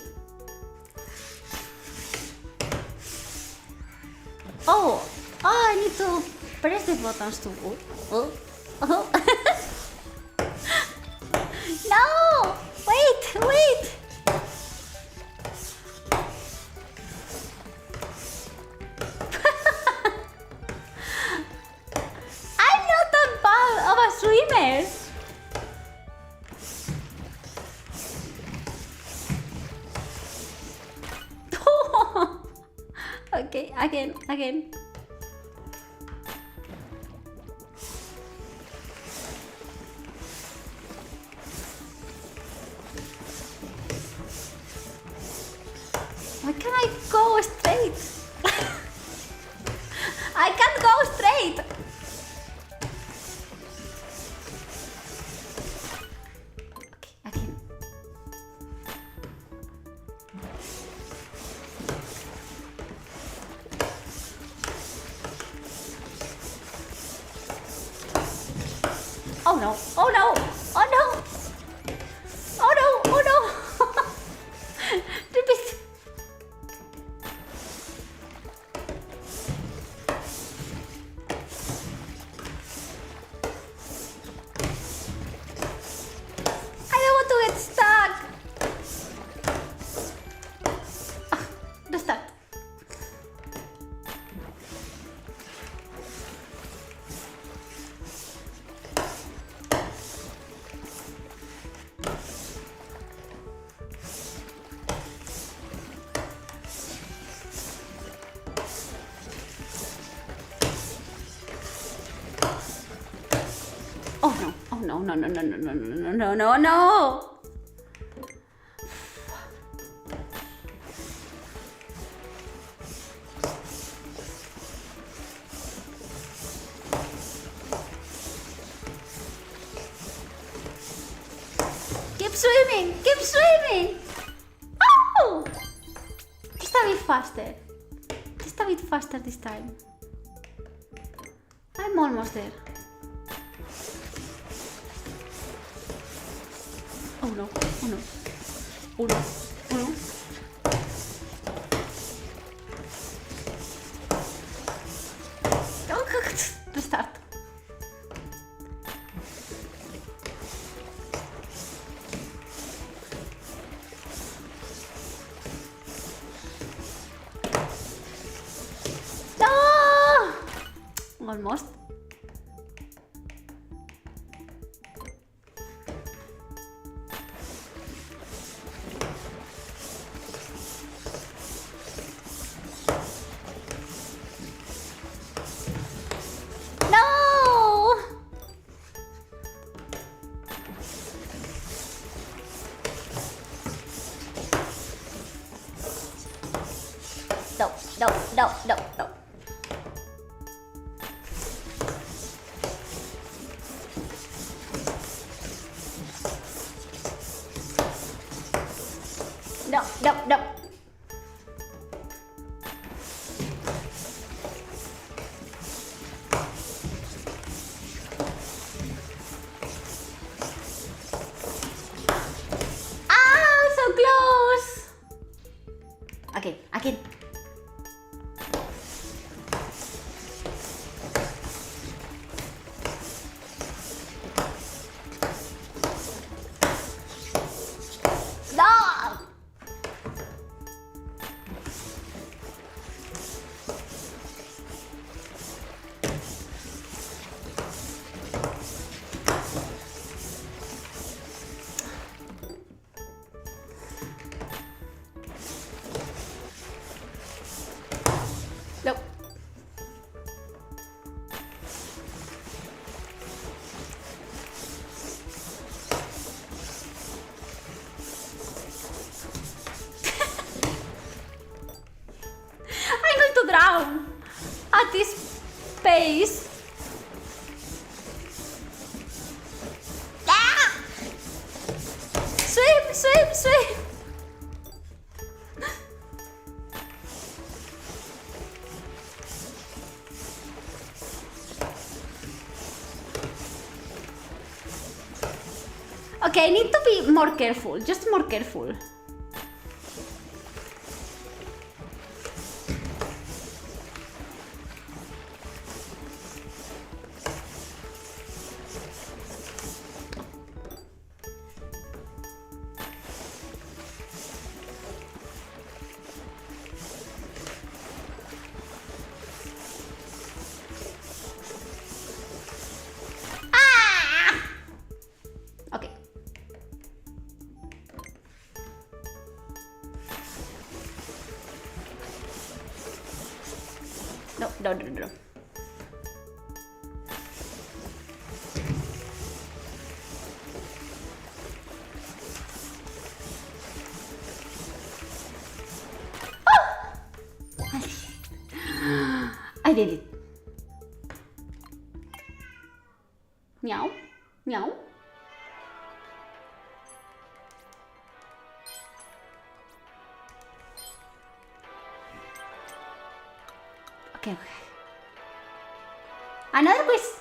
Oh, I need to press the buttons too. Oh. No! Wait! I'm not that bad of a swimmer. Okay, again. Why can't I go straight? I can't go straight. Okay, again. Oh no! Repeat. I don't want to get stuck. Restart. Oh no. Keep swimming. Oh! Just a bit faster this time. I'm almost there. Oh no. Restart. No! Almost. No. again. No! Nope. I'm going to drown at this pace. Ah! Swim, swim, swim. Okay, I need to be more careful, just more careful. Okay. No, no, no, no. I did it. Meow, meow. Okay, okay. Another quiz.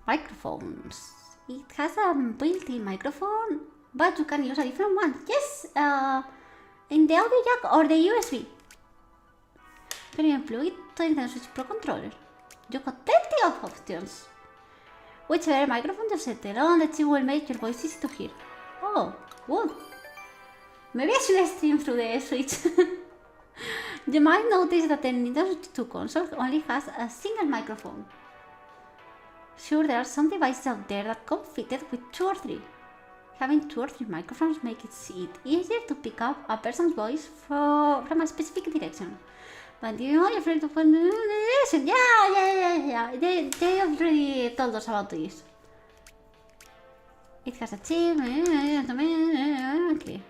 Microphones. It has a built-in microphone, but you can use a different one. Yes, in the audio jack or the USB. Can you plug it to the Nintendo Switch Pro controller? You got plenty of options. Whichever microphone you settle on, the chip will make your voice easy to hear. Oh, good. Maybe I should stream through the Switch. You might notice that the Nintendo Switch 2 console only has a single microphone. Sure, there are some devices out there that come fitted with 2 or 3. Having 2 or 3 microphones makes it easier to pick up a person's voice from a specific direction. But you know, you're afraid to find the direction. Yeah. They already told us about this. It has a chip. Okay.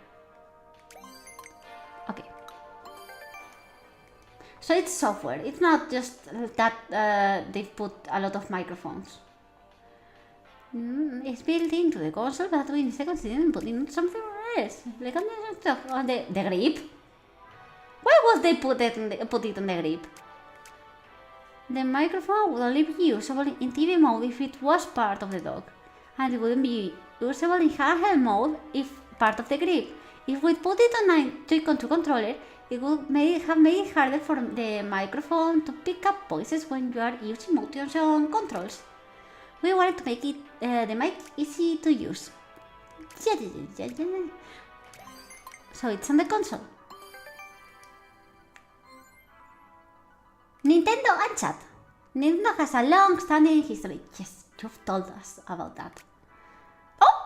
So it's software. It's not just that they've put a lot of microphones. It's built into the console, but we need to consider putting something else. Like on the grip. Why would they put it on the grip? The microphone would only be usable in TV mode if it was part of the dock, and it wouldn't be usable in handheld mode if part of the grip. If we put it on a Joy-Con 2 controller, it would have made it harder for the microphone to pick up voices when you are using motion controls. We wanted to make it the mic easy to use. So it's on the console. Nintendo and chat. Nintendo has a long-standing history. Yes, you've told us about that. Oh!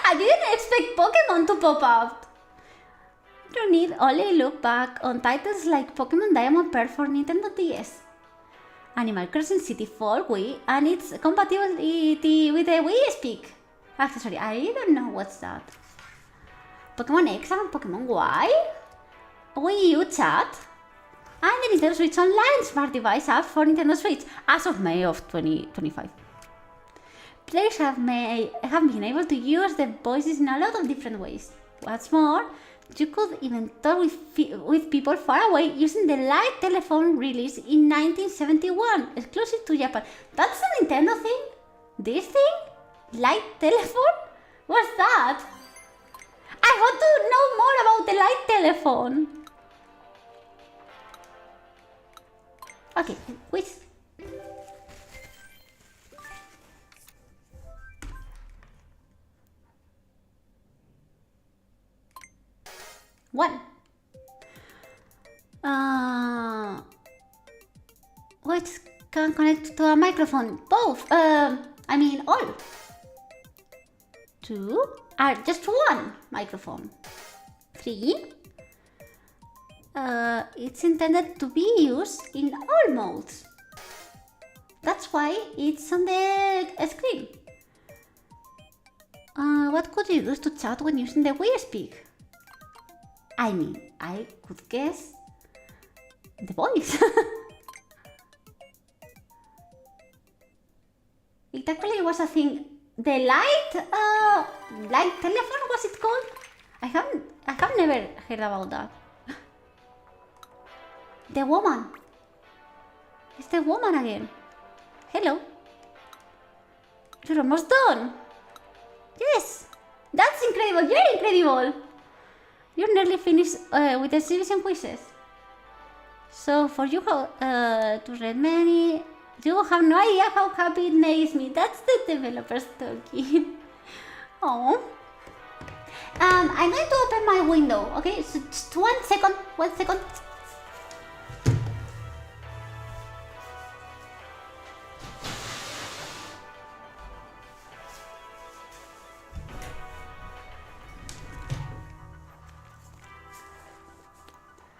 I didn't expect Pokemon to pop out. You need only look back on titles like Pokemon Diamond Pearl for Nintendo DS, Animal Crossing City for Wii, and its compatibility with the Wii Speak accessory. I don't know what's that. Pokemon X and Pokemon Y, Wii U chat, and the Nintendo Switch Online smart device app for Nintendo Switch as of May of 2025. Players have been able to use the voices in a lot of different ways. What's more, You could even talk with people far away using the light telephone released in 1971, exclusive to Japan. That's a Nintendo thing? This thing? Light telephone? What's that? I want to know more about the light telephone. Okay, quiz. One. Which can connect to a microphone? Both. I mean all. Two are just one microphone. Three. It's intended to be used in all modes. That's why it's on the screen. What could you use to chat when using the Wii Speak? I mean, I could guess the voice. It actually was a thing. The light telephone, was it called? I have never heard about that. The woman. It's the woman again. Hello. You're almost done. Yes. That's incredible. You're incredible. You're nearly finished with the exhibition quizzes. So for you to read many, you have no idea how happy it makes me. That's the developers talking. Oh. I'm going to open my window. Okay, so just 1 second. 1 second.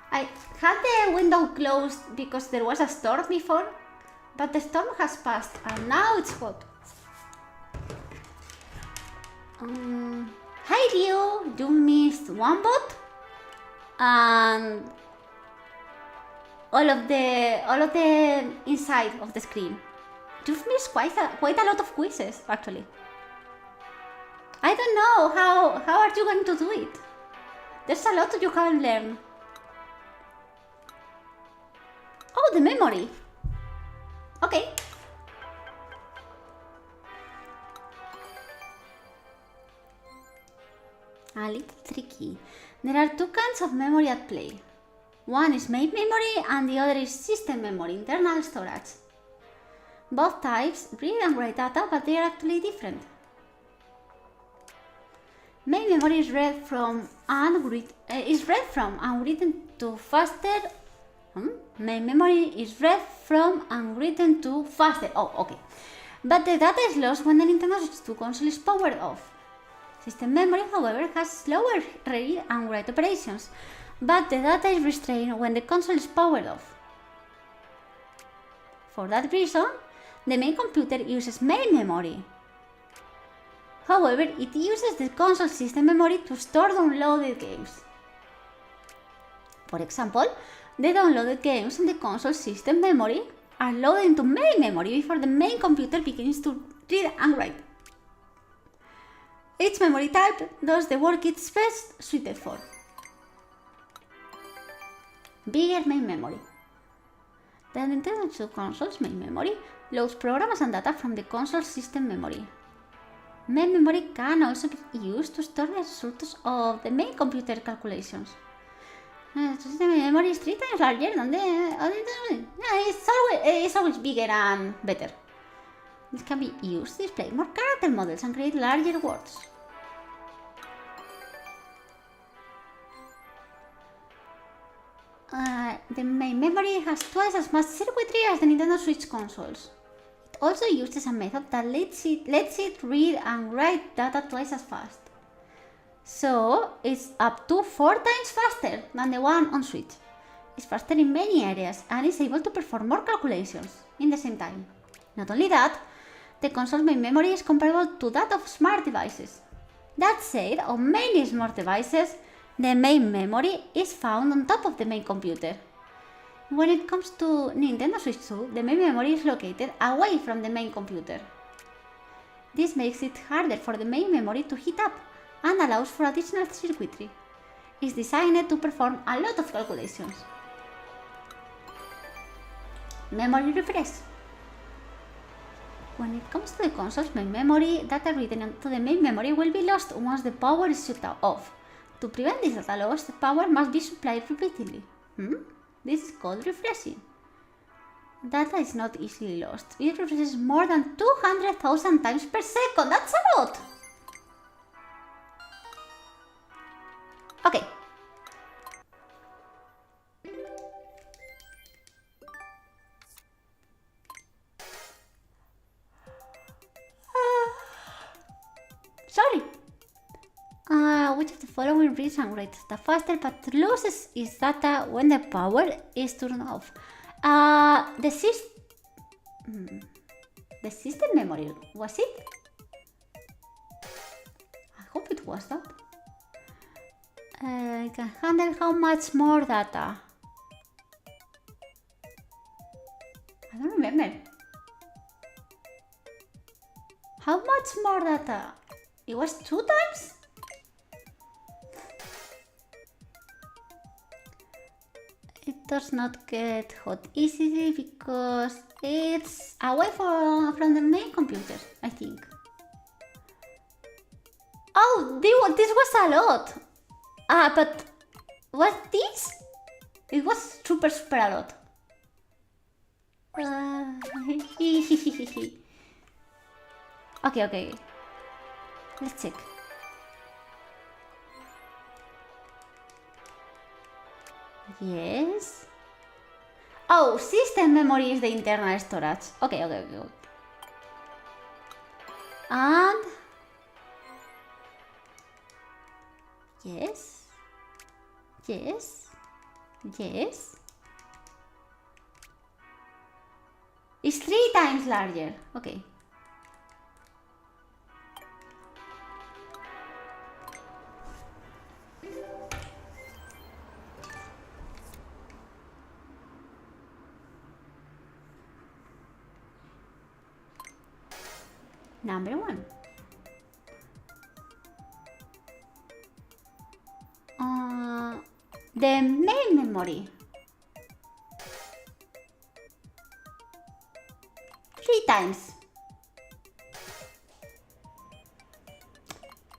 I had the window closed because there was a storm before, but the storm has passed and now it's hot. Hi Leo, you missed one bot and all of the inside of the screen. You've missed quite a lot of quizzes actually. I don't know how are you going to do it. There's a lot you haven't learned. Oh, the memory. Okay. A little tricky. There are two kinds of memory at play. One is main memory and the other is system memory, internal storage. Both types read and write data, but they are actually different. Main memory is read from and written to faster. Main memory is read from and written to faster. Oh, okay. But the data is lost when the Nintendo Switch 2 console is powered off. System memory, however, has slower read and write operations, but the data is restrained when the console is powered off. For that reason, the main computer uses main memory. However, it uses the console system memory to store downloaded games. For example, the downloaded games on the console system memory are loaded into main memory before the main computer begins to read and write. Each memory type does the work it's best suited for. Bigger main memory. The Nintendo 2 console's main memory loads programs and data from the console system memory. Main memory can also be used to store the results of the main computer calculations. System memory is 3 times larger than it's always bigger and better. This can be used to display more character models and create larger words. The main memory has twice as much circuitry as the Nintendo Switch consoles. It also uses a method that lets it read and write data twice as fast. So it's up to 4 times faster than the one on Switch. It's faster in many areas and is able to perform more calculations in the same time. Not only that, the console's main memory is comparable to that of smart devices. That said, on many smart devices, the main memory is found on top of the main computer. When it comes to Nintendo Switch 2, the main memory is located away from the main computer. This makes it harder for the main memory to heat up and allows for additional circuitry. is designed to perform a lot of calculations. Memory refresh. When it comes to the console's main memory, data written to the main memory will be lost once the power is shut off. To prevent this data loss, the power must be supplied repeatedly. This is called refreshing. Data is not easily lost. It refreshes more than 200,000 times per second. That's a lot! Okay. Sorry. Which of the following reads and writes the faster but loses its data when the power is turned off? The system memory, was it? I hope it was that. It can handle how much more data? I don't remember. How much more data? It was 2 times? It does not get hot easily because it's away from the main computer, I think. Oh, this was a lot. But was this? It was super a lot. Okay. Let's check. Yes. Oh, system memory is the internal storage. Okay. And yes. It's 3 times larger. Okay. Number 1. The main memory. 3 times.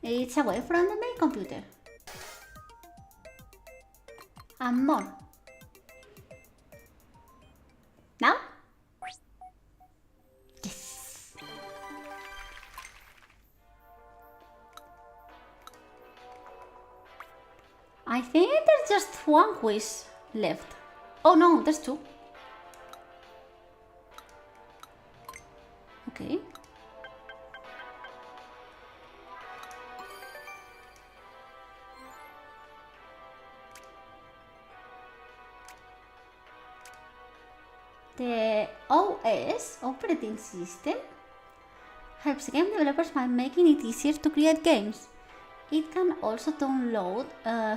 It's away from the main computer. And more. Now? Yes. I think there's just 1 quiz left. Oh no, there's 2. Okay. The OS, operating system, helps game developers by making it easier to create games. It can also download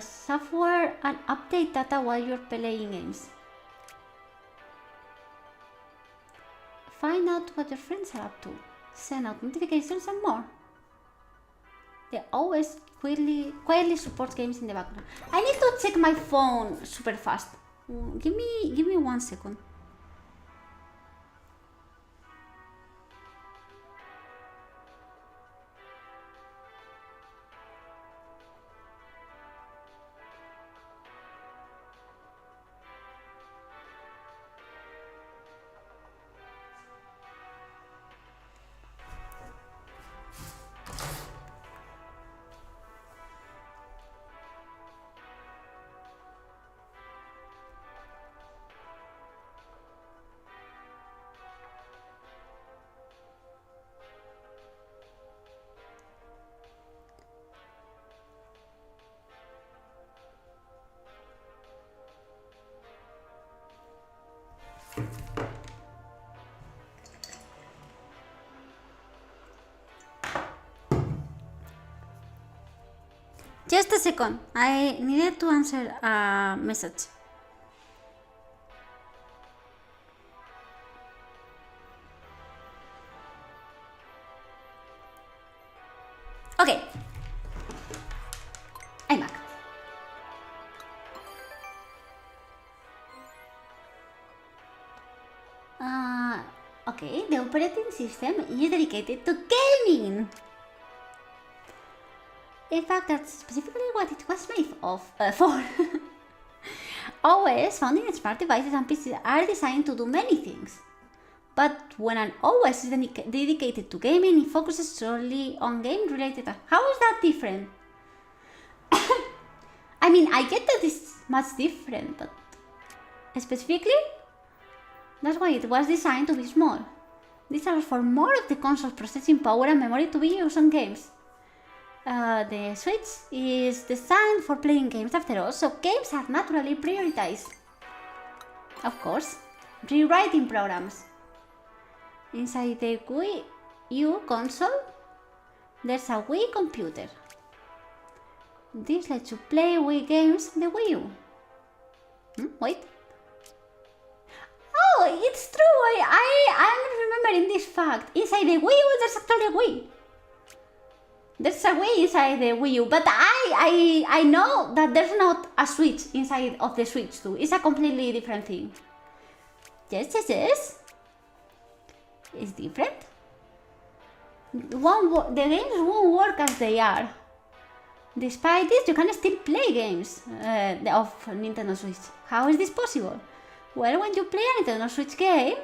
software and update data while you're playing games. Find out what your friends are up to, send out notifications and more. The OS quietly supports games in the background. I need to check my phone super fast. Give me 1 second. Just a second, I needed to answer a message. Okay, I'm back. Okay, the operating system is dedicated to gaming. In fact, that's specifically what it was made for. OS found in smart devices and PCs are designed to do many things. But when an OS is dedicated to gaming, it focuses solely on game-related tasks. How is that different? I mean, I get that it's much different, but specifically, that's why it was designed to be small. This allows for more of the console's processing power and memory to be used on games. The Switch is designed for playing games after all, so games are naturally prioritized. Of course, rewriting programs. Inside the Wii U console, there's a Wii computer. This lets you play Wii games on the Wii U. Wait. Oh, it's true! I'm remembering this fact. Inside the Wii U, there's actually a Wii. There's a Wii inside the Wii U, but I know that there's not a Switch inside of the Switch too. It's a completely different thing. Yes. It's different. The games won't work as they are. Despite this, you can still play games of Nintendo Switch. How is this possible? Well, when you play a Nintendo Switch game,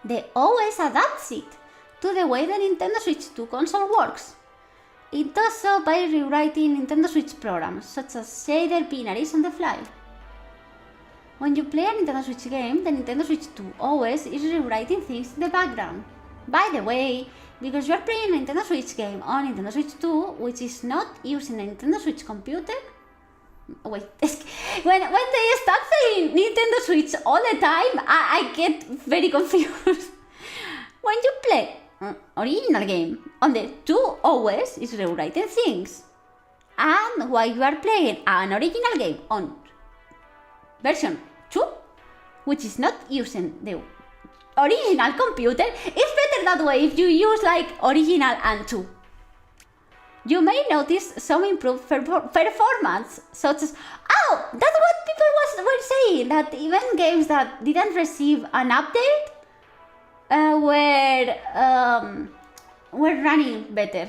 the OS adapts it to the way the Nintendo Switch 2 console works. It does so by rewriting Nintendo Switch programs, such as shader binaries on the fly. When you play a Nintendo Switch game, the Nintendo Switch 2 OS is rewriting things in the background. By the way, because you are playing a Nintendo Switch game on Nintendo Switch 2, which is not using a Nintendo Switch computer. Wait, when they start saying Nintendo Switch all the time, I get very confused. When you play original game on the 2 OS is rewriting things. And while you are playing an original game on version 2, which is not using the original computer, it's better that way if you use like original and 2. You may notice some improved performance, such as, oh, that's what people were saying, that even games that didn't receive an update were running better.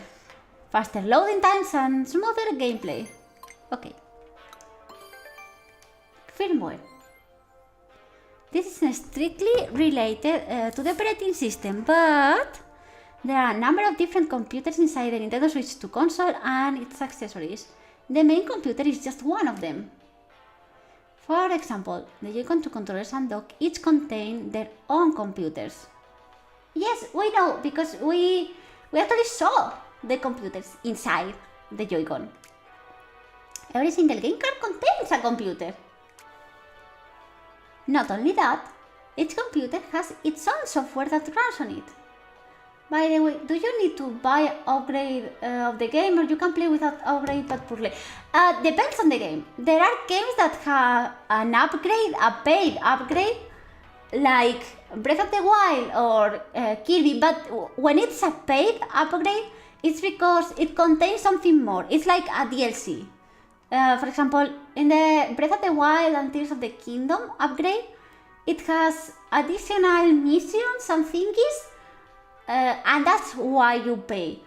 Faster loading times and smoother gameplay. Okay. Firmware. This is strictly related to the operating system, but there are a number of different computers inside the Nintendo Switch 2 console and its accessories. The main computer is just one of them. For example, the Joy-Con 2 controllers and dock each contain their own computers. Yes, we know, because we actually saw the computers inside the Joy-Con. Every single game card contains a computer. Not only that, each computer has its own software that runs on it. By the way, do you need to buy an upgrade of the game, or you can play without upgrade but poorly? Depends on the game. There are games that have an upgrade, a paid upgrade, like Breath of the Wild or Kirby, but when it's a paid upgrade, it's because it contains something more. It's like a DLC. For example, in the Breath of the Wild and Tears of the Kingdom upgrade, it has additional missions and thingies, and that's why you pay.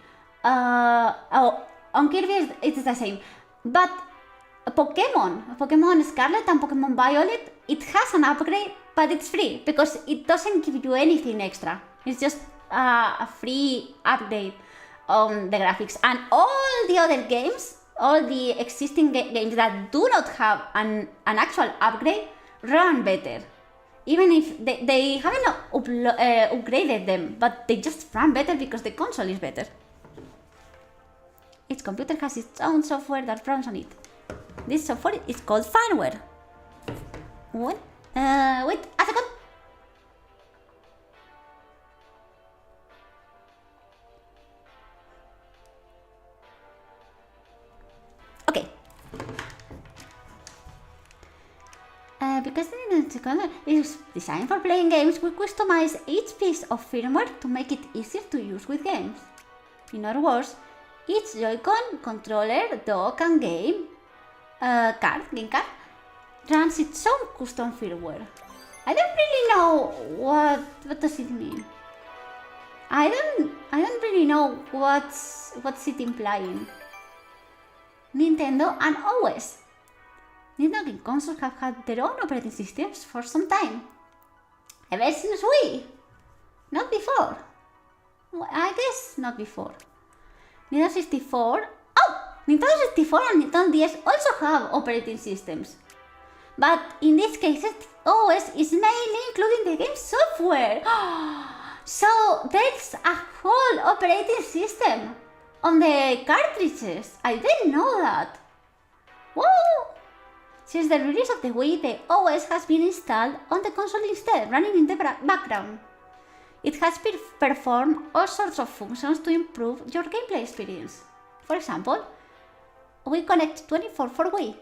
On Kirby it's the same. But Pokemon Scarlet and Pokemon Violet, it has an upgrade, but it's free because it doesn't give you anything extra. It's just a free update on the graphics. And all the other games, all the existing games that do not have an actual upgrade, run better. Even if they haven't upgraded them, but they just run better because the console is better. Each computer has its own software that runs on it. This software is called firmware. What? Wait a second. Okay. Because the is designed for playing games, we customize each piece of firmware to make it easier to use with games. In other words, each Joy-Con, controller, dock and game card runs its own custom firmware. I don't really know what does it mean. I don't really know what's it implying. Nintendo and OS. Nintendo game consoles have had their own operating systems for some time. Ever since Wii. Not before. Well, I guess not before. Nintendo 64. Oh! Nintendo 64 and Nintendo DS also have operating systems. But in this case, OS is mainly including the game software. So there's a whole operating system on the cartridges. I didn't know that. Whoa! Since the release of the Wii, the OS has been installed on the console instead, running in the background. It has performed all sorts of functions to improve your gameplay experience. For example, Wii Connect 24 for Wii,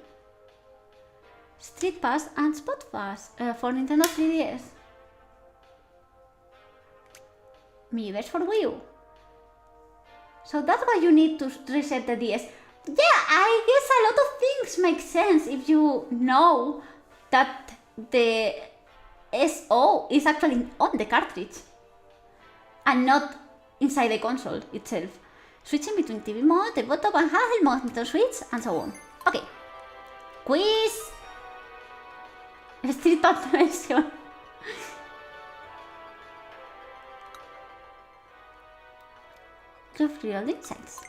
Street Pass and Spot Pass for Nintendo 3DS, Miiverse for Wii U. So that's why you need to reset the DS. Yeah, I guess a lot of things make sense if you know that the SO is actually on the cartridge and not inside the console itself. Switching between TV mode, the bottom and handheld mode, Nintendo Switch, and so on. Okay. Quiz. Street Pass version. Real insights.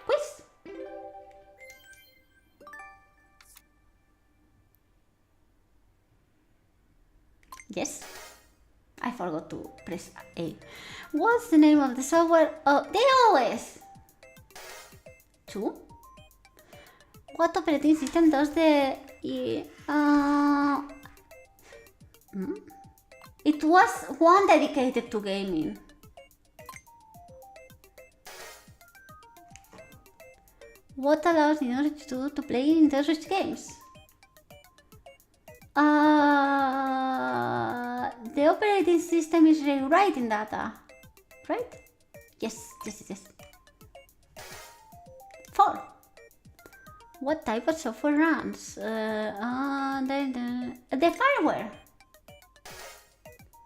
Quiz. Yes. I forgot to press A. What's the name of the software? The OS. 2. What operating system does the... It was one dedicated to gaming. What allows Nintendo Switch to play Nintendo Switch games? The operating system is rewriting data, right? Yes. 4. What type of software runs? The firmware.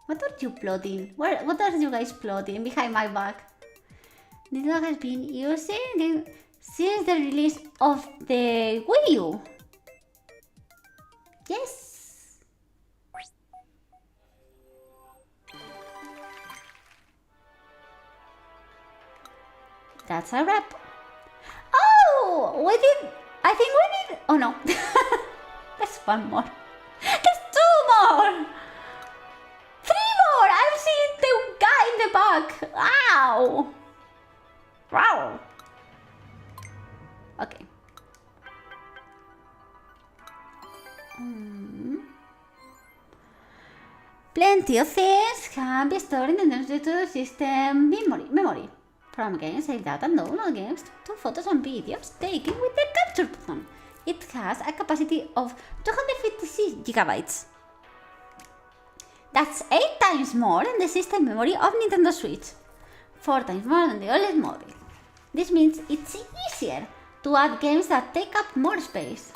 What are you plotting? What are you guys plotting behind my back? Nintendo has been using it since the release of the Wii U. Yes. That's a wrap. Oh, I think we did. Oh no. There's one more. There's 2 more. 3 more. I'm seeing the guy in the back. Wow. Wow. Okay. Plenty of things can be stored in the Nintendo system memory. From games, save data, and download games to photos and videos taken with the capture button. It has a capacity of 256 gigabytes. That's 8 times more than the system memory of Nintendo Switch, 4 times more than the OLED model. This means it's easier to add games that take up more space.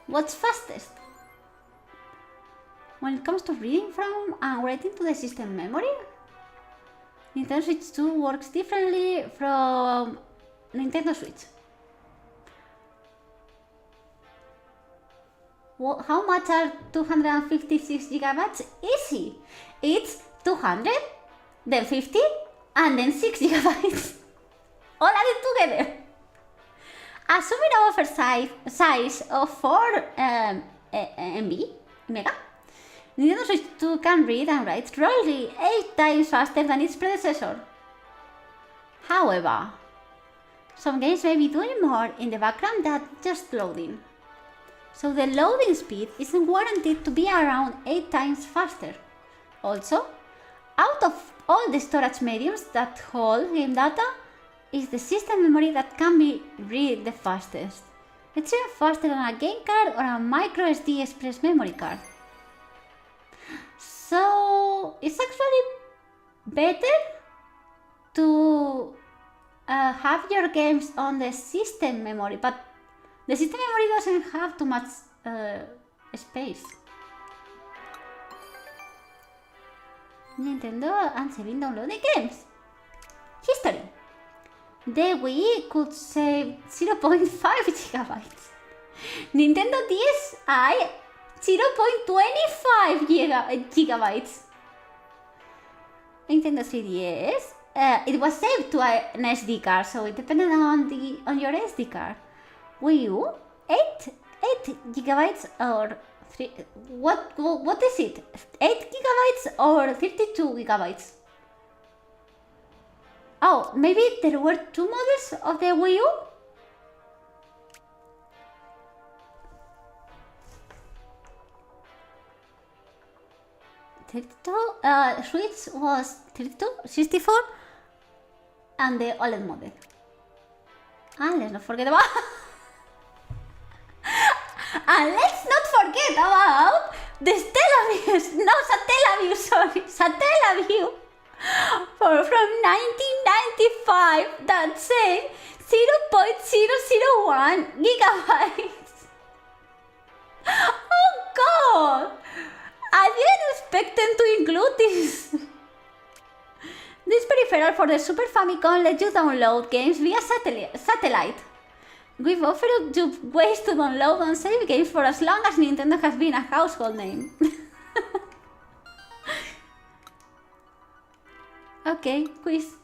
What's fastest? When it comes to reading from and writing to the system memory, Nintendo Switch 2 works differently from Nintendo Switch. How much are 256 gigabytes? Easy! It's 200, then 50, and then 6 gigabytes. All added together. Assuming a buffer size of 4 MB, mega, Nintendo Switch 2 can read and write roughly 8 times faster than its predecessor. However, some games may be doing more in the background than just loading. So the loading speed isn't guaranteed to be around 8 times faster. Also, out of all the storage mediums that hold game data, is the system memory that can be read the fastest. It's even faster than a game card or a micro SD express memory card. So it's actually better to have your games on the system memory, but the system memory doesn't have too much space. Nintendo and 7 downloaded games. History. The Wii could save 0.5 gigabytes. Nintendo DSi 0.25 gigabytes. Nintendo 3DS, it was saved to an SD card, so it depended on your SD card. Wii U, 8 gigabytes or 3. What is it? 8 gigabytes or 32 gigabytes? Oh, maybe there were 2 models of the Wii U? Switch was 32, 64, and the OLED model. And let's not forget about and let's not forget about the Satellaview from 1995 that said 0.001 gigabytes. Oh God! I didn't expect them to include this. This peripheral for the Super Famicom lets you download games via satellite. We've offered you ways to download and save games for as long as Nintendo has been a household name. Okay, quiz.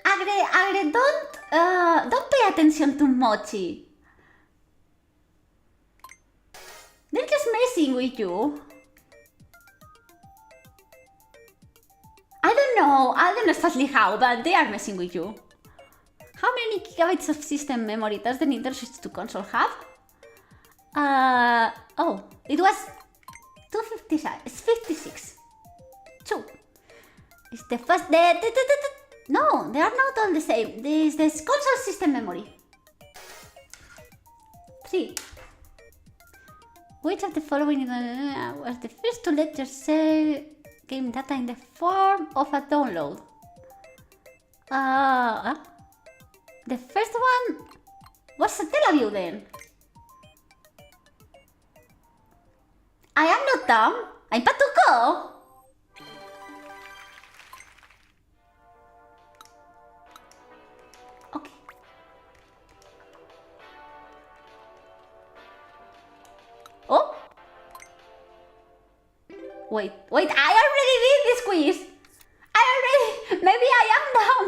Agre, don't pay attention to Mochi. They're just messing with you. I don't know exactly how, but they are messing with you. How many gigabytes of system memory does the Nintendo Switch 2 console have? It was 256. It's 56. 2. It's the first. No, they are not all the same. This is the console system memory. 3. Which of the following was the first to let you save game data in the form of a download? The first one was Satellaview then. I am not dumb. I'm Patuko. Okay. Oh. Wait, I already did this quiz. Maybe I am dumb.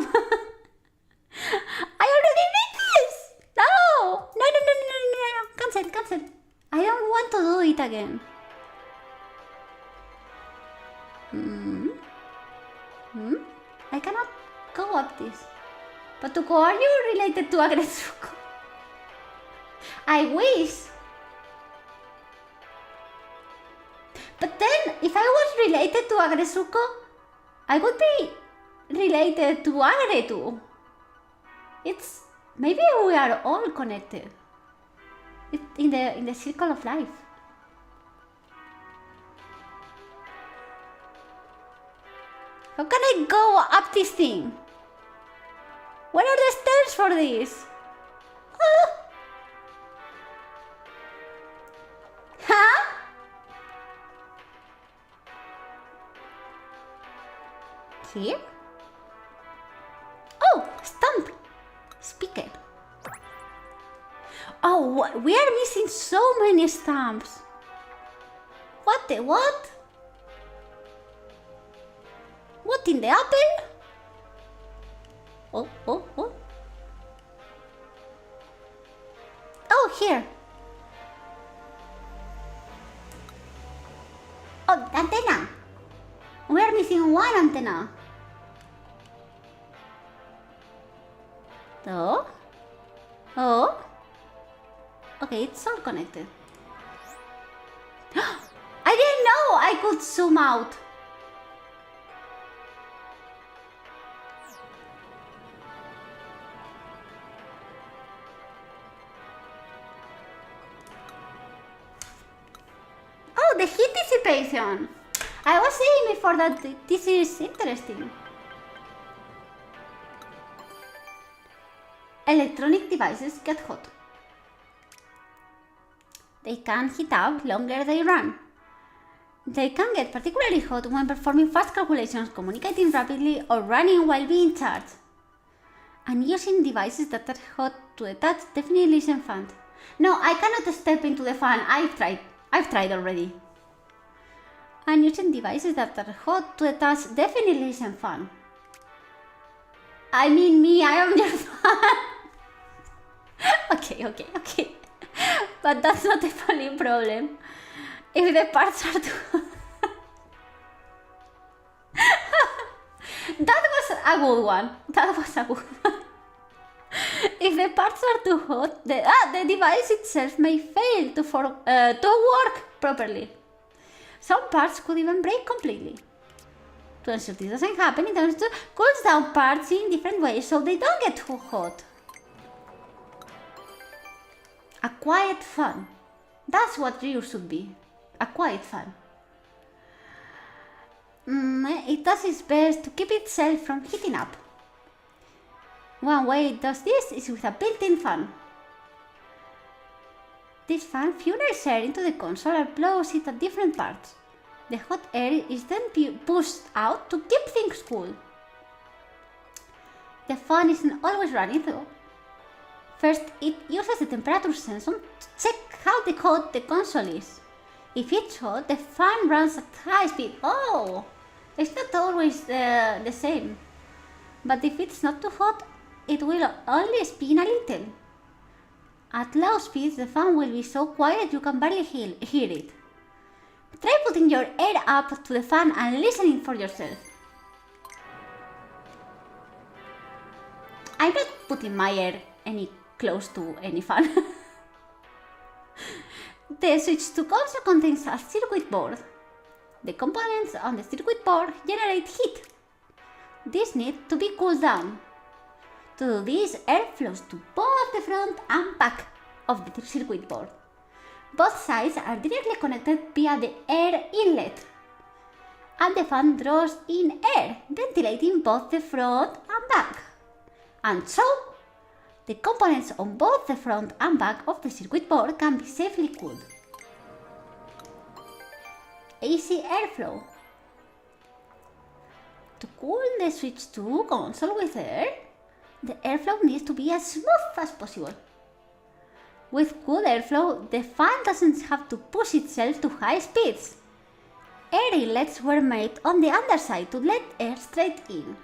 I already did this. No. Cancel. I don't want to do it again. I cannot go up this. Patuko, are you related to Agretsuko? I wish. But then, if I was related to Agretsuko, I would be related to Agre too. Maybe we are all connected. In the circle of life. How can I go up this thing? What are the stairs for this? Huh? Here? Oh, stamp! Speaker. Oh, we are missing so many stamps. What the what? What in the apple? Oh. Oh, here. Oh, antenna. We are missing one antenna. Oh. Okay, it's all connected. I didn't know I could zoom out. Oh, the heat dissipation. I was saying before that this is interesting. Electronic devices get hot. they can heat up longer they run. They can get particularly hot when performing fast calculations, communicating rapidly, or running while being charged. And using devices that are hot to the touch definitely isn't fun. No, I cannot step into the fan. I've tried already. And using devices that are hot to the touch definitely isn't fun. I mean me, I am your fan. Okay. But that's not the only problem. If the parts are too... That was a good one. If the parts are too hot, the device itself may fail to work properly. Some parts could even break completely. To ensure this doesn't happen, Nintendo cools down parts in different ways so they don't get too hot. A quiet fan. That's what yours should be. A quiet fan. It does its best to keep itself from heating up. One way it does this is with a built-in fan. This fan funnels air into the console and blows it at different parts. The hot air is then pushed out to keep things cool. The fan isn't always running though. First, it uses the temperature sensor to check how hot the console is. If it's hot, the fan runs at high speed. Oh, it's not always the same. But if it's not too hot, it will only spin a little. At low speeds, the fan will be so quiet you can barely hear it. Try putting your ear up to the fan and listening for yourself. I'm not putting my ear any close to any fan. The Switch 2 console contains a circuit board. The components on the circuit board generate heat. These need to be cooled down. To do this, air flows to both the front and back of the circuit board. Both sides are directly connected via the air inlet, and the fan draws in air, ventilating both the front and back. And so, the components on both the front and back of the circuit board can be safely cooled. AC airflow. To cool the Switch 2 console with air, the airflow needs to be as smooth as possible. With cool airflow, the fan doesn't have to push itself to high speeds. Air inlets were made on the underside to let air straight in.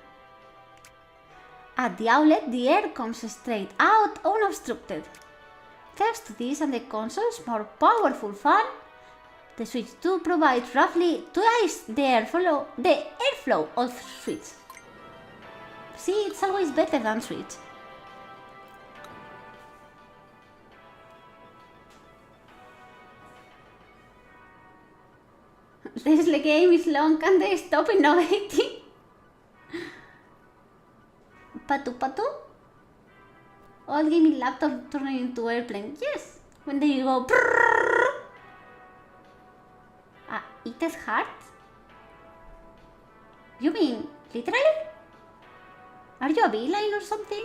At the outlet, the air comes straight out unobstructed. Thanks to this and the console's more powerful fan, the Switch 2 provides roughly twice the airflow of Switch. See, it's always better than Switch. This game is long, can they stop innovating? Patu? All gaming laptop turning into airplane. Yes, when they go brrrr. It is hard? You mean literally? Are you a beeline or something?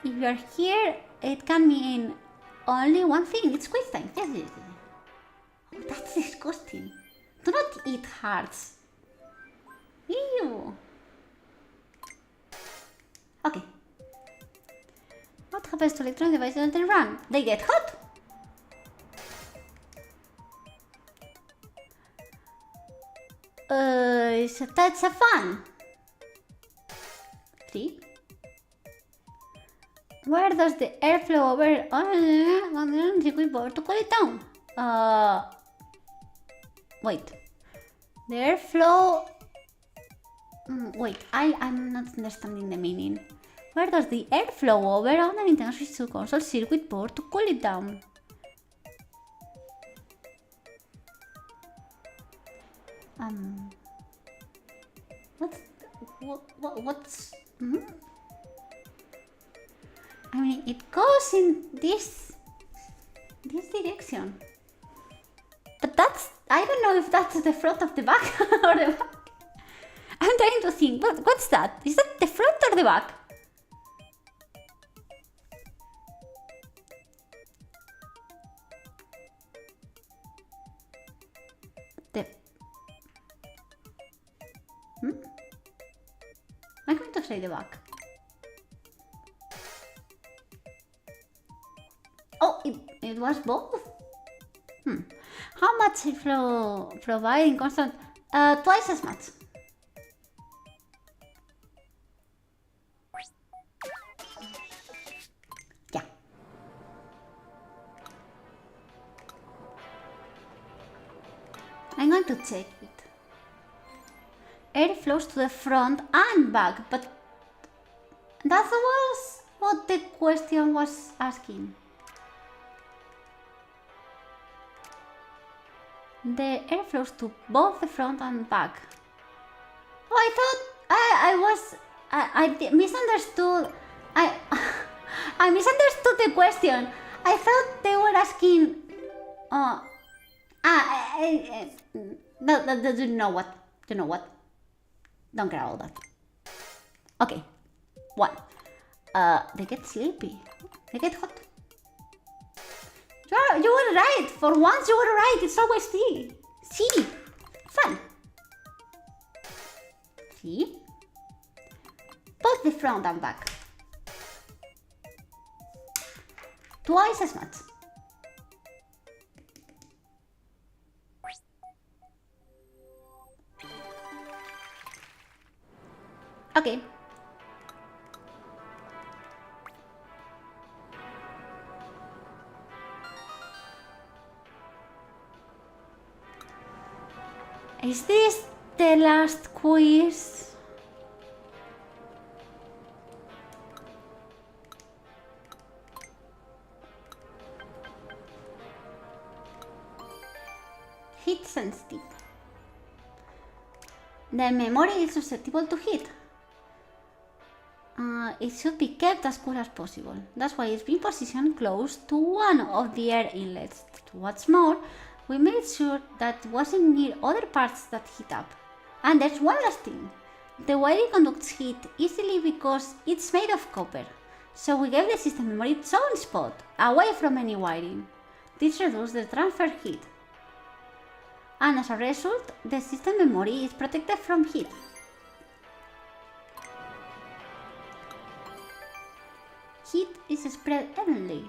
If you are here, it can mean only one thing. It's quiz time. Yes. Oh, that's disgusting. Do not eat hearts. Ew. Okay. What happens to electronic devices when they run? They get hot. So that's a fun. 3. Where does the airflow over on the circuit board to cool it down? Wait. The airflow... wait, I'm not understanding the meaning. Where does the airflow over on the Nintendo Switch 2 console circuit board to cool it down? What's... I mean, it goes in this direction. But that's... I don't know if that's the front of the back or the back. I'm trying to think, what's that? Is that the front or the back? I'm going to say the back. Oh, it was both. How much airflow providing constant? Twice as much. Yeah. I'm going to check it. Air flows to the front and back, but that was what the question was asking. The air flows to both the front and back. Oh, I thought I misunderstood. I misunderstood the question. I thought they were asking. You know what? You know what? Don't care about that. Okay. 1. They get sleepy. They get hot. You were right. For once you were right. It's always C. C. Fun. See? Both the front and back. Twice as much. Okay. Is this the last quiz? Heat sensitive. The memory is susceptible to heat. It should be kept as cool as possible. That's why it's been positioned close to one of the air inlets. What's more, we made sure that it wasn't near other parts that heat up. And there's one last thing. The wiring conducts heat easily because it's made of copper. So we gave the system memory its own spot, away from any wiring. This reduces the transfer heat. And as a result, the system memory is protected from heat. Heat is spread evenly.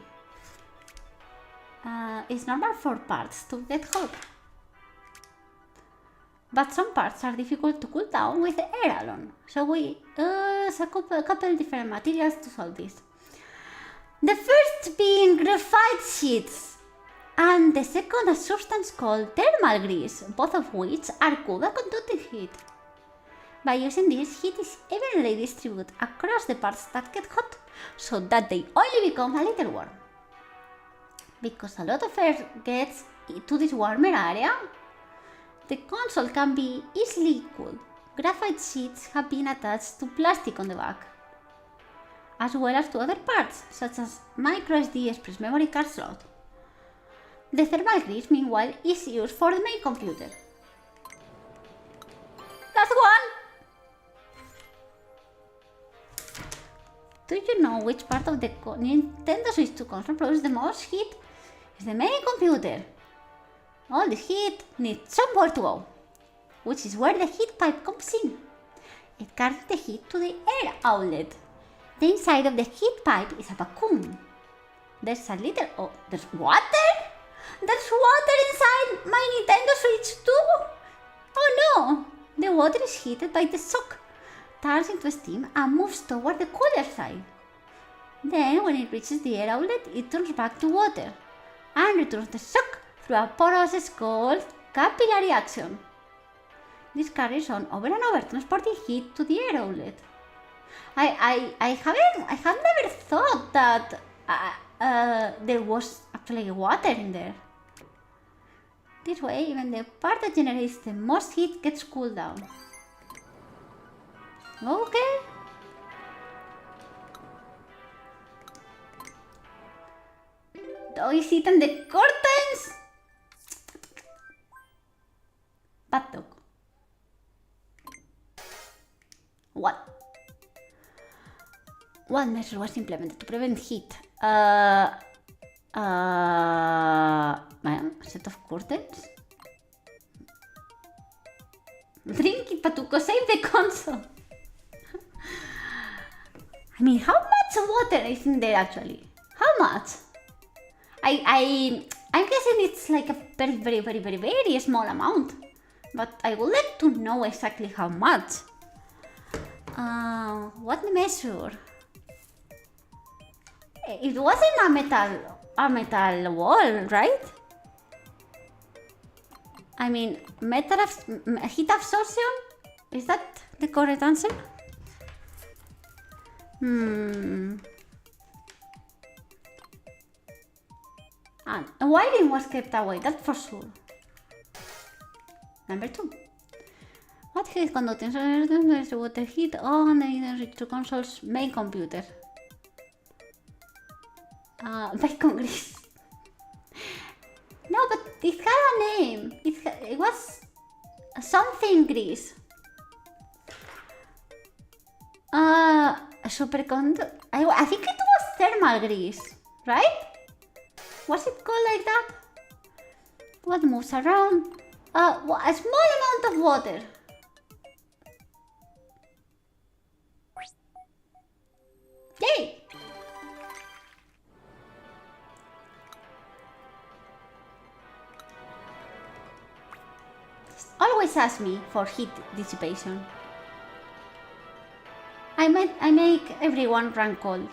It's normal for parts to get hot. But some parts are difficult to cool down with air alone. So we use a couple different materials to solve this. The first being graphite sheets, and the second a substance called thermal grease, both of which are good at conducting heat. By using this, heat is evenly distributed across the parts that get hot, so that they only become a little warm. Because a lot of air gets to this warmer area, the console can be easily cooled. Graphite sheets have been attached to plastic on the back, as well as to other parts, such as microSD express memory card slot. The thermal grease, meanwhile, is used for the main computer. Last one! Do you know which part of the Nintendo Switch 2 console produces the most heat? It's the main computer. All the heat needs somewhere to go, which is where the heat pipe comes in. It carries the heat to the air outlet. The inside of the heat pipe is a vacuum. There's a little... Oh, there's water? There's water inside my Nintendo Switch 2? Oh no! The water is heated by the shock, turns into steam and moves toward the cooler side. Then, when it reaches the air outlet, it turns back to water and returns the shock through a process called capillary action. This carries on over and over, transporting heat to the air outlet. I have never thought that there was actually water in there. This way, even the part that generates the most heat gets cooled down. Okay. Dog is eating the curtains. Bad dog. What measure was implemented to prevent heat? A set of curtains? Drink it, Patuko, save the console. I mean, how much water is in there actually? How much? I'm guessing it's like a very small amount. But I would like to know exactly how much. What measure? It wasn't a metal wall, right? I mean, heat absorption? Is that the correct answer? And wiring was kept away, that's for sure. Number 2. What heat conducting is the water heat on the console's main computer? Bacon grease. No, but it had a name. It was something grease. Superconductor. I think it was thermal grease, right? Was it called like that? What moves around? A small amount of water. Yay! Always ask me for heat dissipation. I make everyone run cold.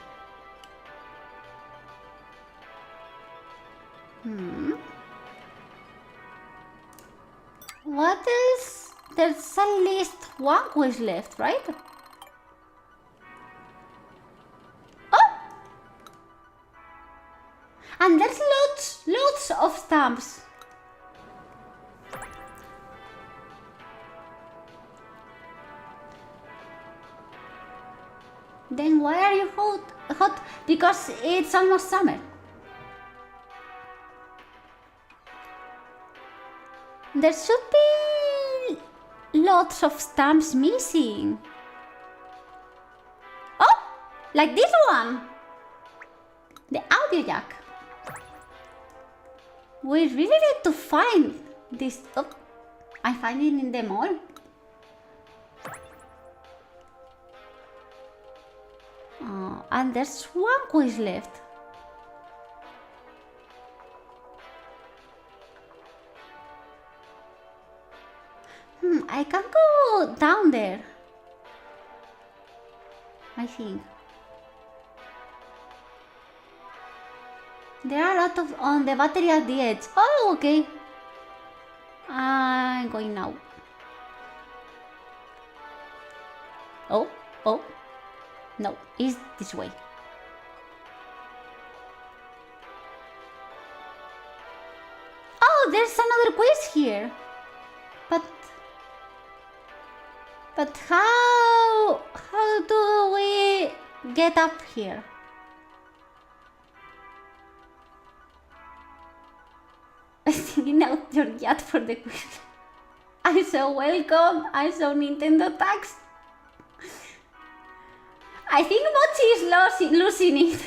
What is... There's at least one quiz left, right? Oh! And there's lots of stamps. Then why are you hot? Because it's almost summer. There should be lots of stamps missing. Oh, like this one. The audio jack. We really need to find this. Oh, I find it in the mall. And there's one quiz left. I can go down there. I think. There are a lot of on the battery at the edge. Oh, okay. I'm going now. Oh. No, it's this way. Oh, there's another quiz here. But how do we get up here? Singing out your yacht for the quiz. I'm so welcome. I'm so Nintendo tax. I think Mochi is losing it.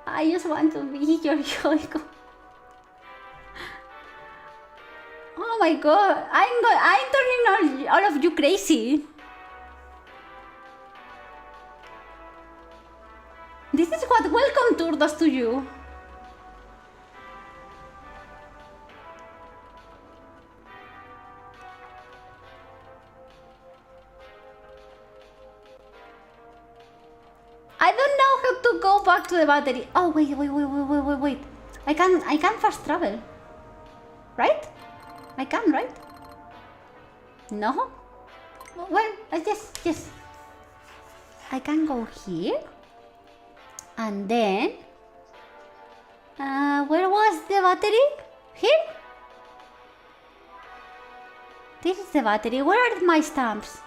I just want to be your Yoiko. Oh my god, I'm turning all of you crazy. This is what welcome tour does to you. I don't know how to go back to the battery. Oh wait. I can fast travel. Right? I can, right? No? Well, yes. I can go here. And then... where was the battery? Here? This is the battery. Where are my stamps?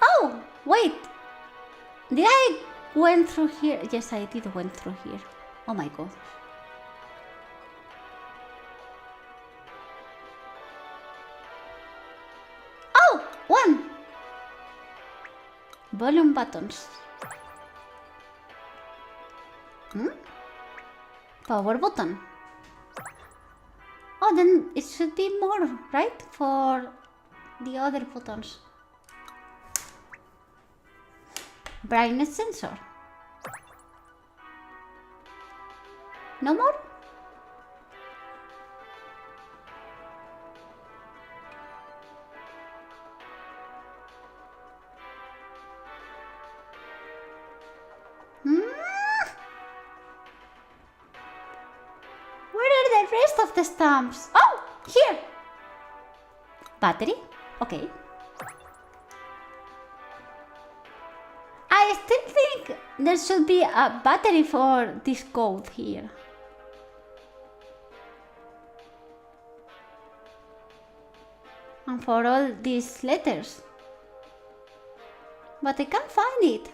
Oh, wait. Did I went through here? Yes, I did went through here. Oh my god. One! Volume buttons. Power button. Oh, then it should be more, right? For the other buttons. Brightness sensor. No more? Where are the rest of the stamps? Oh, here! Battery? Okay. I still think there should be a battery for this code here. And for all these letters. But I can't find it.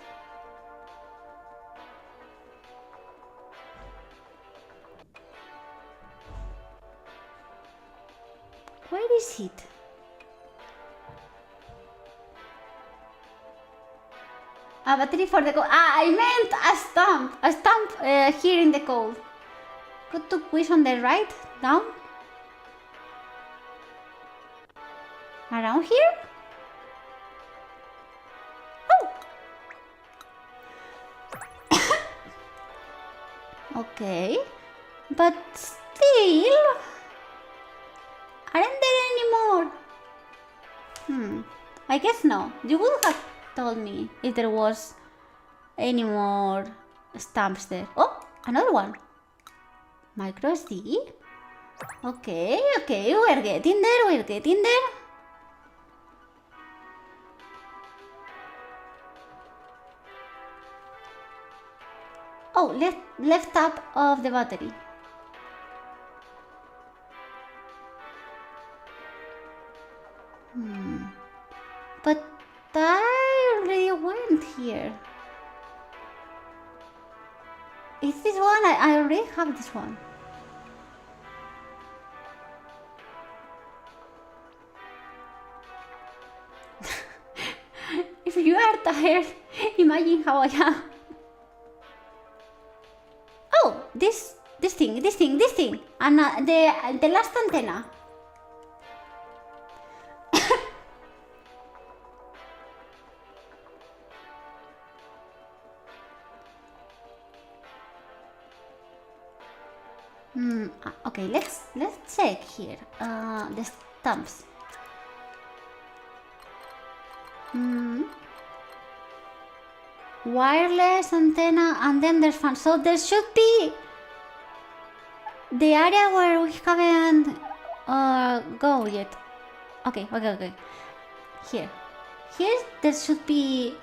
Where is it? A battery for the code. Ah, I meant a stamp. A stamp here in the code. Go to quiz on the right, down. Around here? Oh! Okay. But still... aren't there any more? I guess no. You would have told me if there was any more stamps there. Oh, another one. Micro SD. Okay, we're getting there, Oh, left tab of the battery. But I already went here. Is this one? I already have this one. If you are tired, imagine how I am. Oh, this thing, and the last antenna. Okay, let's check here. The stamps. Wireless antenna, and then there's fan. So there should be the area where we haven't go yet. Okay. Here there should be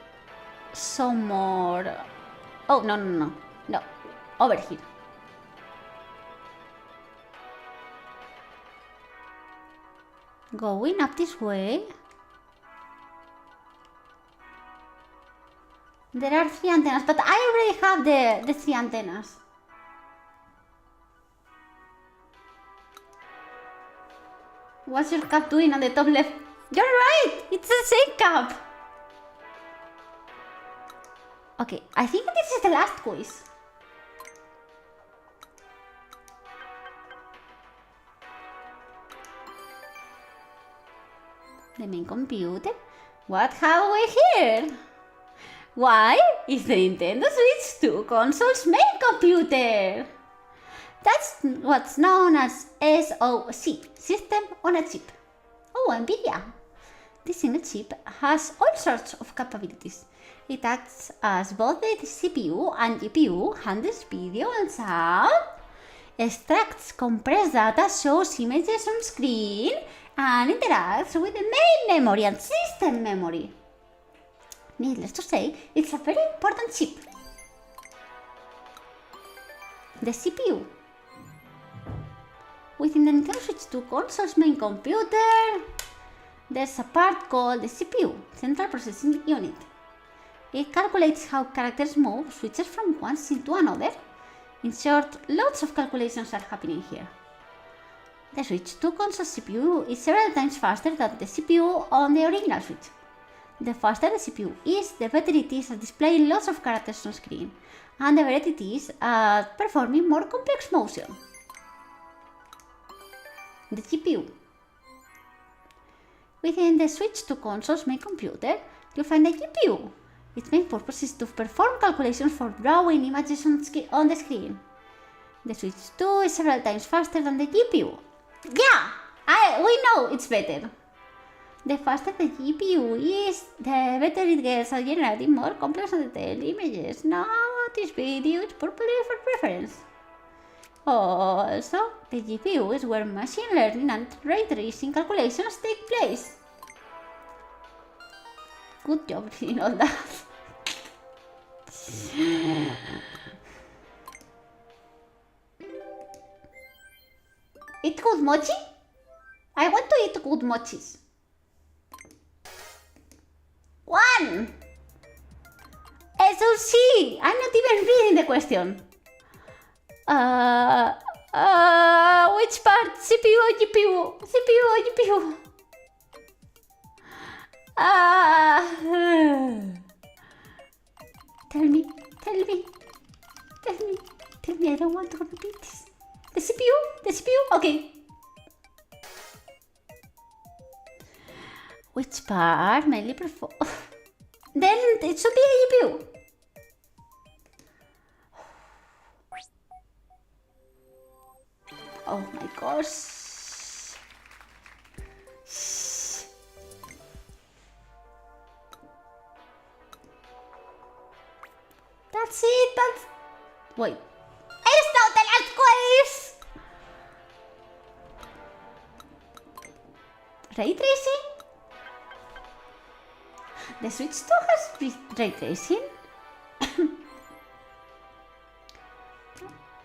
some more. Oh, no. Over here. Going up this way. There are 3 antennas, but I already have the 3 antennas. What's your cap doing on the top left? You're right! It's the same cap! Okay, I think this is the last quiz. The main computer? What have we here? Why is the Nintendo Switch 2 console's main computer? That's what's known as SoC, System on a Chip. Oh, NVIDIA. This single chip has all sorts of capabilities. It acts as both the CPU and GPU, handles video and sound, extracts compressed data, shows images on screen, and interacts with the main memory and system memory. Needless to say, it's a very important chip. The CPU. Within the Nintendo Switch 2 console's main computer, there's a part called the CPU, Central Processing Unit. It calculates how characters move, switches from one scene to another. In short, lots of calculations are happening here. The Switch 2 console CPU is several times faster than the CPU on the original Switch. The faster the CPU is, the better it is at displaying lots of characters on screen, and the better it is at performing more complex motion. the GPU. Within the Switch 2 console's main computer, you'll find the GPU. Its main purpose is to perform calculations for drawing images on the screen. The Switch 2 is several times faster than the GPU. Yeah, we know it's better. The faster the GPU is, the better it gets at generating more complex and detailed images. Now, this video is purely for preference. Also, the GPU is where machine learning and ray tracing calculations take place. Good job reading all that. Eat good mochi? I want to eat good mochis. 1! SOC! I'm not even reading the question. Which part? CPU or GPU? CPU or GPU? Tell me, I don't want to repeat this. The CPU? Okay. Which part mainly perform? Then it should be a GPU. Oh my gosh. That's it, Wait. It's not the last quiz! Ray tracing? The Switch 2 has ray tracing?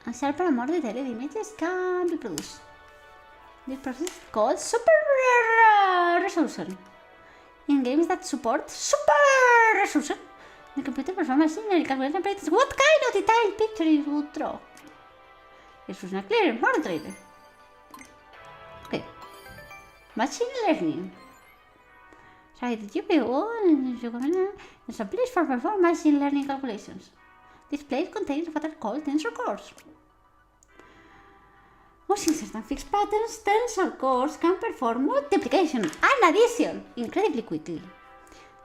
A sharper and more detailed images can be produced. This process is called super resolution. In games that support super resolution, the computer performs machine calculation predicts what kind of detailed picture it would draw. This was not clear, more detailed. Okay. Machine learning. Right, the GPU is a place for performing machine learning calculations. This place contains what are called tensor cores. Using certain fixed patterns, tensor cores can perform multiplication and addition incredibly quickly.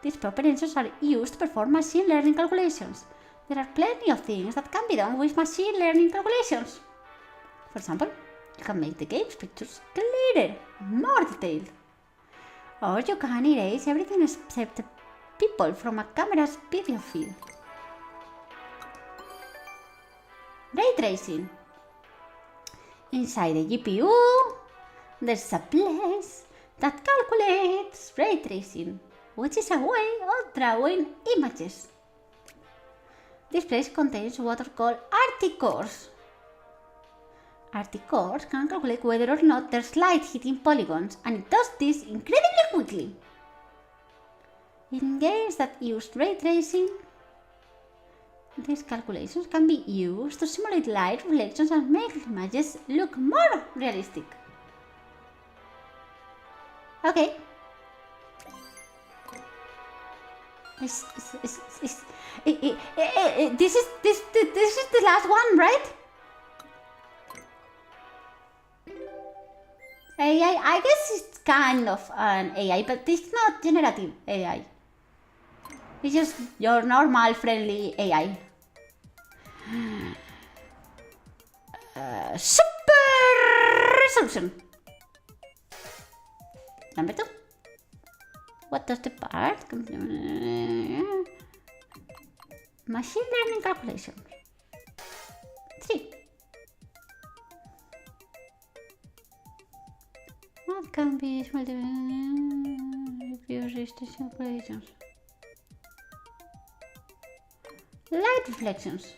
These proper tensors are used to perform machine learning calculations. There are plenty of things that can be done with machine learning calculations. For example, you can make the game's pictures clearer, more detailed. Or you can erase everything except the people from a camera's video feed. Ray tracing. Inside the GPU, there's a place that calculates ray tracing, which is a way of drawing images. This place contains what are called RT cores. RT cores can calculate whether or not there's light hitting polygons, and it does this incredibly quickly. In games that use ray tracing, these calculations can be used to simulate light reflections and make images look more realistic. Okay. This is the last one, right? AI, I guess it's kind of an AI, but it's not generative AI. It's just your normal friendly AI. Super resolution. Number 2. What does the part? Machine learning calculation. 3. What can be resistance calculations? Light reflections.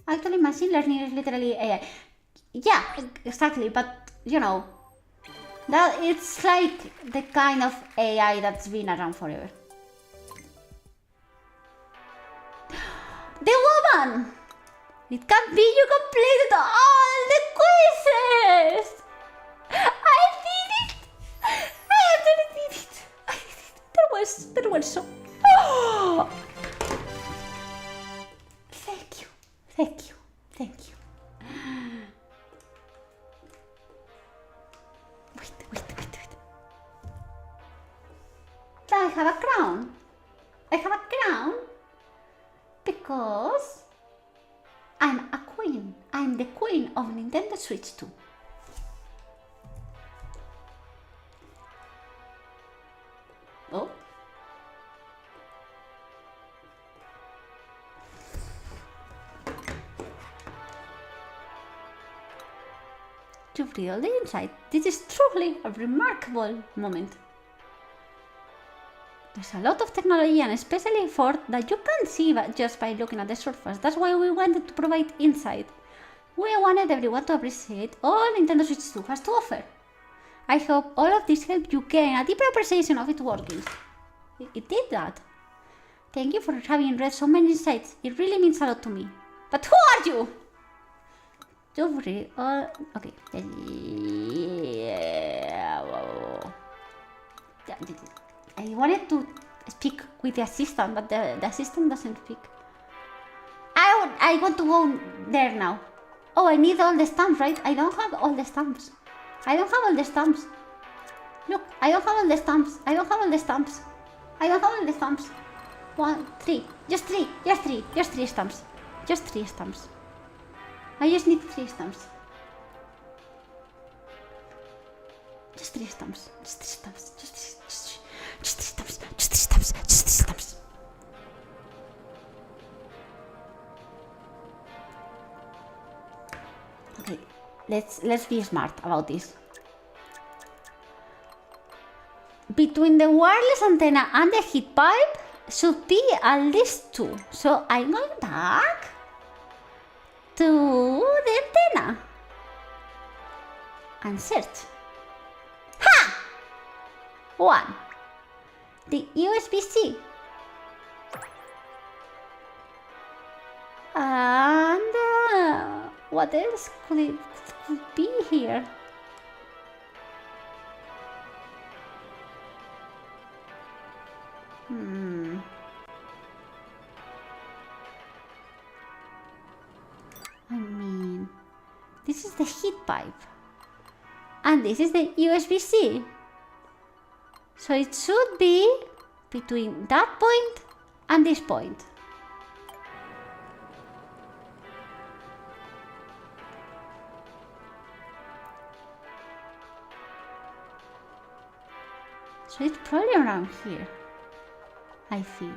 Actually, machine learning is literally AI. Yeah, exactly, but you know, that it's like the kind of AI that's been around forever. The woman! It can't be you completed all the quizzes! I did it! I actually did it! I did it! There was so... Oh! Thank you. wait. I have a crown. I have a crown because I'm a queen. I'm the queen of Nintendo Switch 2. Oh. To read all the inside. This is truly a remarkable moment. There's a lot of technology and especially effort that you can't see just by looking at the surface. That's why we wanted to provide insight. We wanted everyone to appreciate all Nintendo Switch 2 has to offer. I hope all of this helped you gain a deeper appreciation of its workings. It did that. Thank you for having read so many insights. It really means a lot to me. But who are you? Don't read all... Okay. I wanted to speak with the assistant, but the assistant doesn't speak. I want to go there now. Oh, I need all the stamps, right? I don't have all the stamps. I don't have all the stamps. Look, I don't have all the stamps. I don't have all the stamps. I don't have all the stamps. 1, 3. Just 3. Just 3. Just 3 stamps. Just 3 stamps. I just need 3 stamps. Just 3 stamps. Just 3 stamps. Just 3 stamps. Just 3 stamps. Just 3 stamps. Okay, let's be smart about this. Between the wireless antenna and the heat pipe should be at least 2. So I'm going back to the antenna and search. Ha! 1. The USB-C. And what else could it be here? I mean, this is the heat pipe. And this is the USB-C. So it should be between that point and this point. So it's probably around here, I think.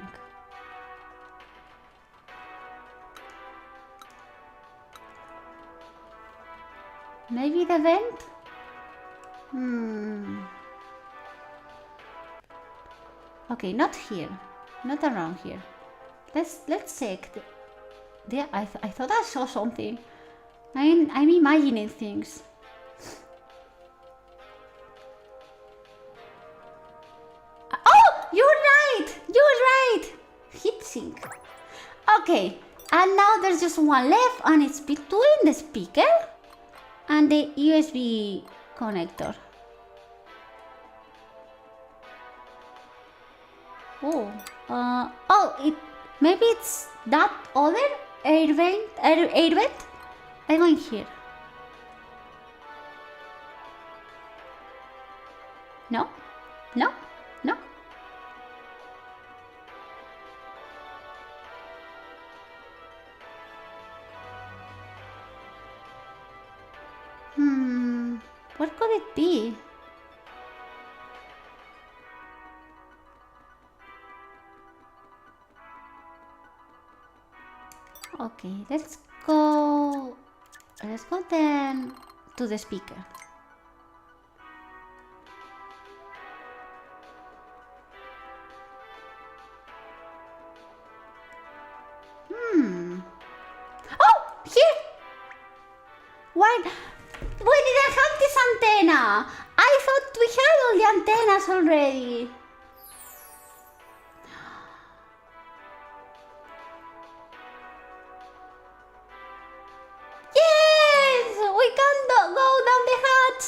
Maybe the vent? Okay, not here, not around here. Let's check. I thought I saw something. I'm imagining things. Oh, you're right. Heatsink. Okay, and now there's just one left, and it's between the speaker and the USB connector. Maybe it's that other air vent. I'm going here. No. What could it be? Okay, let's go then to the speaker. Oh, here! Why did I have this antenna? I thought we had all the antennas already. Yes! We can go down the hatch.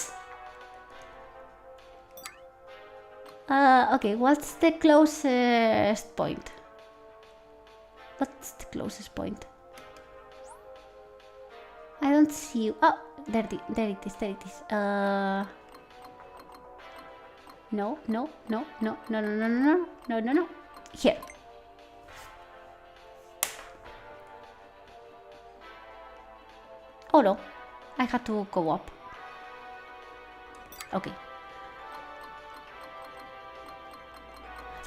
Okay, what's the closest point? What's the closest point? I don't see. Oh, there it is. No. Here. Oh no, I had to go up. Okay.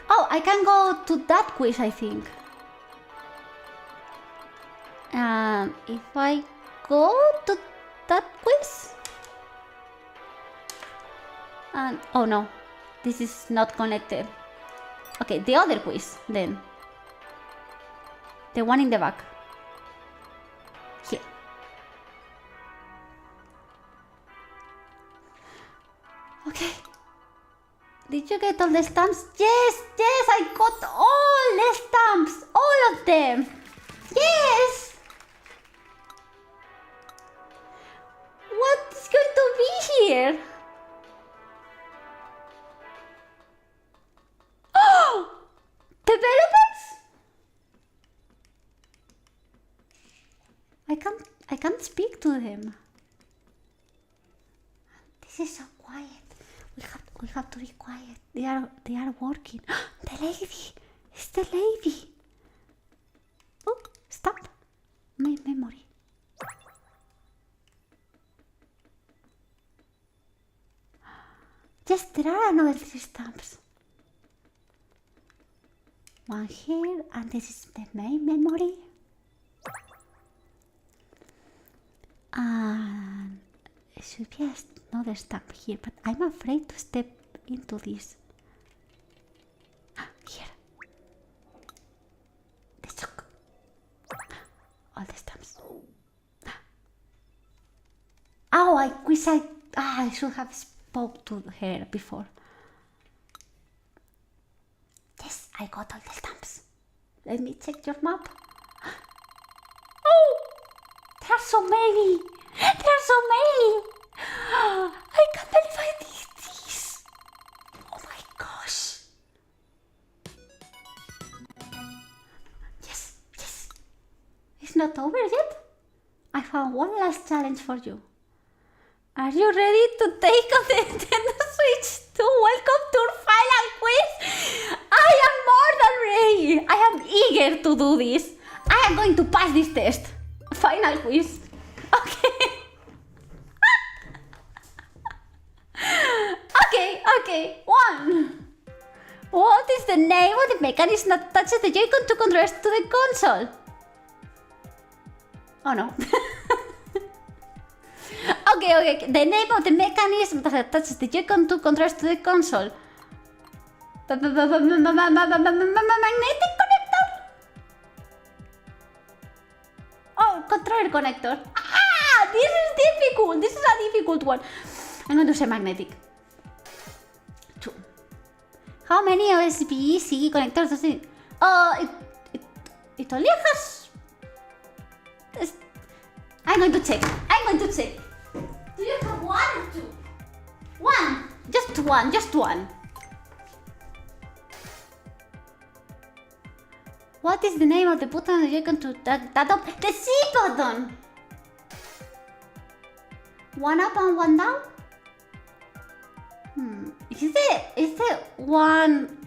Oh, I can go to that quiz, I think. If I go to that quiz... oh no, this is not connected. Okay, the other quiz, then. The one in the back. Here. Okay. Did you get all the stamps? Yes, I got all the stamps, all of them. Yes. What is going to be here? Oh, developers? I can't speak to them. This is so quiet. We have to be quiet. They are working. The lady! It's the lady! Oh, stop! My memory. Yes, there are another 3 stamps. One here, and this is the main memory. And it should be another stamp here, but I'm afraid to step into this. Here. The choc. All the stamps. Oh, I wish I should have spoke to her before. Yes, I got all the stamps. Let me check your map. Oh, there are so many. There are so many. I can't believe I did this. Oh my gosh. Yes. It's not over yet. I found one last challenge for you. Are you ready to take on the Nintendo Switch 2 Welcome to our final quiz? I am more than ready. I am eager to do this. I am going to pass this test. Final quiz. Okay. Okay. 1. What is the name of the mechanism that attaches the Joy-Con 2 controllers to the console? Oh no. Okay. The name of the mechanism that attaches the Joy-Con 2 controllers to the console. Magnetic connector. Oh, controller connector. Ah, this is difficult. This is a difficult one. I'm going to say magnetic. 2. How many USB-C connectors does it? It only has. I'm going to check. Do you have 1 or 2? 1. Just one. What is the name of the button on the Joy-Con to that up? The C button! 1 up and 1 down? Is the one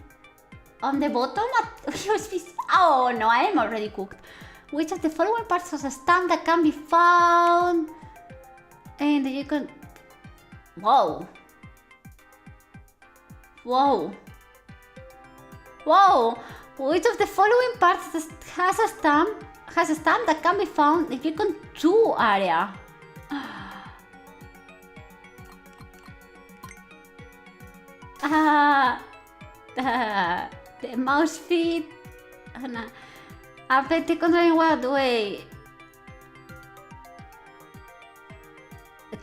on the bottom at USB-C? Oh no, I am already cooked. Which of the following parts has a stamp that can be found in the Joy-Con? Whoa. Which of the following parts has a stamp that can be found in the Joy-Con 2 area? The mouse feet. Affect the control in what way?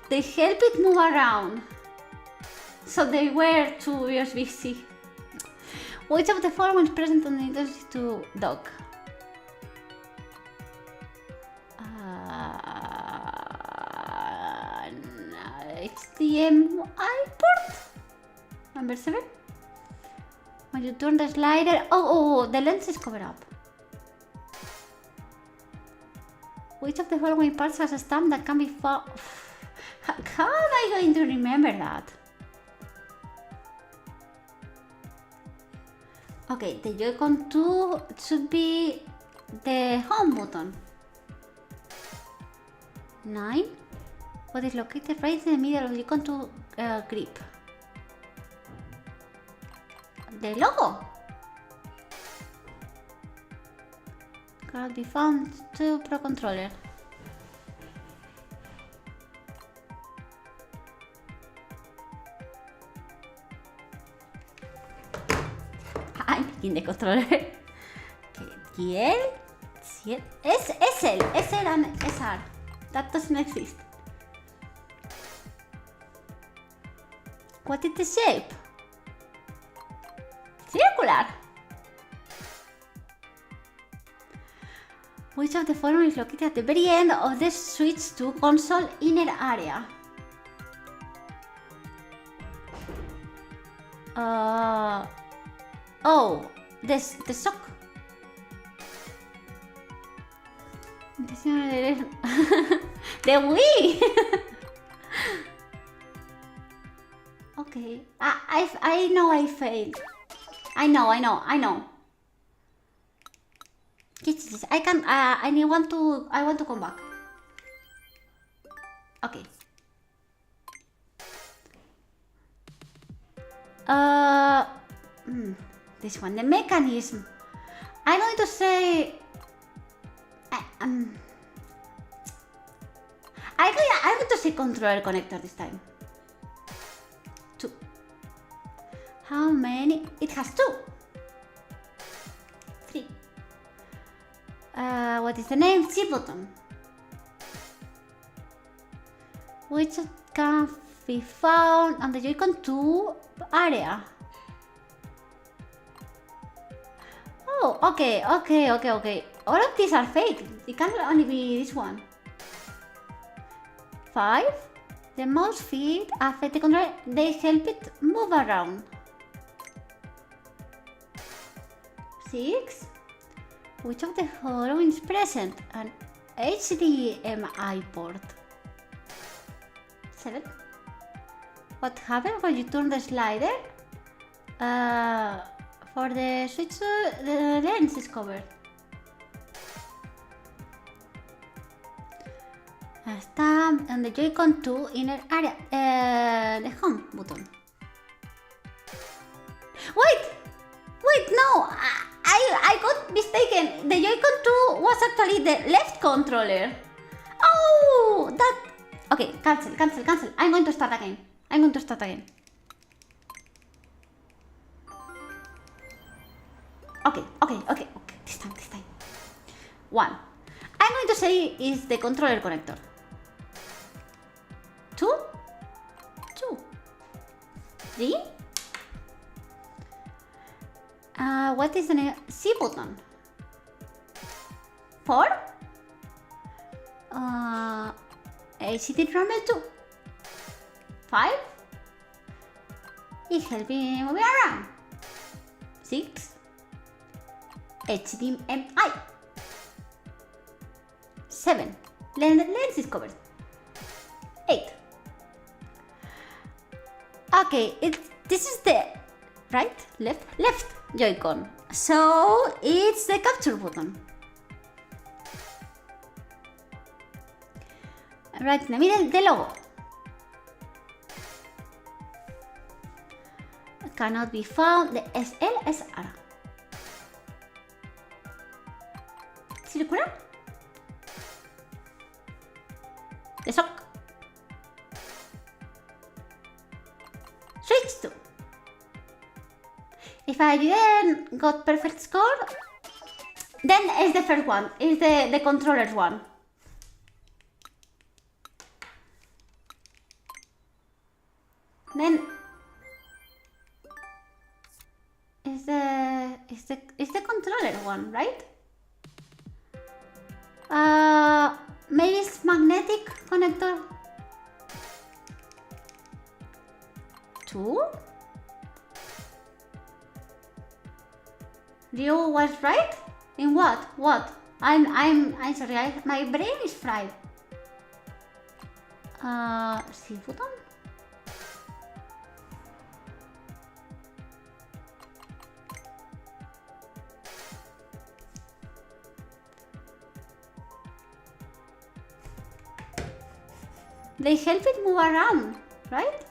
They help it move around. So they were two USB-C. Which of the following is present on the Nintendo Switch 2 dock? HDMI port? Number 7. When you turn the slider... Oh, the lens is covered up. Which of the following parts has a stamp that can be found? How am I going to remember that? Okay, the Joy-Con 2 should be the home button. 9. What is located right in the middle of the Joy-Con 2 grip? The logo. Cannot be found to Pro Controller. I'm picking the controller. Okay, DL, SL and SR. That doesn't exist. What is the shape? Circular. Which of the following is located at the very end of the Switch 2 console inner area? Oh, the sock. The Wii. Okay, I know I failed. I know. Yes, I can. I want to come back. Okay. This one, the mechanism. I'm going to say. I'm going to say controller connector this time. 2. How many? It has 2. 3. What is the name? C button. Which can be found on the Joy-Con 2 area. Oh, okay. All of these are fake. It can only be this one. 5. The mouse feet affect the controller. They help it move around. 6. Which of the following is present? An HDMI port. 7. What happens when you turn the slider? For the Switch, the lens is covered. Stamp on the Joy-Con 2 inner area. The home button. Wait, no! I got mistaken. The Joy-Con 2 was actually the left controller. Oh, that. Okay, cancel. I'm going to start again. Okay. This time. 1. I'm going to say is the controller connector. 2. 3. What is the C button? 4. HDD rumble 2. 5. It helps me move around. 6. HDMI. 7. Lens is covered. 8. Okay, this is the left Joy-Con. So it's the capture button. Right in the middle, the logo. Cannot be found, the SLSR. Circular. The sock. Switch 2. If I didn't got perfect score, then it's the first one. It's the controller's one. Then is the controller one, right? Maybe it's magnetic connector. 2. Rio was right? In what? I'm sorry, my brain is fried. C button? They help it move around, right?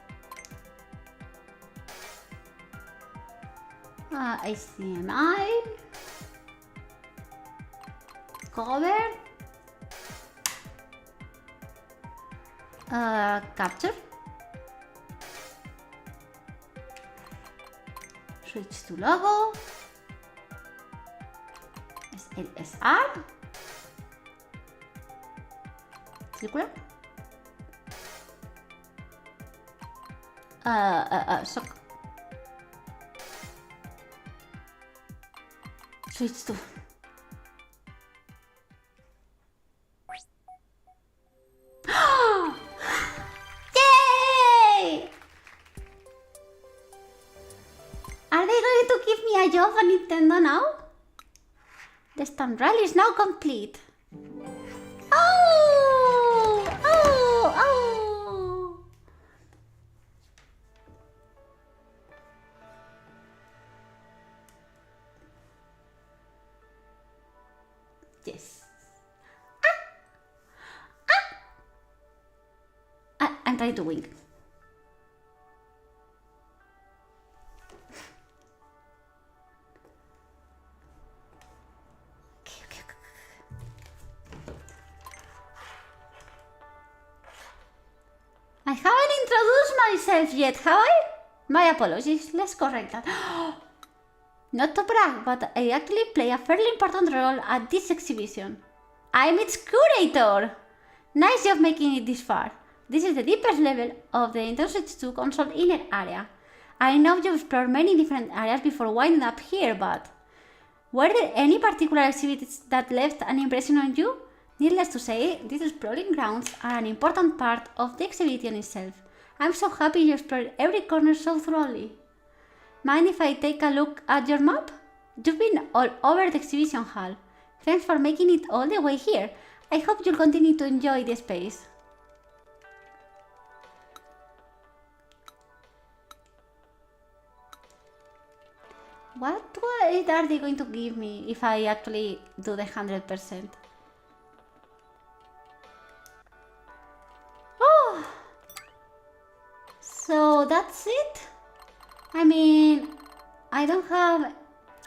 HDMI. Cover. Capture. Switch to logo. SR. Circular. Sock. Switch to. Yay! Are they going to give me a job on Nintendo now? The stunt rally is now complete. Oh! Oh! Oh! Yes. I'm trying to wink. I haven't introduced myself yet, have I? My apologies, let's correct that. Not to brag, but I actually play a fairly important role at this exhibition. I'm its curator! Nice job making it this far. This is the deepest level of the Nintendo Switch 2 console inner area. I know you've explored many different areas before winding up here, but were there any particular exhibits that left an impression on you? Needless to say, these exploring grounds are an important part of the exhibition itself. I'm so happy you explored every corner so thoroughly. Mind if I take a look at your map? You've been all over the exhibition hall. Thanks for making it all the way here. I hope you'll continue to enjoy the space. What are they going to give me if I actually do the 100%? Oh! So that's it? I mean, I don't have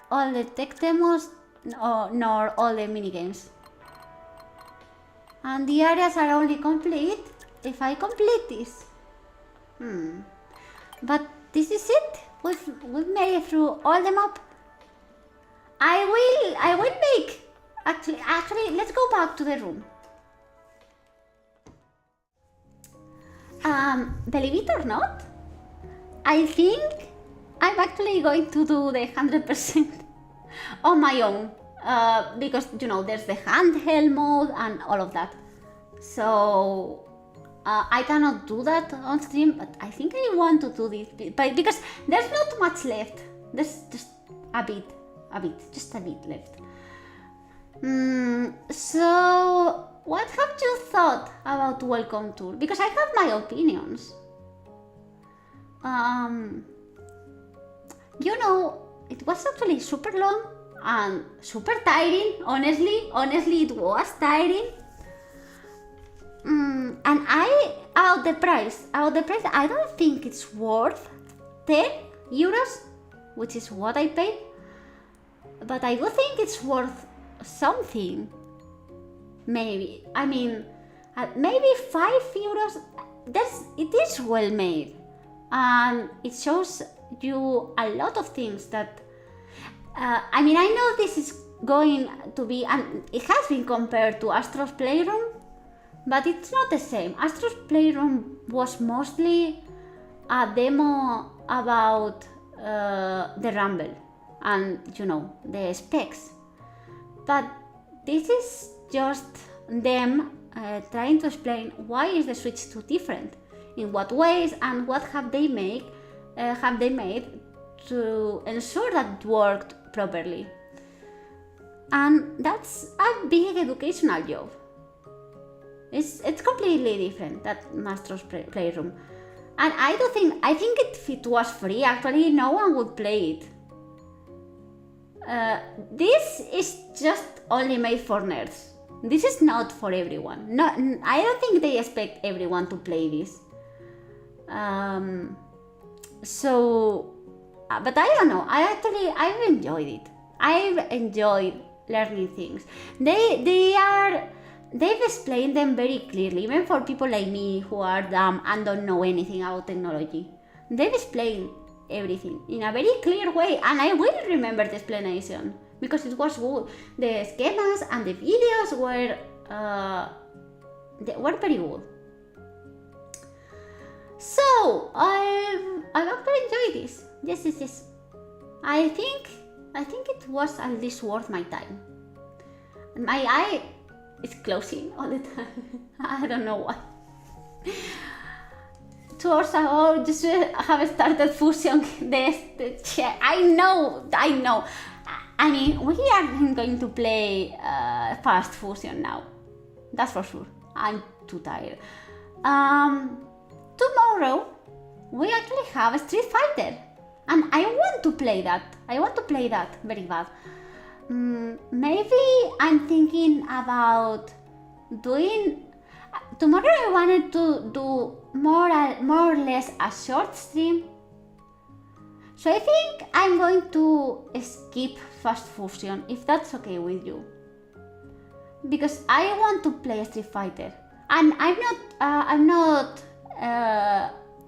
all the tech demos nor all the minigames. And the areas are only complete if I complete this. But this is it. We've made it through all the map. I will make. Actually, let's go back to the room. Believe it or not, I think I'm actually going to do the 100% on my own. Because, you know, there's the handheld mode and all of that. So I cannot do that on stream, but I think I want to do this because there's not much left. There's just a bit left. So what have you thought about Welcome Tour? Because I have my opinions. You know, it was actually super long and super tiring. Honestly, it was tiring. And about the price, I don't think it's worth 10 euros, which is what I paid. But I do think it's worth something. Maybe. I mean, maybe 5 euros. It is well made. And it shows you a lot of things that. I mean, I know this is going to be, and it has been compared to Astro's Playroom, but it's not the same. Astro's Playroom was mostly a demo about the Rumble and, you know, the specs. But this is just them trying to explain why is the Switch 2 different, in what ways, and what have they made to ensure that it worked properly. And that's a big educational job. It's completely different, that Master's Playroom. And I think if it was free, actually no one would play it. This is just only made for nerds. This is not for everyone. No, I don't think they expect everyone to play this. But I don't know. I've enjoyed it. I've enjoyed learning things. They've explained them very clearly, even for people like me who are dumb and don't know anything about technology. They've explained everything in a very clear way, and I will remember the explanation because it was good. The schemas and the videos were very good. So I've actually enjoyed this. Yes. I think it was at least worth my time. My eye is closing all the time. I don't know why. 2 hours ago, just have started Fusion. I know. I mean, we are going to play fast Fusion now. That's for sure. I'm too tired. Tomorrow, we actually have a Street Fighter. And I want to play that. Very bad. Maybe I'm thinking about doing... Tomorrow I wanted to do more or less a short stream. So I think I'm going to skip Fast Fusion, if that's okay with you. Because I want to play Street Fighter. And I'm not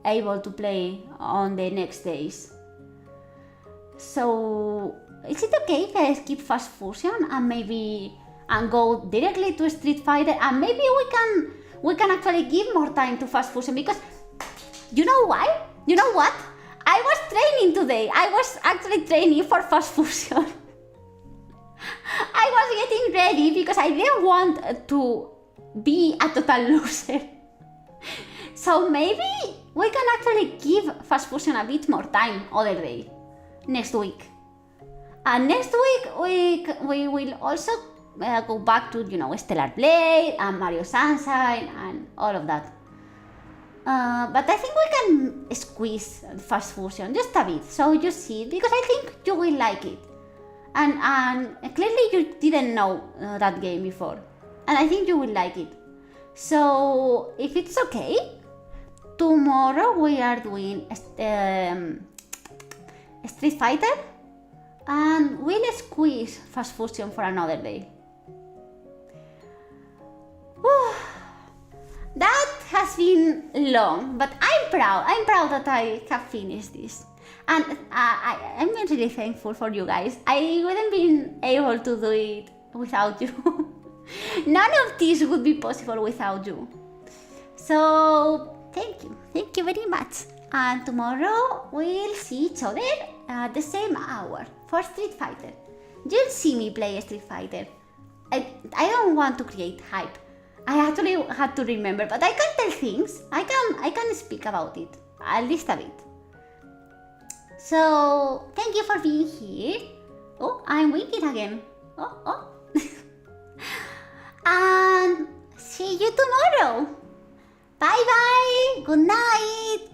able to play on the next days. So, is it okay if I skip Fast Fusion and go directly to Street Fighter, and maybe we can actually give more time to Fast Fusion? Because you know why? You know what? I was training today. I was actually training for Fast Fusion. I was getting ready because I didn't want to be a total loser. So maybe we can actually give Fast Fusion a bit more time other day. Next week. And next week we will also go back to, Stellar Blade and Mario Sunshine and all of that. But I think we can squeeze Fast Fusion just a bit, so you see, because I think you will like it. And clearly you didn't know that game before. And I think you will like it. So if it's okay, tomorrow we are doing Street Fighter, and we'll squeeze Fast Fusion for another day. Whew. That has been long, but I'm proud that I have finished this. And I'm really thankful for you guys. I wouldn't been able to do it without you. None of this would be possible without you. So thank you very much. And tomorrow we'll see each other at the same hour for Street Fighter. You'll see me play Street Fighter. I don't want to create hype. I actually had to remember, but I can tell things. I can speak about it, at least a bit. So thank you for being here. Oh, I'm winking again. Oh. And see you tomorrow. Bye bye. Good night.